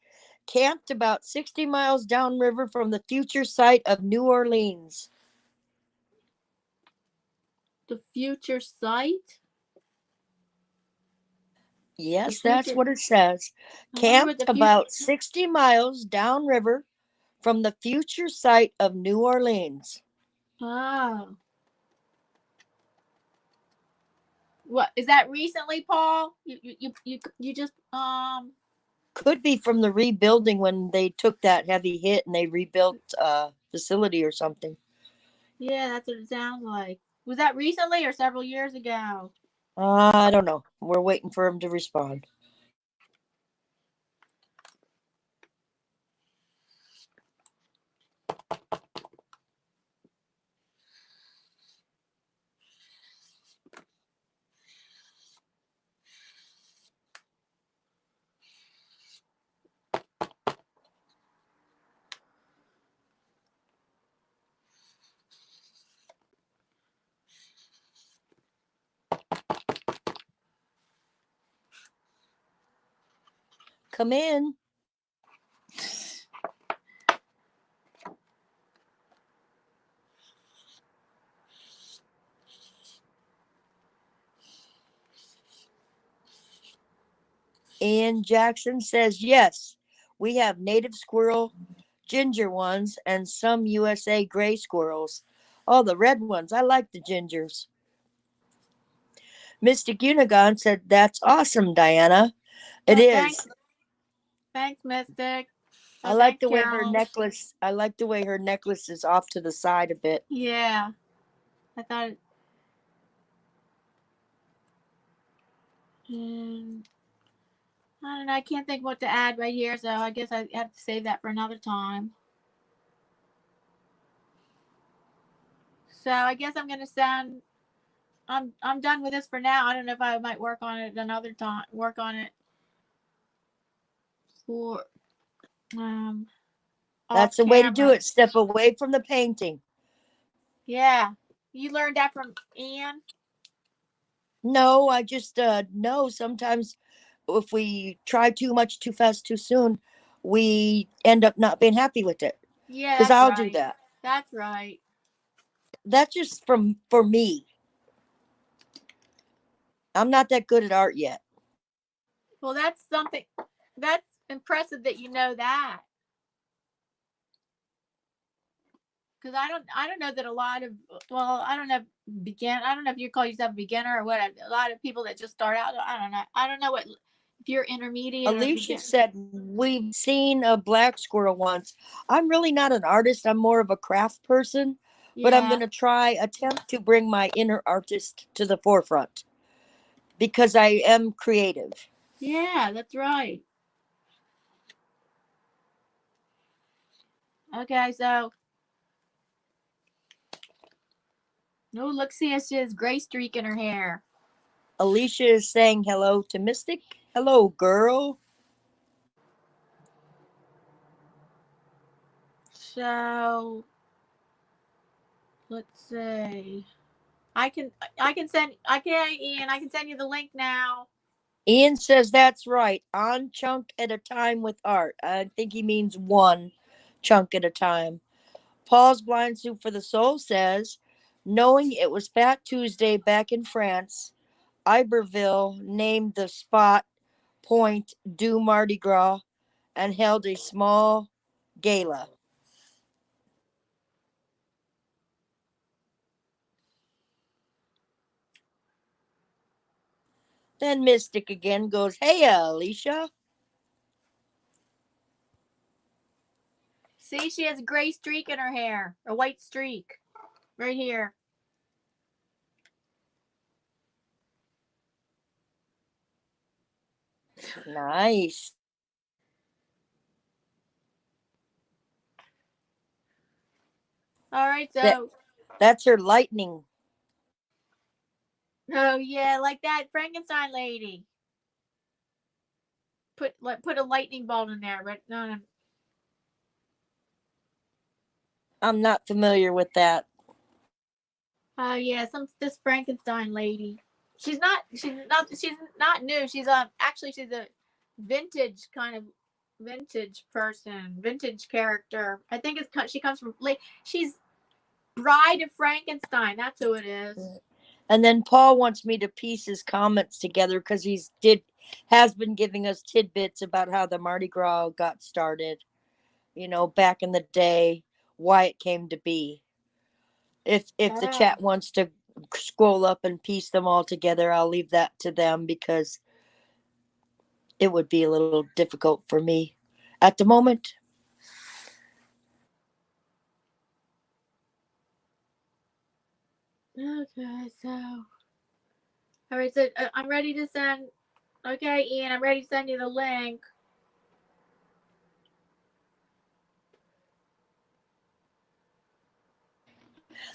camped about 60 miles downriver from the future site of New Orleans. The future site? Yes, that's what it says. I wonder what Camped the future... about 60 miles downriver From the future site of New Orleans. Oh. What is that recently, Paul? You just Could be from the rebuilding when they took that heavy hit and they rebuilt facility or something. Yeah, that's what it sounds like. Was that recently or several years ago? I don't know. We're waiting for him to respond. Come in. Ian Jackson says, yes, we have native squirrel, ginger ones, and some USA gray squirrels. Oh, the red ones. I like the gingers. Mystic Unigon said, that's awesome, Diana. It Well, is. Thanks, Mystic. I like the way Carol. her necklace is off to the side a bit. Yeah. I thought I don't know. I can't think what to add right here, so I guess I have to save that for another time. So I guess I'm gonna send. I'm done with this for now. I don't know if I might work on it another time. Work on it for That's the way to do it. Step away from the painting. Yeah, you learned that from Ian. No, I just know sometimes if we try too much, too fast, too soon, we end up not being happy with it. Yeah, because I'll do that. That's right. That's just for me. I'm not that good at art yet. Well, that's something. That's impressive that you know that. Because I don't know that a lot of, well, I don't know if you call yourself a beginner or what. A lot of people that just start out, I don't know what, if you're intermediate. Alicia said, we've seen a black squirrel once. I'm really not an artist. I'm more of a craft person, but I'm going to attempt to bring my inner artist to the forefront because I am creative. Yeah, that's right. Okay, so look, see, she has gray streak in her hair. Alicia is saying hello to Mystic. Hello, girl. So let's see. Ian, I can send you the link now. Ian says that's right. On chunk at a time with art. I think he means one chunk at a time. Paul's Blind Soup for the Soul says, knowing it was Fat Tuesday back in France, Iberville named the spot Point du Mardi Gras and held a small gala. Then Mystic again goes, hey, Alicia. See, she has a gray streak in her hair, a white streak right here. Nice. All right, so that's her lightning. Oh yeah, like that Frankenstein lady. Put a lightning bolt in there, but no. I'm not familiar with that. Oh yeah, this Frankenstein lady. She's not new. She's actually she's a vintage person, vintage character. I think she comes from she's Bride of Frankenstein. That's who it is. And then Paul wants me to piece his comments together because has been giving us tidbits about how the Mardi Gras got started. you know, back in the day, why it came to be. If the chat wants to scroll up and piece them all together, I'll leave that to them because it would be a little difficult for me at the moment. Okay, so all right, so I'm ready to send. Okay, Ian, I'm ready to send you the link.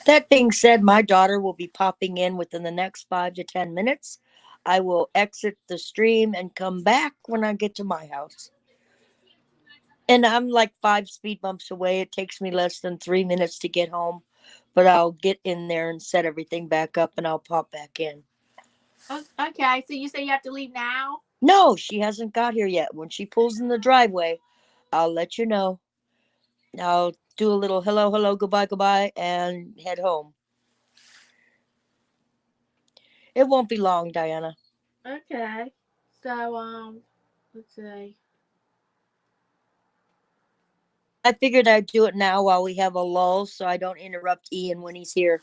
That being said, my daughter will be popping in within the next 5 to 10 minutes. I will exit the stream and come back when I get to my house. And I'm like 5 speed bumps away. It takes me less than 3 minutes to get home, but I'll get in there and set everything back up and I'll pop back in. Okay, so you say you have to leave now? No, she hasn't got here yet. When she pulls in the driveway, I'll let you know. I'll do a little hello, hello, goodbye, goodbye, and head home. It won't be long, Diana. Okay. So, let's see. I figured I'd do it now while we have a lull so I don't interrupt Ian when he's here.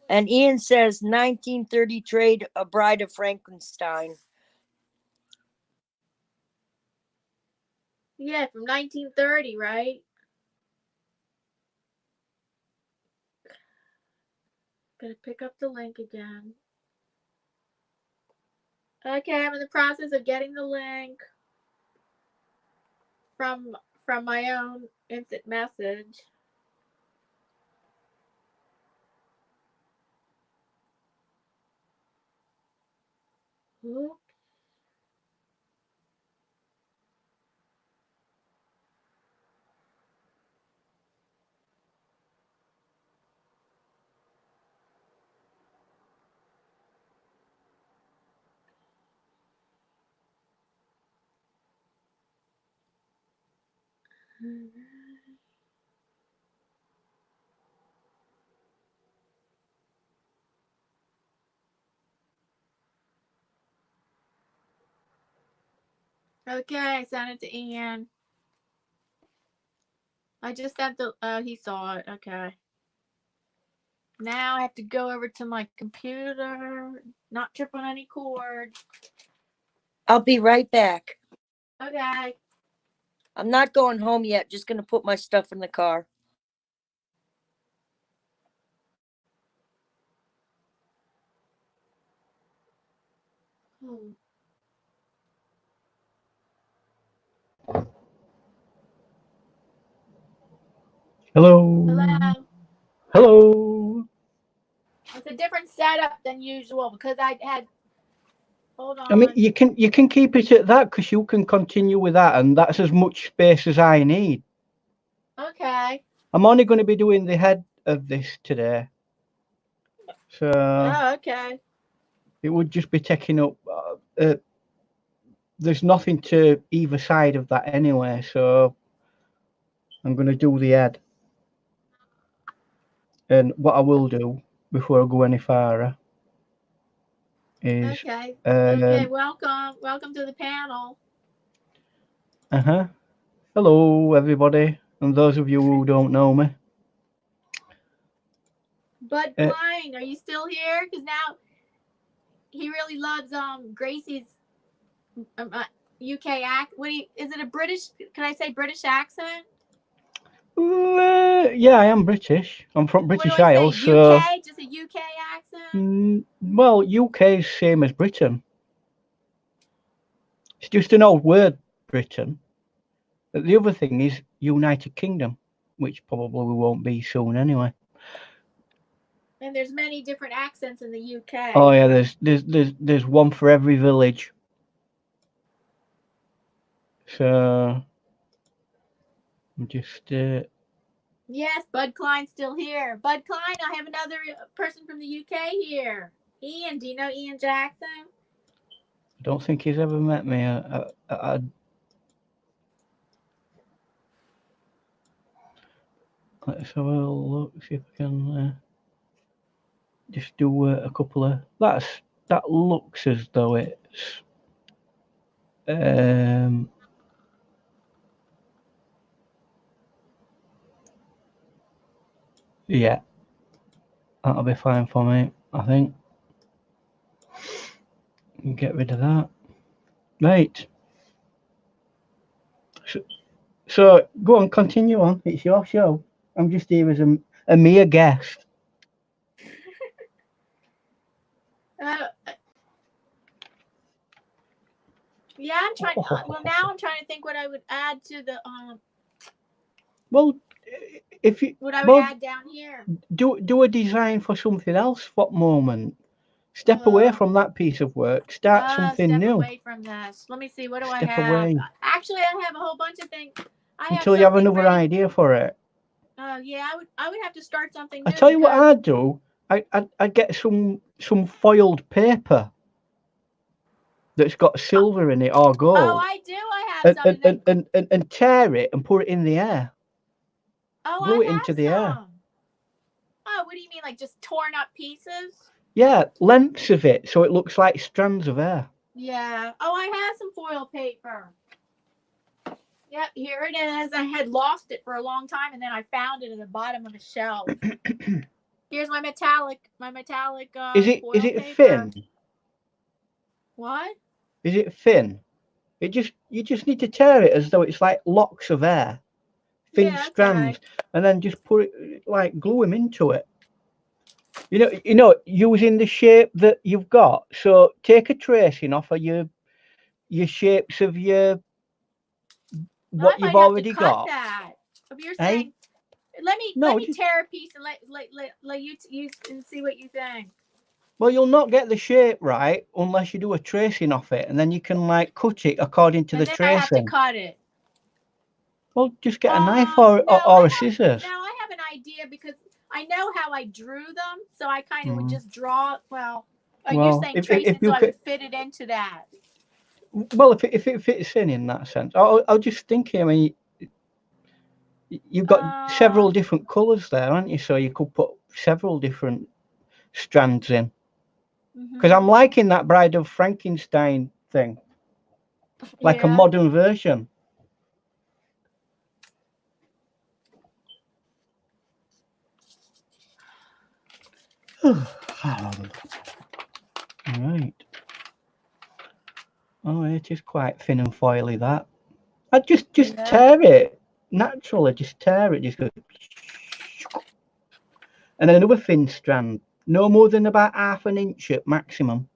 And Ian says 1930 trade A Bride of Frankenstein. Yeah, from 1930, right? Gotta pick up the link again. Okay, I'm in the process of getting the link from my own instant message. Oops. Okay, I sent it to Ian. I just sent the, he saw it. Okay. Now I have to go over to my computer, not trip on any cord. I'll be right back. Okay. I'm not going home yet. Just going to put my stuff in the car. Hello. Hello. Hello. It's a different setup than usual because I had. Hold on. I mean, you can keep it at that because you can continue with that, and that's as much space as I need. Okay. I'm only going to be doing the head of this today, so Okay. it would just be taking up. There's nothing to either side of that anyway, so I'm going to do the head. And what I will do before I go any farther is Okay. Okay. Welcome to the panel. Hello, everybody, and those of you who don't know me. Bud Klein, are you still here? Because now he really loves Gracie's UK act. Is it a British? Can I say British accent? Yeah, I am British. I'm from British What do I Isles, say? so UK? Just a UK accent? well, UK is same as Britain. It's just an old word, Britain. But the other thing is United Kingdom, which probably we won't be soon anyway. And there's many different accents in the UK. Oh yeah, there's one for every village. So I'm just Yes, Bud Klein's still here. Bud Klein, I have another person from the UK here. Ian, do you know Ian Jackson? I don't think he's ever met me. Let's have a look, see if I can just do a couple of. That looks as though it's Yeah, that'll be fine for me, I think. Get rid of that. Right. So go on, continue on. It's your show. I'm just here as a mere guest. Uh, yeah, I'm trying. Well, now I'm trying to think what I would add to the Well, if you what I would add down here. do a design for something else for a moment. Step away from that piece of work. Start something Step new. away from this. Let me see. What do I Step have? away Actually, I have a whole bunch of things. I have until you have something another ready. idea for it. Yeah, I would have to start something I new. tell you what because I'd do. I'd get some foiled paper that's got silver in it or Oh, gold, I do. I have some. and tear it and put it in the air. Oh, Blow I it into have the air. some. Oh, what do you mean, like just torn up pieces? Yeah, lengths of it so it looks like strands of hair. Yeah. Oh, I have some foil paper. Yep, here it is. I had lost it for a long time, and then I found it at the bottom of a shelf. Here's my metallic. Is foil it paper. thin? What? Is it thin? You just need to tear it as though it's like locks of hair, thin Yeah, strands, okay. and then just put it like glue them into it. You know, using the shape that you've got. So take a tracing off of your shapes of your I what you've might have to already cut got. that. If you're Eh? saying, let No, me tear a piece and let you use and see what you think. well, you'll not get the shape right unless you do a tracing off it, and then you can like cut it according to And the then I have to tracing. cut it. Well, just get a knife No, or a scissors. No, I have an idea because I know how I drew them, so I kind of would Mm. just draw. Well, you're Well, saying if tracing, you so I could, would fit it into that. well, if it fits in that sense, I'll just thinking. I mean, you've got several different colours there, aren't you? So you could put several different strands in. Because I'm liking that Bride of Frankenstein thing, like a modern version. Right. Oh, it is quite thin and foily, that. I'd just tear it naturally. Just tear it. Just go. And then another thin strand, no more than about half an inch at maximum.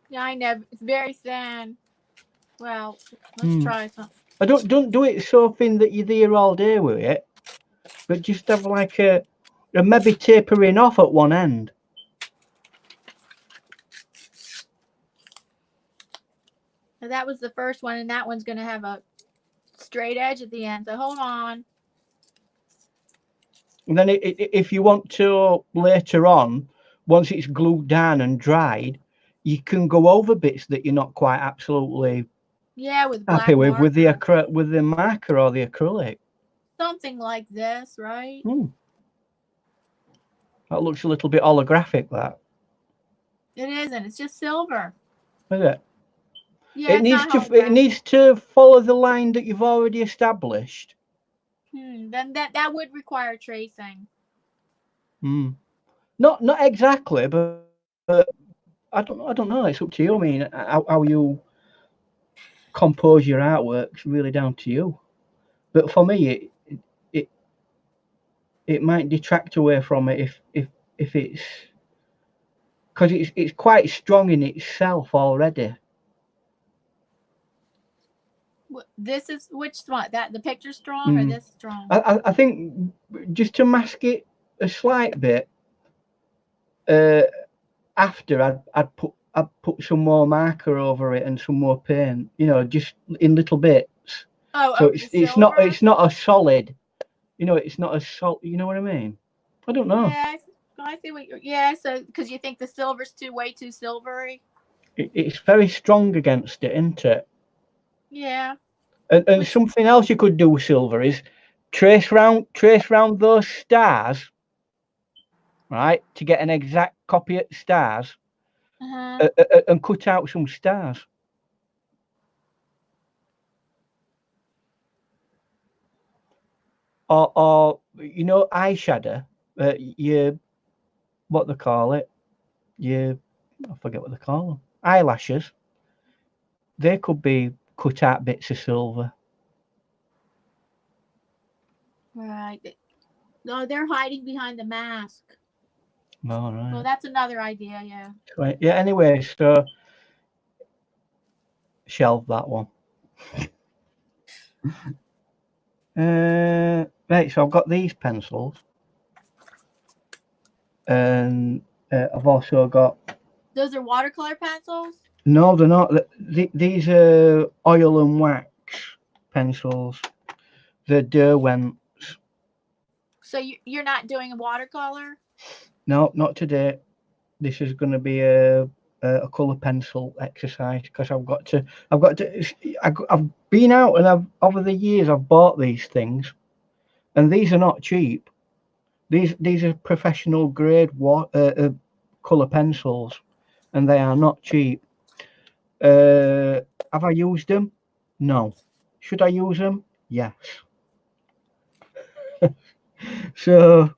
Yeah, I know. It's very thin. Well, let's try something. I don't do it so thin that you're there all day with it, but just have like a maybe tapering off at one end. So that was the first one, and that one's going to have a straight edge at the end. So hold on. And then if you want to later on, once it's glued down and dried, you can go over bits that you're not quite absolutely with happy black with the marker or the acrylic. Something like this, right? That looks a little bit holographic, that. It isn't. It's just silver. Is it? Yeah, it needs to follow the line that you've already established. Then that would require tracing. Not exactly, but I don't know. It's up to you. I mean, how you compose your artwork's really down to you. But for me, it might detract away from it if it's because it's quite strong in itself already. This is which one? That the picture strong or this strong? I think just to mask it a slight bit. After I'd put some more marker over it and some more paint. You know, just in little bits. So it's not a solid. You know, it's not a solid. You know what I mean? I don't know. Yeah, I see what you're. So because you think the silver's way too silvery. It's very strong against it, isn't it? Yeah. And something else you could do with silver is trace round those stars, right, to get an exact copy of stars, and cut out some stars. Or you know, eyeshadow. your, what they call it, I forget what they call them, eyelashes. They could be cut out bits of silver. Right. No, they're hiding behind the mask. All right. Well, that's another idea, yeah. Right. Yeah. Anyway, so shelve that one. Right. So I've got these pencils, and I've also got. Those are watercolor pencils? No, they're not. These are oil and wax pencils. They're Derwent. So you're not doing a watercolor? No, not today. This is going to be a color pencil exercise because I've been out and over the years I've bought these things, and these are not cheap. These are professional grade color pencils, and they are not cheap. Have I used them? No. Should I use them? Yes. So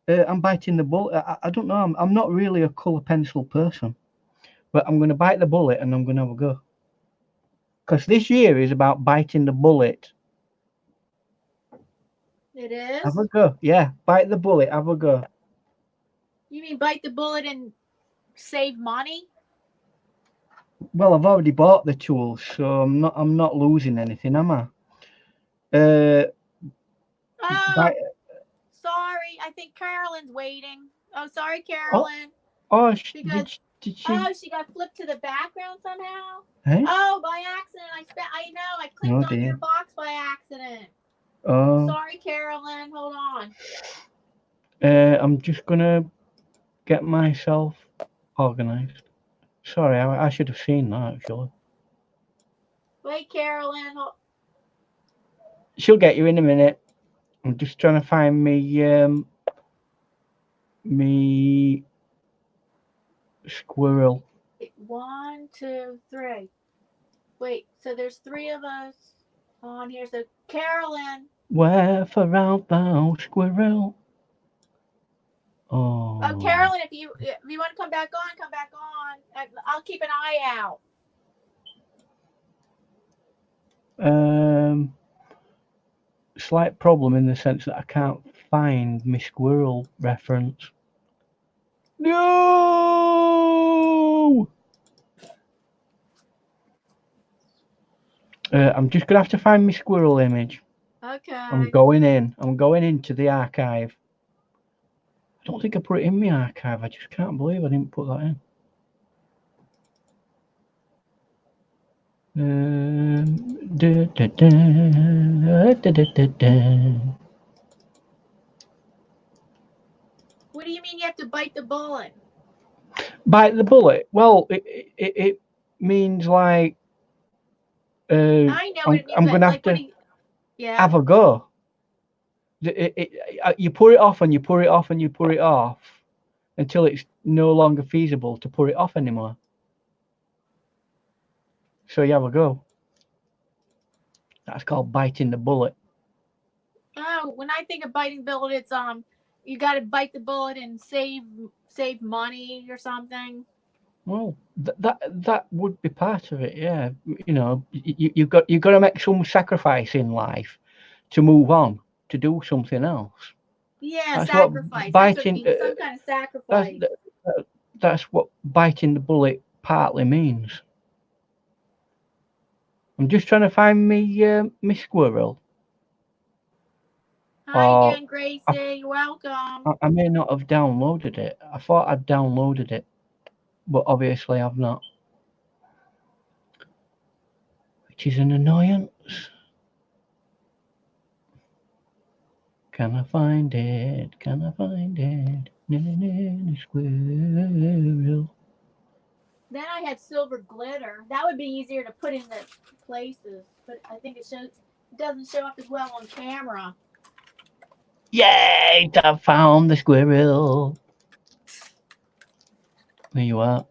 I'm biting the bullet. I don't know. I'm not really a color pencil person, but I'm going to bite the bullet and I'm going to have a go. Because this year is about biting the bullet. It is? Have a go. Yeah, bite the bullet. Have a go. You mean bite the bullet and save money? Well, I've already bought the tools, so I'm not losing anything, am I? Oh, sorry. I think Carolyn's waiting. Oh, sorry, Carolyn. Oh, Because did she? oh, she got flipped to the background somehow. Hey? Oh, by accident. I know. I clicked on your box by accident. Oh. Sorry, Carolyn. Hold on. I'm just gonna get myself organized. Sorry, I should have seen that actually. Wait, Carolyn. She'll get you in a minute. I'm just trying to find me me squirrel. 1, 2, 3. Wait, so there's 3 of us on here. So Carolyn. Wherefore art thou, squirrel? Oh. Oh, Carolyn, if you want to come back on, come back on. I'll keep an eye out. Slight problem in the sense that I can't find my squirrel reference. No! I'm just gonna have to find my squirrel image. Okay. I'm going into the archive. I don't think I put it in my archive. I just can't believe I didn't put that in. What do you mean you have to bite the bullet? Bite the bullet? Well, it means like I know what it means. I'm gonna have to have a go. You put it off and you put it off and you put it off until it's no longer feasible to put it off anymore. So you have a go. That's called biting the bullet. Oh, when I think of biting the bullet, it's you got to bite the bullet and save money or something. Well, that would be part of it, yeah. You know, you've got to make some sacrifice in life to move on, to do something else. Yeah, That's sacrifice. Biting, that's what it means. Some kind of sacrifice. That's what biting the bullet partly means. I'm just trying to find me squirrel. Hi again, Gracie. You're welcome. I may not have downloaded it. I thought I'd downloaded it, but obviously I've not. Which is an annoyance. Can I find it? Can I find it? Squirrel. Then I had silver glitter. That would be easier to put in the places, but I think it doesn't show up as well on camera. Yay! I found the squirrel. There you are.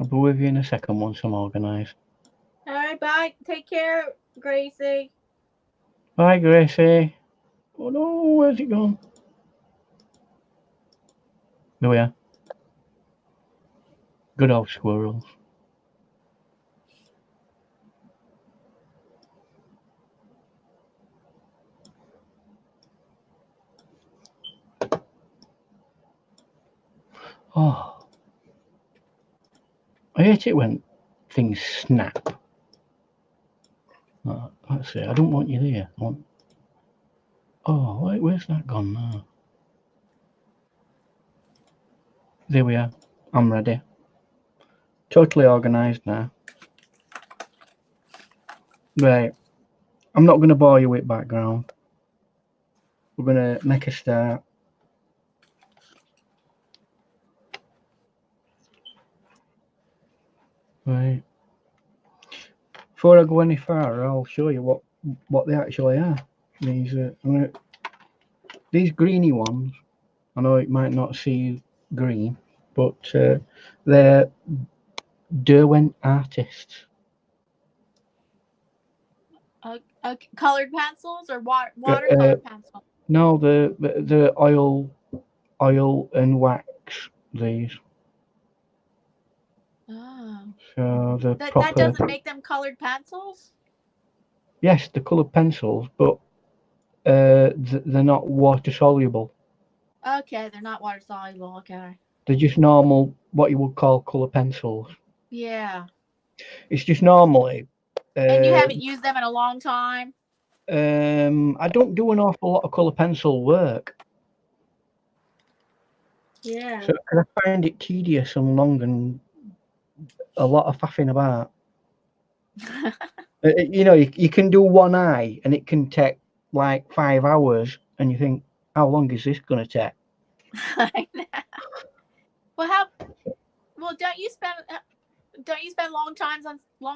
I'll be with you in a second once I'm organised. All right, bye. Take care, Gracie. Bye, Gracie. Oh no, where's it gone? There we are. Good old squirrels. Oh, I hate it when things snap. Let's see, I don't want you there. Oh, wait, where's that gone now? There we are. I'm ready. Totally organised now. Right. I'm not going to bore you with background. We're going to make a start. Right. Before I go any further, I'll show you what they actually are. These greeny ones, I know it might not see green, but they're Derwent artists. Colored pencils or watercolor pencil? No, the oil and wax. These. Oh. So the that doesn't make them colored pencils? Yes, the coloured pencils, but they're not water soluble. Okay, they're not water soluble. Okay. They're just normal, what you would call colour pencils. Yeah. It's just normally. And you haven't used them in a long time? I don't do an awful lot of colour pencil work. Yeah. So I find it tedious and long and a lot of faffing about. You know, you can do one eye and it can take like 5 hours, and you think, how long is this going to take? I know. Well, don't you spend long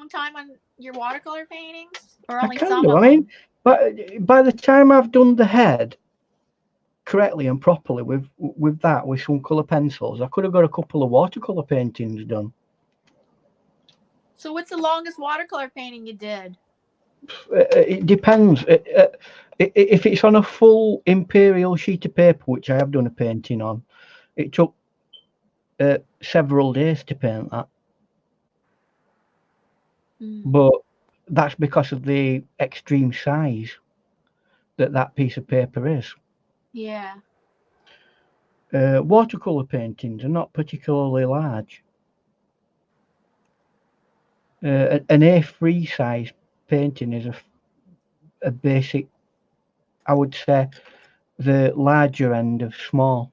time on your watercolor paintings, or only some of them? I mean, but by the time I've done the head correctly and properly with some colour pencils, I could have got a couple of watercolor paintings done. So what's the longest watercolor painting you did? It depends. If it's on a full imperial sheet of paper, which I have done a painting on, it took several days to paint that. But that's because of the extreme size that piece of paper is. Yeah. Watercolor paintings are not particularly large. An A3 size painting is a basic, I would say, the larger end of small.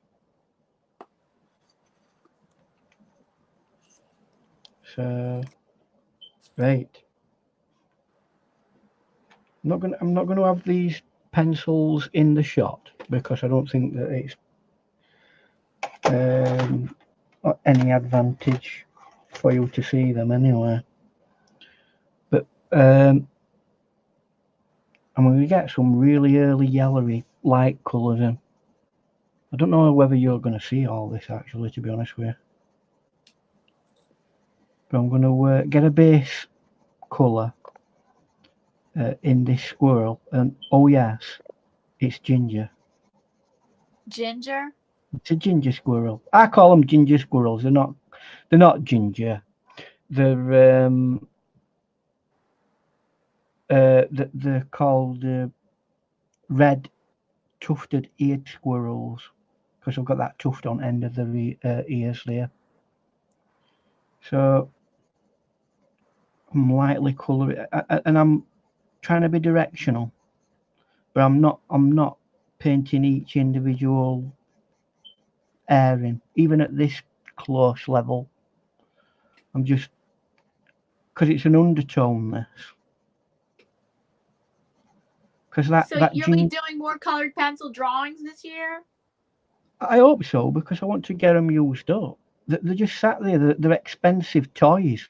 So, right. I'm not going to have these pencils in the shot because I don't think that it's any advantage for you to see them anyway. But I'm going to get some really early yellowy light colours in. I don't know whether you're going to see all this actually, to be honest with you. But I'm going to get a base colour in this squirrel, and oh yes, it's ginger. Ginger? It's a ginger squirrel. I call them ginger squirrels. They're not ginger. They're called red tufted eared squirrels because I've got that tuft on end of the ears there. So I'm lightly colouring, and I'm trying to be directional, but I'm not painting each individual airing, even at this close level. I'm just, because it's an undertone, this. So you'll be doing more colored pencil drawings this year? I hope so, because I want to get them used up. They're just sat there. They're expensive toys.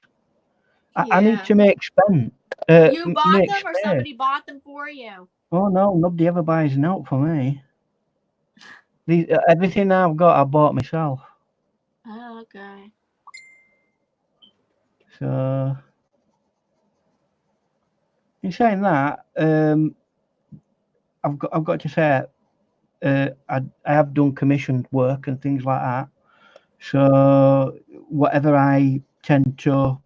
Yeah. I need to make spend. You bought them, or somebody bought them for you? Oh no, nobody ever buys a note for me. Everything I've got, I bought myself. Oh, okay. So in saying that, I've got to say, I have done commissioned work and things like that. So whatever I tend to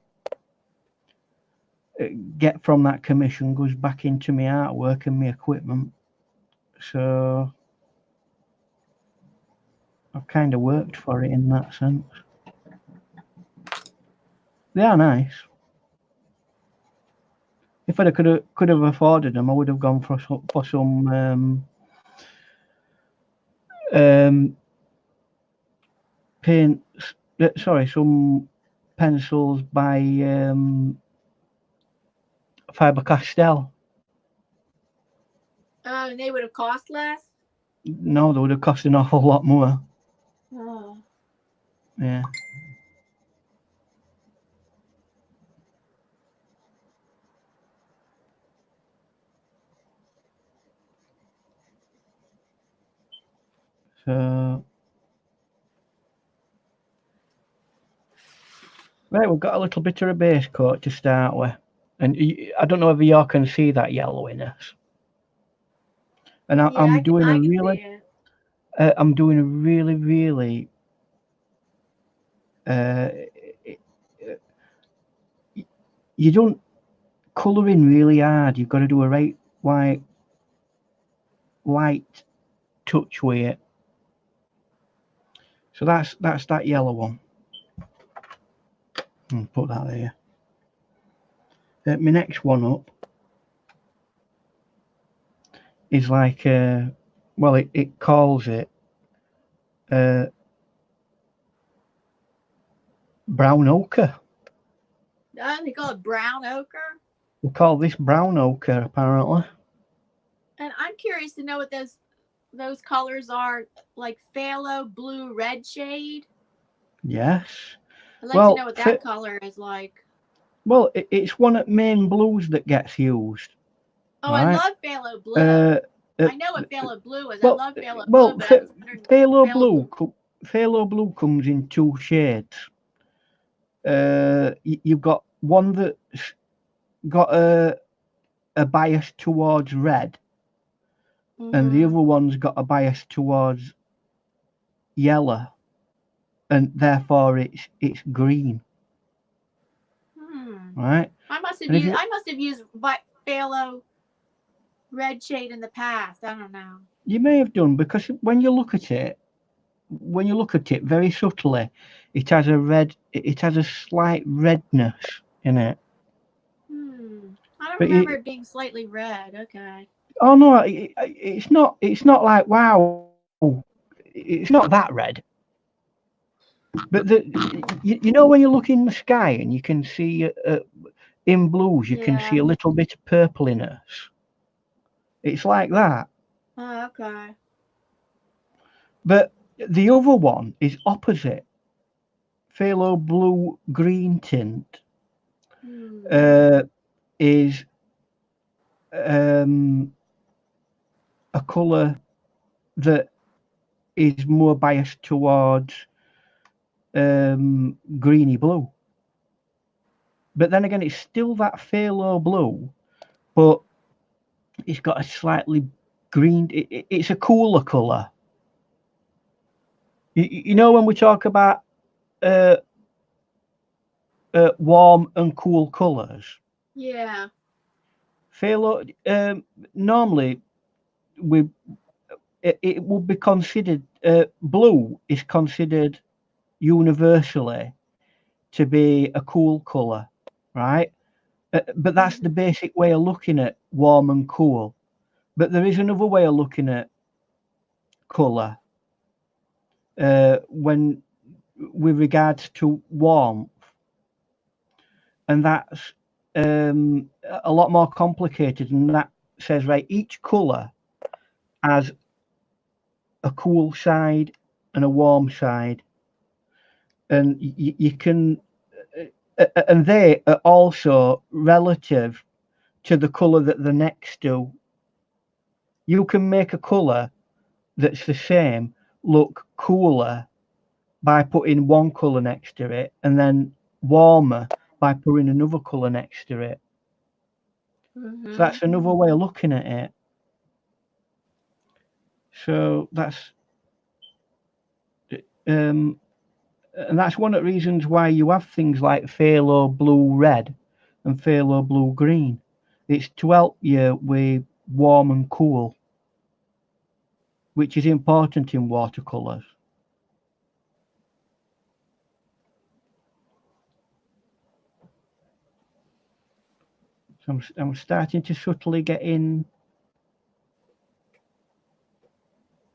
get from that commission goes back into my artwork and my equipment. So I've kind of worked for it in that sense. They are nice. If I could have afforded them, I would have gone for some paints. Sorry, some pencils by Faber-Castell. Oh, and they would have cost less? No, they would have cost an awful lot more. Oh. Yeah. So, right, we've got a little bit of a base coat to start with. And I don't know if you can see that yellowiness. And I'm doing a really, you don't colour in really hard. You've got to do a right light touch with it. So that's that yellow one. Put that there. My next one up is like, well, it calls it brown ochre. Oh, they call it brown ochre? We call this brown ochre, apparently. And I'm curious to know what those colors are, like phthalo blue red shade. Yes. I'd like to know what that color is like. Well, it's one of the main blues that gets used. Oh, right? I love phthalo blue. I know what phthalo blue is. Well, I love phthalo well, blue. phthalo blue comes in two shades. You've got one that's got a bias towards red, and the other one's got a bias towards yellow, and therefore it's green. Right. I must have used phthalo red shade in the past. I don't know. You may have done, because when you look at it very subtly, it has a slight redness in it. I don't remember it being slightly red. Okay. Oh no, it's not like, wow, it's not that red. But you know when you look in the sky and you can see in blues, you can see a little bit of purpliness. It's like that. Oh, okay. But the other one is opposite. Phthalo blue green tint is a colour that is more biased towards greeny blue. But then again, it's still that phthalo blue, but it's got a slightly green. It's a cooler colour. You know when we talk about warm and cool colours? Yeah. Phthalo, normally it would be considered, blue is considered universally to be a cool colour, right? But that's the basic way of looking at warm and cool. But there is another way of looking at colour when with regards to warmth, and that's a lot more complicated, and that says, right, each colour has a cool side and a warm side, and you can and they are also relative to the colour that they're next to. You can make a colour that's the same look cooler by putting one colour next to it, and then warmer by putting another colour next to it. So that's another way of looking at it. So that's and that's one of the reasons why you have things like phthalo blue red and phthalo blue green. It's to help you with warm and cool, which is important in watercolours. So I'm starting to subtly get in.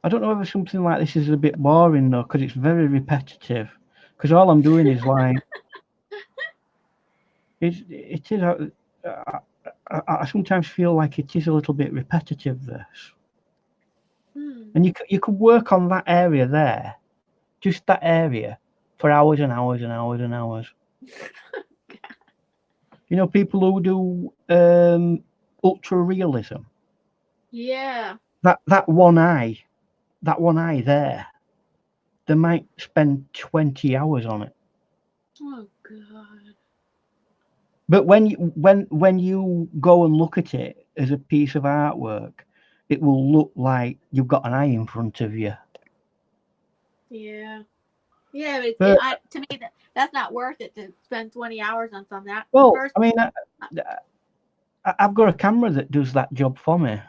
I don't know whether something like this is a bit boring though, because it's very repetitive. Because all I'm doing is like, it is. I sometimes feel like it is a little bit repetitive, this. And you could work on that area there, just that area, for hours and hours and hours and hours. You know, people who do ultra realism. Yeah. That one eye there, they might spend 20 hours on it. Oh God. But when you go and look at it as a piece of artwork, it will look like you've got an eye in front of you. Yeah. Yeah, But to me that's not worth it to spend 20 hours on something. Well, I mean, I've got a camera that does that job for me.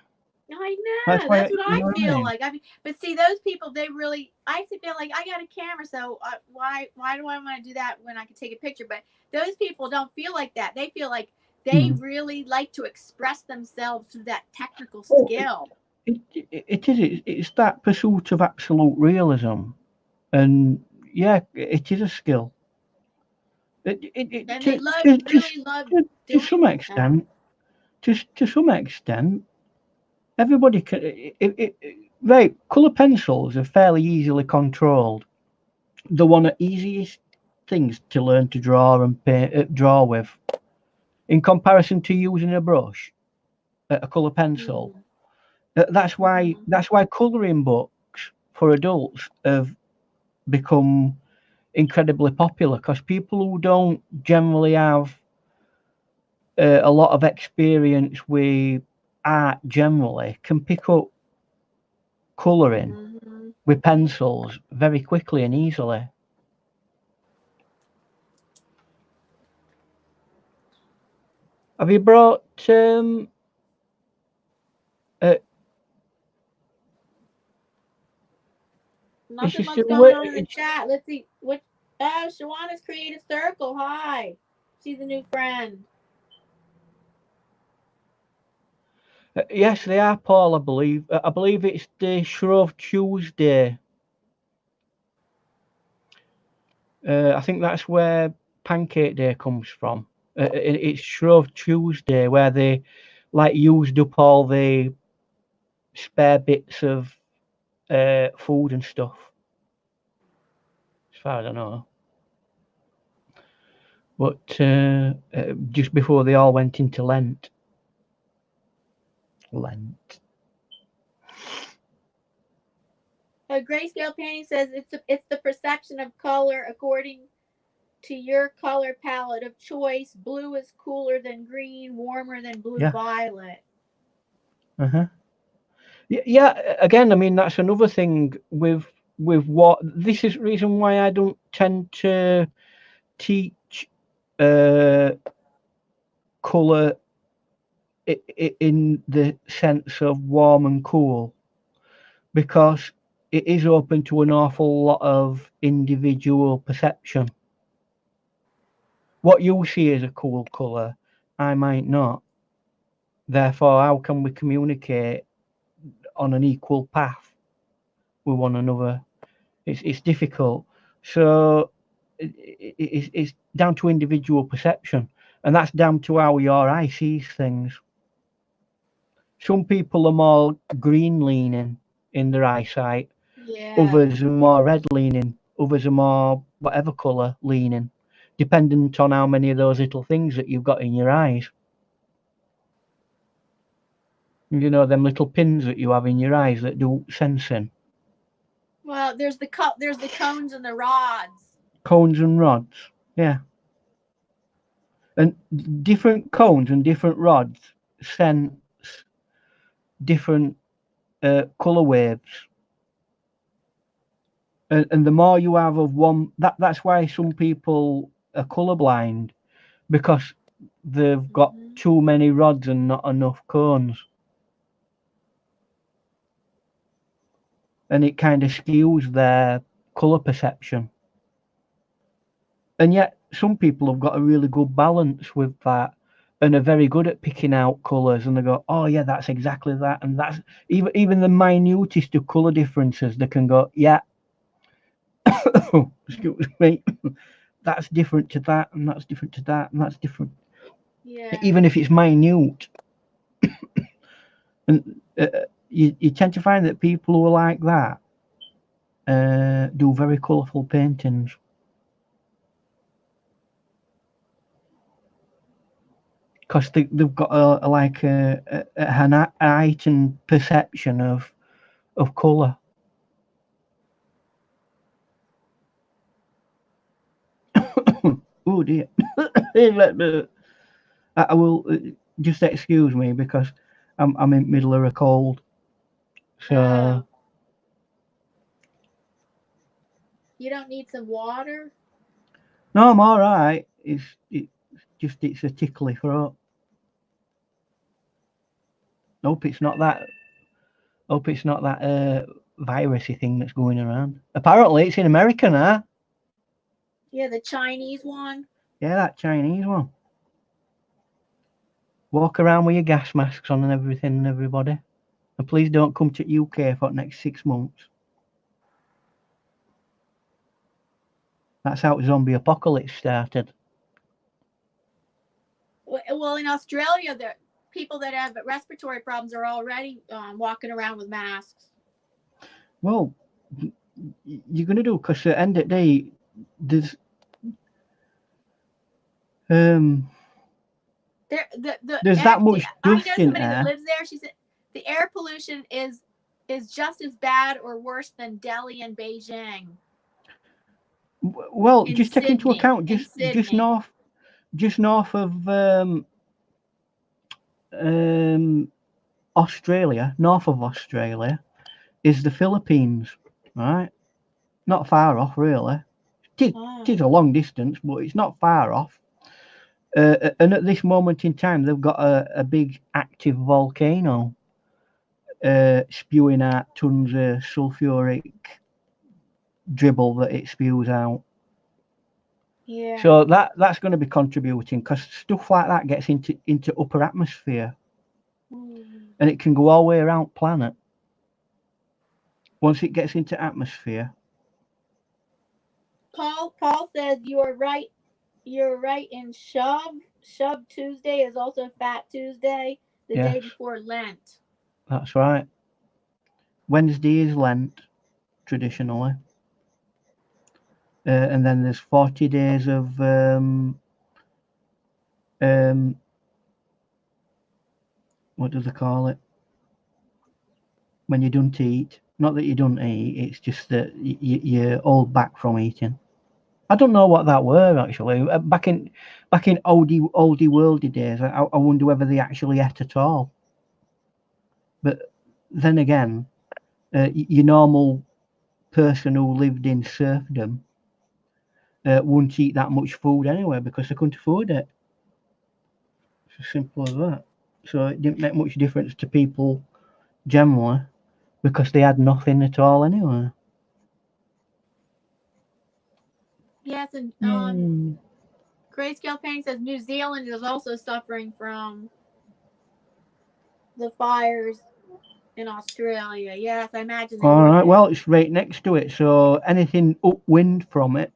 I know. That's That's what I what feel like. I mean, but see, those people, I feel like I got a camera, so why do I want to do that when I can take a picture? But those people don't feel like that. They feel like they really like to express themselves through that technical skill. It's that pursuit of absolute realism, and yeah, it is a skill. And they really love to some extent. To some extent, everybody can. Right, colour pencils are fairly easily controlled. They're one of the easiest things to learn to draw and draw with, in comparison to using a brush, a colour pencil. That's why colouring books for adults have become incredibly popular, because people who don't generally have a lot of experience with art generally can pick up colouring with pencils very quickly and easily. Have you brought nothing much going on in the chat. Let's see what Shawana's Creative Circle. Hi. She's a new friend. Yes, they are, Paul, I believe. I believe it's the Shrove Tuesday. I think that's where Pancake Day comes from. It's Shrove Tuesday, where they used up all the spare bits of food and stuff, as far as I know. But just before they all went into Lent. Grayscale Painting says it's the perception of color according to your color palette of choice. Blue is cooler than green, warmer than blue violet. Yeah, again, I mean, that's another thing with what this is reason why I don't tend to teach colour in the sense of warm and cool, because it is open to an awful lot of individual perception. What you see as a cool colour, I might not. Therefore, how can we communicate on an equal path with one another? It's difficult. So it's down to individual perception, and that's down to how your eye sees things. Some people are more green leaning in their eyesight. Yeah. Others are more red leaning. Others are more whatever colour leaning, dependent on how many of those little things that you've got in your eyes. You know, them little pins that you have in your eyes that do sensing. Well, there's the cones and the rods. Cones and rods, yeah. And different cones and different rods sense different color waves. And the more you have of one, that's why some people are colorblind, because they've got too many rods and not enough cones. And it kind of skews their color perception. And yet some people have got a really good balance with that and are very good at picking out colors, and they go, oh yeah, that's exactly that. And that's even the minutest of color differences, they can go, yeah, excuse me, that's different to that, and that's different to that, and that's different. Yeah. Even if it's minute. And you tend to find that people who are like that do very colourful paintings. Because they've got an heightened perception of colour. Oh dear. I will just excuse me because I'm in the middle of a cold. So you don't need some water? No, I'm all right. It's a tickly throat. Hope it's not that virusy thing that's going around. Apparently, it's in America now. Yeah, the Chinese one. Yeah, that Chinese one. Walk around with your gas masks on and everything, and everybody. And please don't come to UK for the next 6 months. That's how zombie apocalypse started. Well, in Australia, the people that have respiratory problems are already walking around with masks. Well, you're going to do, because at the end of the day, there's there's that much dust I know somebody in that air. lives there. She said the air pollution is just as bad or worse than Delhi and Beijing. Well, just take into account just north of Australia, north of Australia, is the Philippines, right? Not far off, really. It is a long distance, but it's not far off. And at this moment in time, they've got a big active volcano spewing out tons of sulfuric dribble that it spews out. Yeah. So that's going to be contributing, because stuff like that gets into upper atmosphere, and it can go all the way around planet. Once it gets into atmosphere. Paul says you are right. You're right. In Shove Tuesday is also Fat Tuesday, the day before Lent. That's right. Wednesday is Lent, traditionally. And then there's 40 days of what do they call it? When you don't eat. Not that you don't eat, it's just that you're all back from eating. I don't know what that were, actually. Back in oldie worldy days, I wonder whether they actually ate at all. But then again, your normal person who lived in serfdom wouldn't eat that much food anyway, because they couldn't afford it. It's as simple as that. So it didn't make much difference to people generally, because they had nothing at all anyway. Yes, and Grayscale Painting says New Zealand is also suffering from the fires in Australia. Yes, I imagine. All right. Well, it's right next to it, so anything upwind from it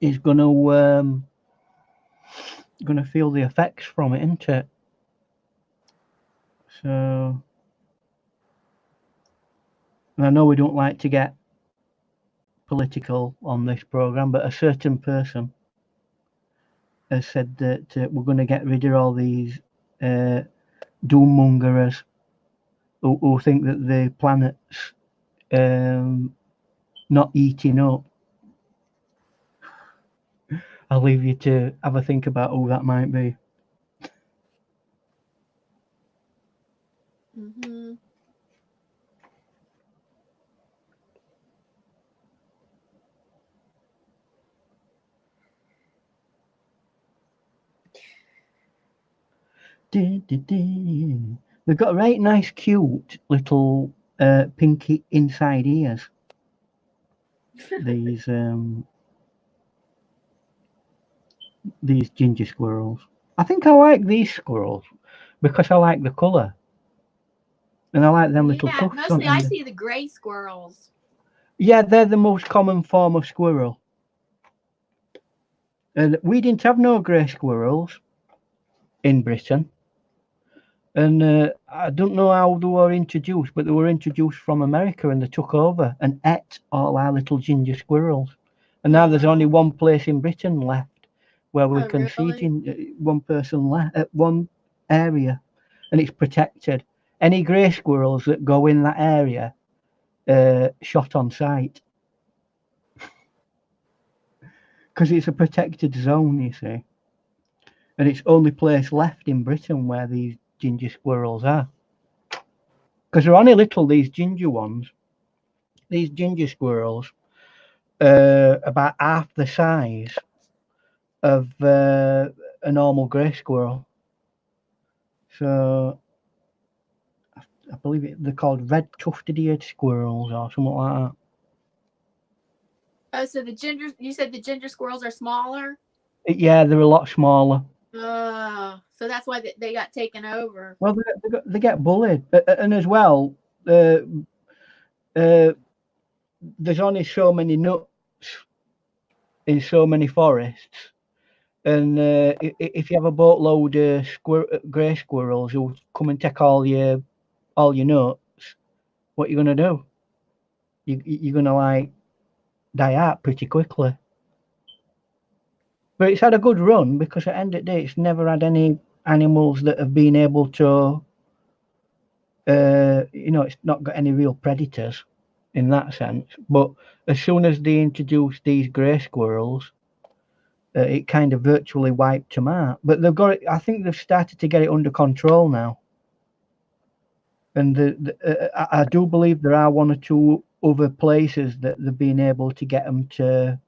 is gonna feel the effects from it, isn't it? So, and I know we don't like to get political on this program, but a certain person has said that we're going to get rid of all these doom-mongerers who think that the planet's not eating up. I'll leave you to have a think about who that might be. Mm-hmm. They've got right nice, cute little pinky inside ears. These ginger squirrels. I think I like these squirrels because I like the colour. And I like them little tufts. Mostly I see the gray squirrels. Yeah, they're the most common form of squirrel. And we didn't have no grey squirrels in Britain. And I don't know how they were introduced, but they were introduced from America and they took over and ate all our little ginger squirrels. And now there's only one place in Britain left where we can see one person left at one area, and it's protected. Any grey squirrels that go in that area shot on sight. Because it's a protected zone, you see. And it's only place left in Britain where these ginger squirrels are. Because they're only little, these ginger ones. These ginger squirrels are about half the size of a normal grey squirrel. So I believe they're called red tufted-eared squirrels or something like that. Oh, so you said the ginger squirrels are smaller? Yeah, they're a lot smaller. So that's why they got taken over. Well, they get bullied. And as well, there's only so many nuts in so many forests. And if you have a boatload of grey squirrels who come and take all your nuts, what are you going to do? You're going to like die out pretty quickly. But it's had a good run because at the end of the day, it's never had any animals that have been able to, it's not got any real predators in that sense. But as soon as they introduced these grey squirrels, it kind of virtually wiped them out. But they've got it. I think they've started to get it under control now. And I do believe there are one or two other places that they've been able to get them to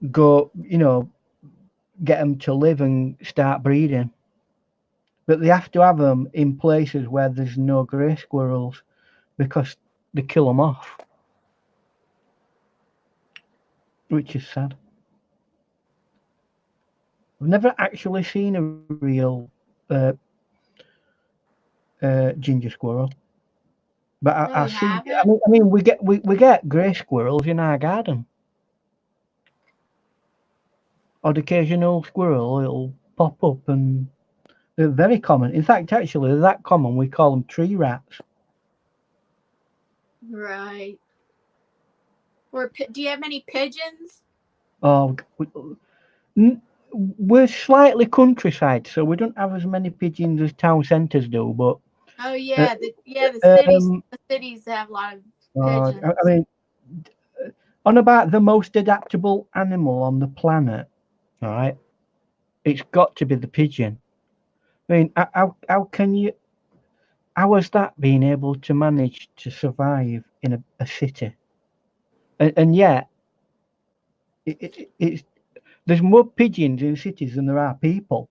go, get them to live and start breeding. But they have to have them in places where there's no grey squirrels because they kill them off, which is sad. I've never actually seen a real ginger squirrel, but I see. I mean, we get grey squirrels in our garden. Or the occasional squirrel, it'll pop up, and they're very common. In fact, actually, they're that common. We call them tree rats. Right. Or do you have many pigeons? Oh, we're slightly countryside, so we don't have as many pigeons as town centres do. But oh yeah, the cities have a lot of pigeons. I mean, on about the most adaptable animal on the planet, all right? It's got to be the pigeon. I mean, how has that been able to manage to survive in a city? And yet, it's there's more pigeons in cities than there are people.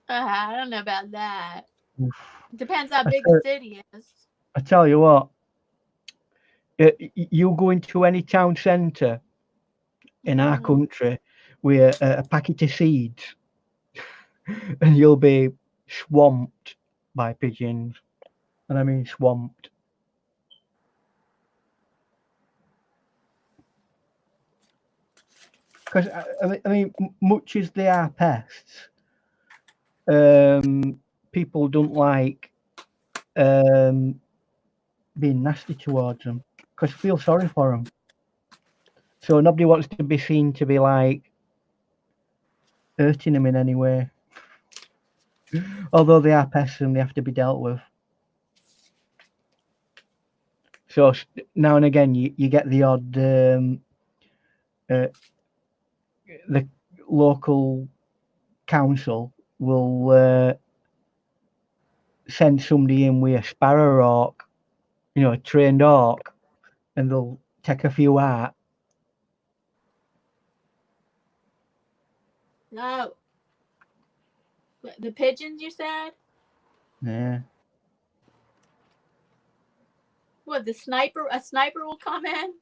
I don't know about that. Depends how big the city is. I tell you what, you go into any town centre in our country with a packet of seeds, and you'll be swamped by pigeons. And I mean swamped. Because I mean, much as they are pests, people don't like being nasty towards them because they feel sorry for them. So nobody wants to be seen to be like hurting them in any way. Although they are pests and they have to be dealt with. So now and again, you get the odd the local council will send somebody in with a sparrow hawk, you know, a trained hawk, and they'll take a few out. No. The pigeons, you said? Yeah. What, a sniper will come in?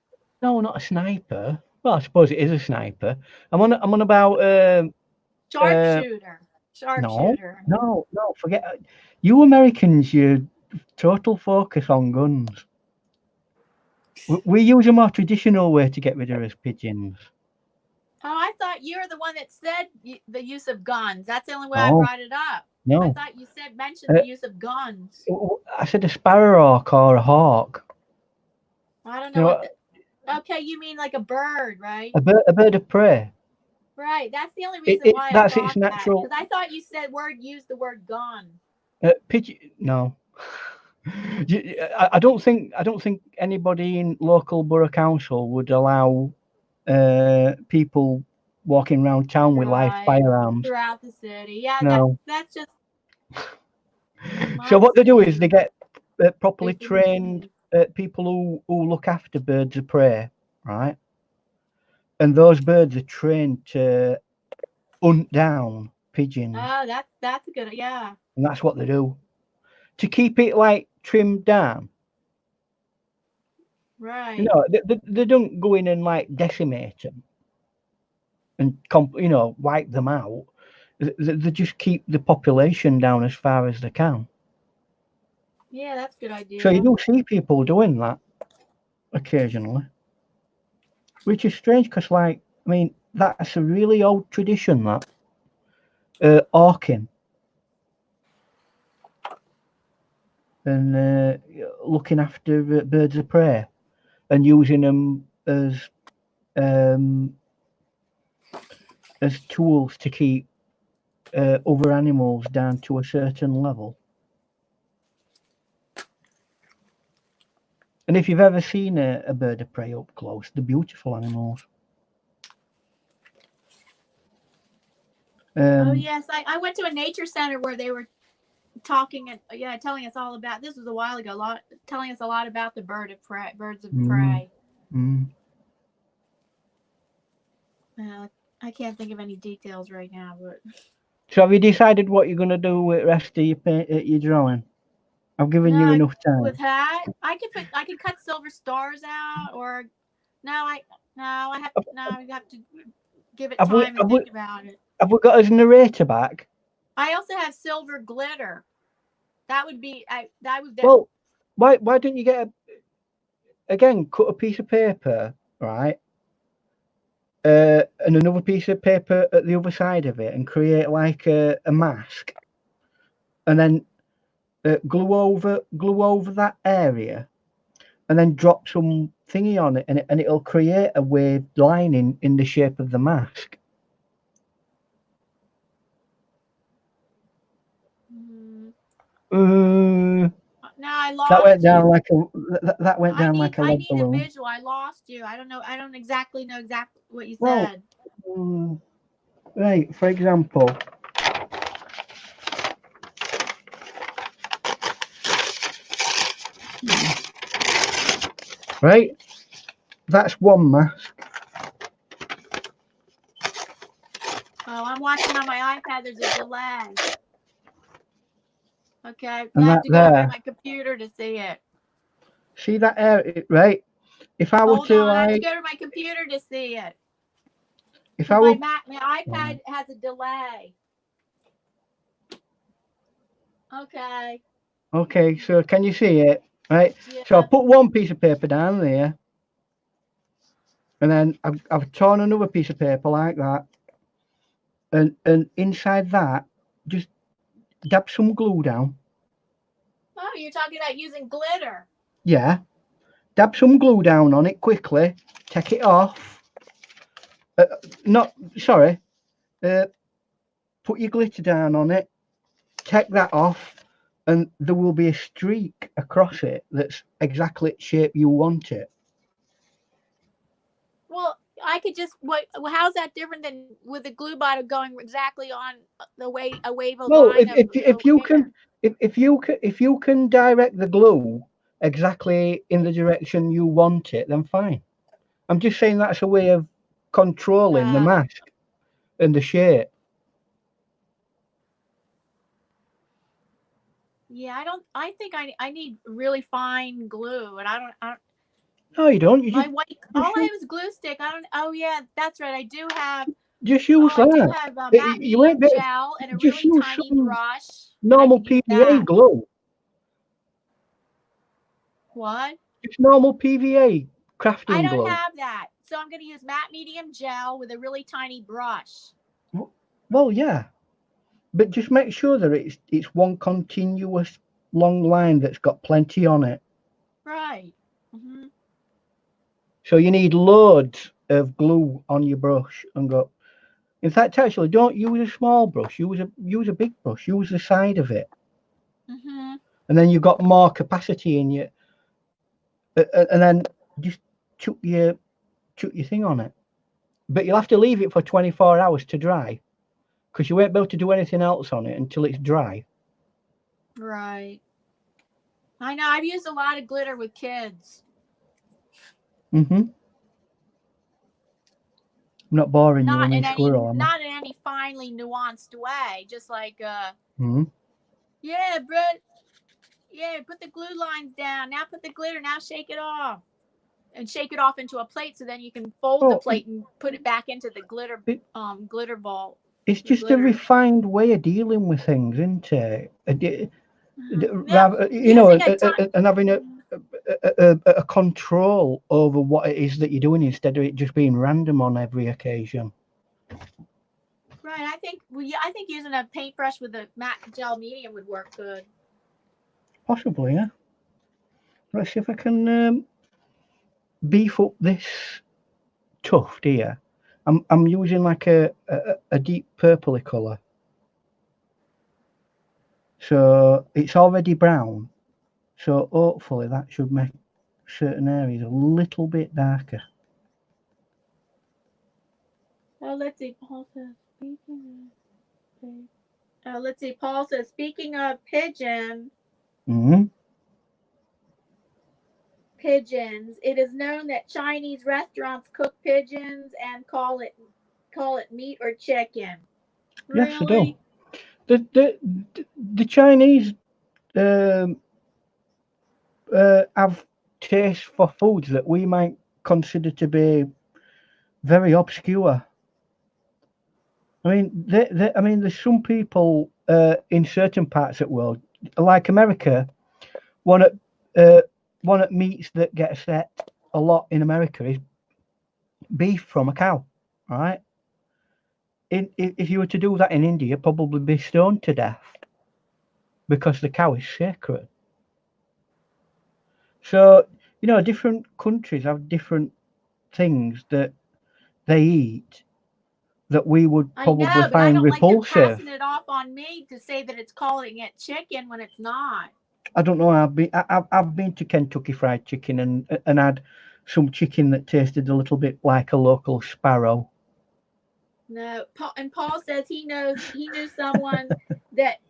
No, not a sniper. Well, I suppose it is a sniper. I'm on about Sharpshooter. no, forget you Americans. You total focus on guns. We use a more traditional way to get rid of those pigeons. Oh, I thought you were the one that said the use of guns. That's the only way No. I brought it up. No. I thought you mentioned the use of guns. I said a sparrowhawk or a hawk. I don't know okay, you mean like a bird, right? A bird of prey. Right. That's the only reason why that's I thought its natural. Because I thought you used the word gun. Pigeon. No. I don't think anybody in local borough council would allow people walking around town with live firearms throughout the city. Yeah, no. that's just. So what they do is they get properly trained people who look after birds of prey, right? And those birds are trained to hunt down pigeons. Oh, that's a good, yeah. And that's what they do to keep it like trimmed down. Right. You know, they don't go in and like decimate them and wipe them out. They just keep the population down as far as they can. Yeah, that's a good idea. So you do see people doing that occasionally, which is strange because, like, I mean, that's a really old tradition, that hawking and looking after birds of prey and using them as tools to keep other animals down to a certain level. And if you've ever seen a bird of prey up close, they're beautiful animals. Oh yes, I went to a nature center where they were talking and telling us all about. This was a while ago. Telling us a lot about the birds of prey. I can't think of any details right now, but. So have you decided what you're going to do with the rest of your drawing? I've given you enough time. With that, I could cut silver stars out, or I have to give it time and think about it. Have we got his narrator back? I also have silver glitter. That would be Well, why don't you get cut a piece of paper, right? And another piece of paper at the other side of it and create like a mask, and then glue over that area, and then drop some thingy on it, and it'll create a waved line in the shape of the mask. No, I lost. That went down like a lead balloon. I need a visual. I lost you. I don't know. I don't exactly know what you said. Right. For example. Right. That's one mask. Oh, I'm watching on my iPad. There's a delay. Okay, And I have to go over to my computer to see it. See that area, right? If I were to, I have to go to my computer to see it. If I were, my iPad has a delay. Okay. Okay, so can you see it? Right. Yeah. So I put one piece of paper down there, and then I've torn another piece of paper like that, and inside that, just dab some glue down. Oh, you're talking about using glitter. Yeah. Dab some glue down on it quickly. Take it off. Put your glitter down on it. Take that off. and there will be a streak across it that's exactly the shape you want it. Well, I could just how's that different than with the glue bottle going exactly on the way a wave of Well, line of if you can if you can direct the glue exactly in the direction you want it, then fine. I'm just saying that's a way of controlling the mask and the shape. Yeah, I think I need really fine glue, and I don't. No, you don't. You My just white, all I have is glue stick. I don't. Oh yeah, that's right. I do have. just use I do that. have a matte You ain't medium bit. gel and a Just really use tiny some brush, and I normal could use PVA that. glue. What? Just normal PVA I crafting don't glue. have that, so I'm going to use matte medium gel with a really tiny brush. Well, yeah, but just make sure that it's one continuous long line that's got plenty on it. Right. Mm-hmm. So you need loads of glue on your brush and go. In fact, actually, don't use a small brush. Use a big brush. Use the side of it, Mm-hmm. and then you've got more capacity in you. And then just chuck your thing on it. But you'll have to leave it for 24 hours to dry, because you won't be able to do anything else on it until it's dry. Right. I know. I've used a lot of glitter with kids. Mm-hmm. I'm not boring you, I mean squirrel, am I? Not in any finely nuanced way. Just like, Mm-hmm. yeah, Brett. Yeah, put the glue lines down. Now put the glitter. Now shake it off. And shake it off into a plate, so then you can fold the plate and put it back into the glitter glitter ball. It's just a refined way of dealing with things, isn't it? Rather, you know, and having a control over what it is that you're doing instead of it just being random on every occasion. Right. I think using a paintbrush with a matte gel medium would work good. Possibly, yeah. Let's see if I can beef up this tuft here. I'm using like a deep purpley colour, so it's already brown. So hopefully that should make certain areas a little bit darker. Oh, let's see. Paul says speaking of. Let's see. Paul says speaking of pigeon. Mm-hmm. Pigeons. It is known that Chinese restaurants cook pigeons and call it meat or chicken. Yes, I Really? do. The Chinese have taste for foods that we might consider to be very obscure. I mean, there's some people in certain parts of the world, like America, one of meats that gets set a lot in America is beef from a cow. All right. If you were to do that in India, you'd probably be stoned to death because the cow is sacred. So, you know, different countries have different things that they eat that we would probably I know, but I find don't repulsive. like them passing it off on me to say that it's calling it chicken when it's not. I don't know. I've been to Kentucky Fried Chicken and had some chicken that tasted a little bit like a local sparrow. No, Paul says he knew someone that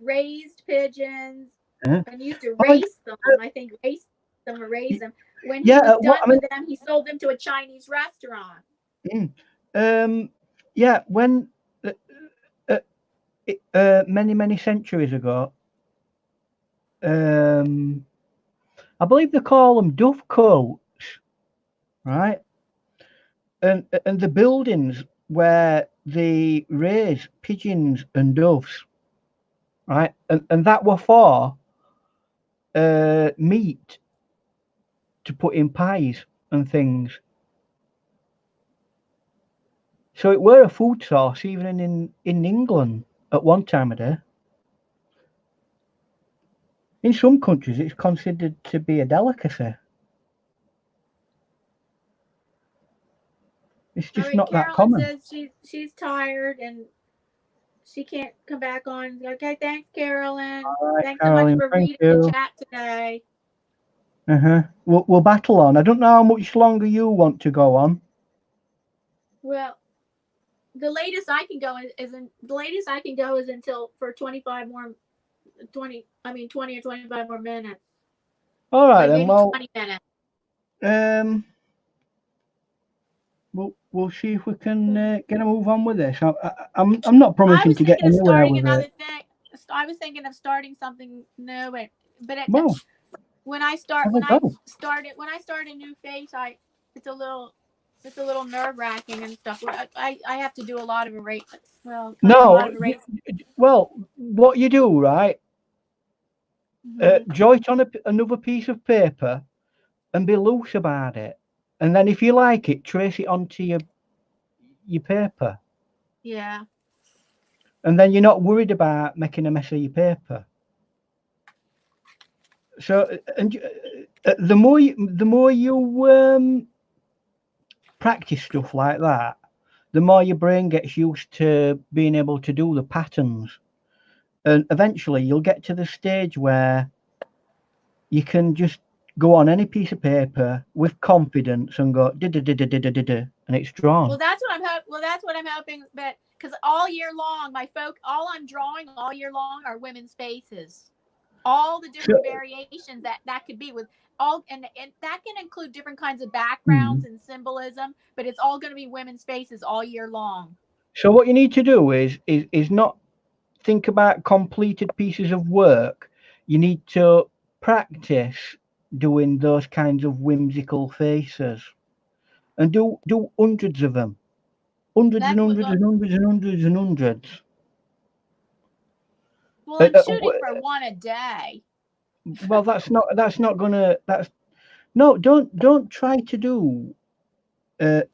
raised pigeons and used to race them. I think race them or raise them. When he was done with them, he sold them to a Chinese restaurant. Yeah, when many centuries ago, I believe they call them dovecotes, right? And the buildings where they raise pigeons and doves, right? And that were for meat to put in pies and things. So it were a food source even in England at one time of day. In some countries, it's considered to be a delicacy. It's just not that common. Carolyn says she's tired and She can't come back on. Okay, thanks, Carolyn. All right, Thanks so much Caroline, for thank reading you. the chat today. We'll battle on. I don't know how much longer you want to go on. Well, the latest I can go is until for 25 more 20 or 25 more minutes. All right, then. Maybe Well, 20 minutes. We'll see if we can get a move on with this. I'm not promising to get anywhere with it. I was thinking of starting something new, but Well, when I start a new face, it's a little nerve wracking and stuff. I have to do a lot of erasing. Well, well, what you do, right? Draw it on another piece of paper and be loose about it. And then if you like it, trace it onto your paper. Yeah. And then you're not worried about making a mess of your paper. So, and the more you practice stuff like that, the more your brain gets used to being able to do the patterns. And eventually you'll get to the stage where you can just go on any piece of paper with confidence and go and it's drawn. Well, that's what I'm hoping. But because all year long, all I'm drawing all year long are women's faces. All the different variations that could be with all, and that can include different kinds of backgrounds and symbolism. But it's all going to be women's faces all year long. So what you need to do is not think about completed pieces of work. You need to practice doing those kinds of whimsical faces, and do hundreds of them, hundreds. Well, I'm shooting for one a day. Well, don't try to do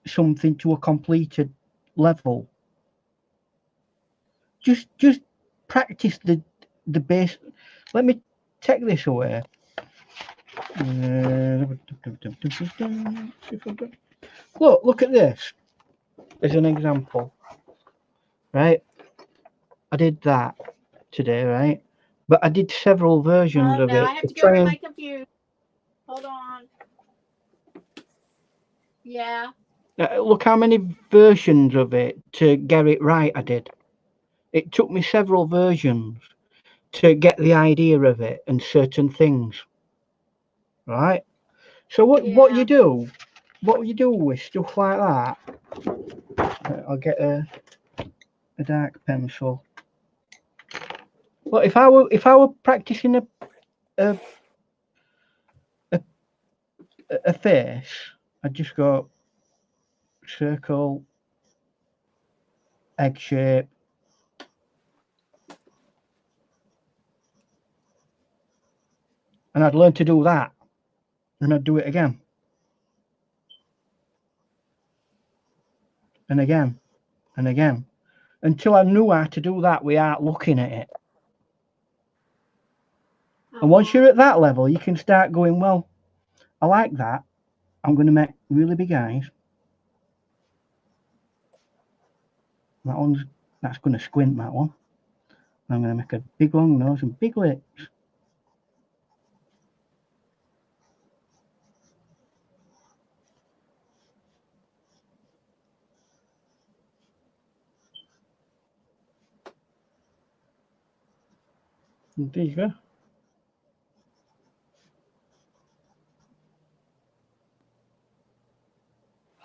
something to a completed level. Just practice the base. Let me take this away. Look at this as an example, right? I did that today, right? But I did several versions of it. I have to go to my computer. Hold on. Yeah. Look how many versions of it to get it right I did. It took me several versions to get the idea of it and certain things, right? So what you do with stuff like that, I'll get a dark pencil. Well, if I were practicing a face, I'd just go circle, egg shape, and I'd learn to do that, and I'd do it again and again and again until I knew how to do that without looking at it. And once you're at that level, you can start going, well, I like that. I'm going to make really big eyes. That's going to squint, that one. I'm going to make a big long nose and big lips. And there you go.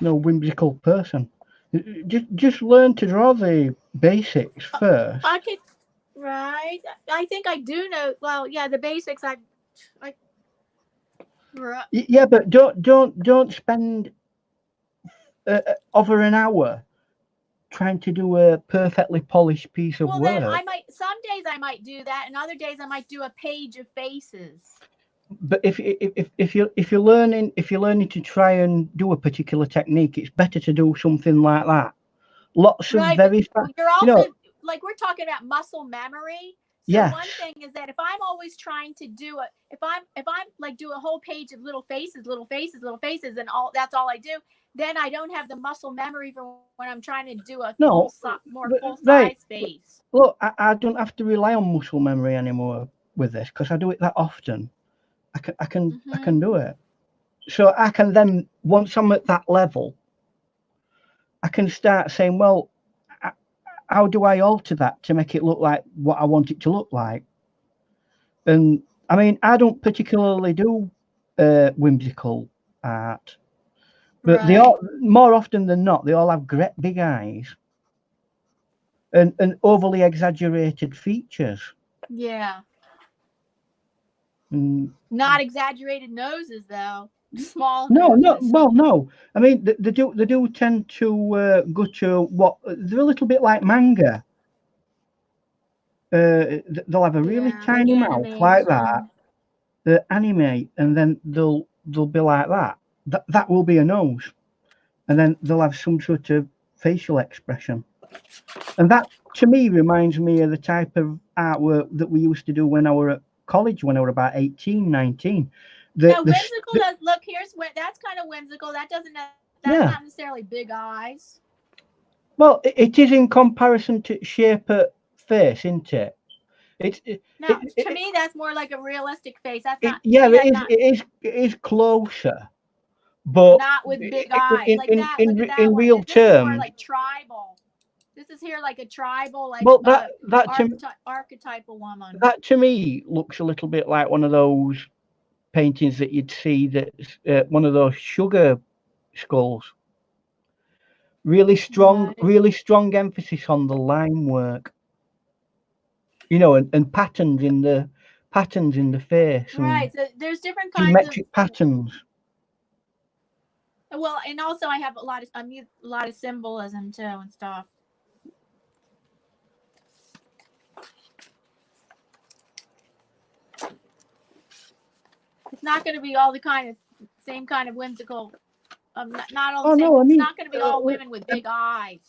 No whimsical person. Just learn to draw the basics first. Right. I think I do know. Well, yeah, the basics. Yeah, but don't spend over an hour trying to do a perfectly polished piece of work. Then some days I might do that, and other days I might do a page of faces. But if you're learning to try and do a particular technique, it's better to do something like that. Lots of very fast. You're also like we're talking about muscle memory. So yes. One thing is that if I'm always trying to do if I'm like do a whole page of little faces, and that's all I do, then I don't have the muscle memory for when I'm trying to do a more full size face. look, I don't have to rely on muscle memory anymore with this because I do it that often. I can do it. So I can then, once I'm at that level, I can start saying, well, how do I alter that to make it look like what I want it to look like? And I mean, I don't particularly do whimsical art, but they all, more often than not, they all have great big eyes and overly exaggerated features. Yeah. Mm. Not exaggerated noses though. Small No, noses. well, no. I mean, they do tend to go to what they're a little bit like manga. They'll have a really tiny mouth like that, the anime, and then they'll be like that. That will be a nose, and then they'll have some sort of facial expression, and that to me reminds me of the type of artwork that we used to do when I were at college, when I were about 18, 19. Now, whimsical does look. Here's what that's kind of whimsical. That doesn't. That's not necessarily big eyes. Well, it is in comparison to shape of face, isn't it? To me, that's more like a realistic face. That's not. Yeah, it is closer, but not with big eyes like that. Look at that in one. real This terms, is more like tribal. This is here like a tribal, like archetypal woman. That to me looks a little bit like one of those paintings that you'd see that's one of those sugar skulls. Really strong emphasis on the line work. You know, and patterns in the face. Right. So there's different kinds geometric of patterns. Well, and also I have a lot of symbolism too and stuff. It's not going to be all the same kind of whimsical. Not all the same. It's not going to be all women with big eyes.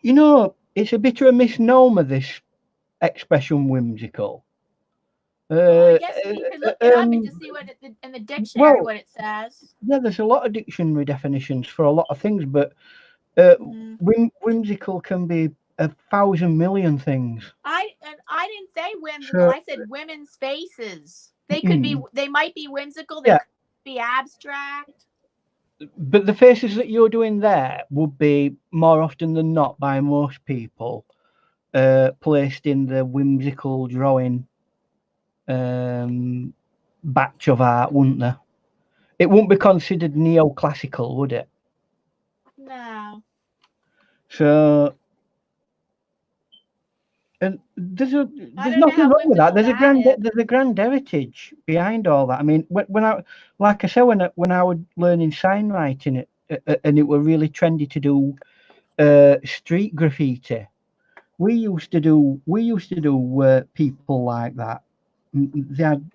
You know, it's a bit of a misnomer, this expression whimsical. I guess you could look it up and just see what in the dictionary what it says. Yeah, there's a lot of dictionary definitions for a lot of things, but whimsical can be 1,000 million things. I didn't say whimsical. I said women's faces. They could be. They might be whimsical. They could be abstract. But the faces that you're doing there would be more often than not by most people placed in the whimsical drawing batch of art, wouldn't they? It wouldn't be considered neoclassical, would it? No. So, and there's nothing wrong with that. There's a grand heritage behind all that. I mean, when I was learning sign writing, and it were really trendy to do street graffiti. We used to do people like that. They had,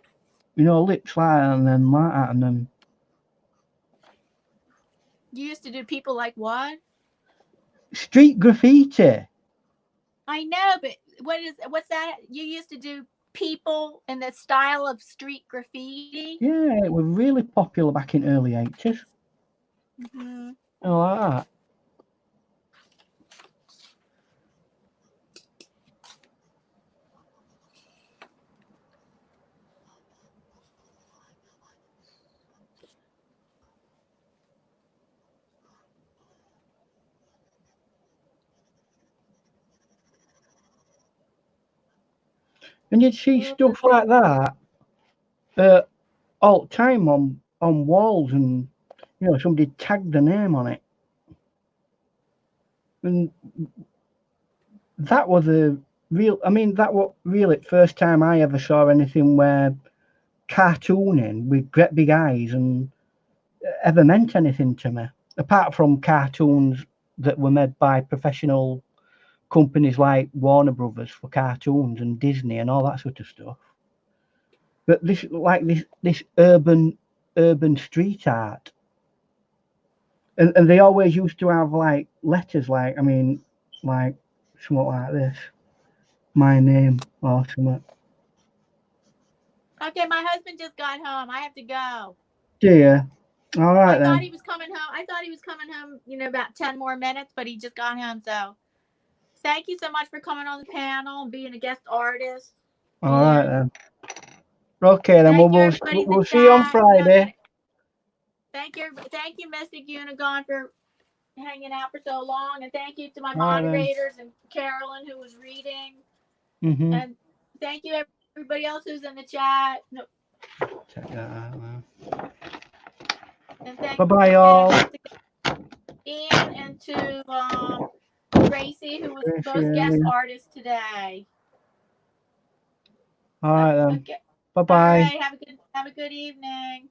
lips like that and then like that, and then. You used to do people like what? Street graffiti. I know, but what's that? You used to do people in the style of street graffiti? Yeah, it was really popular back in early 80s. Like that. And you'd see stuff like that all the time on walls, and somebody tagged the name on it. And that was that was really the first time I ever saw anything where cartooning with great big eyes and ever meant anything to me, apart from cartoons that were made by professional companies like Warner Brothers for cartoons and Disney and all that sort of stuff. But this urban street art, and they always used to have like letters, like something like this, my name or something. Okay, my husband just got home. I have to go. Yeah. All right then. I thought he was coming home. In about 10 more minutes, but he just got home. thank you so much for coming on the panel and being a guest artist. All right then. Okay, then Thank you, everybody in the we'll see you on chat. Friday. Thank you, Mystic Unicorn, for hanging out for so long, and thank you to my All right, then. moderators and Carolyn, who was reading, Mm-hmm. and thank you everybody else who's in the chat. No, Check that out, man. and thank Bye-bye, y'all. Ian and to Gracie, who was both guest artists today. All right then. Okay. Bye-bye. All right. Have a good evening.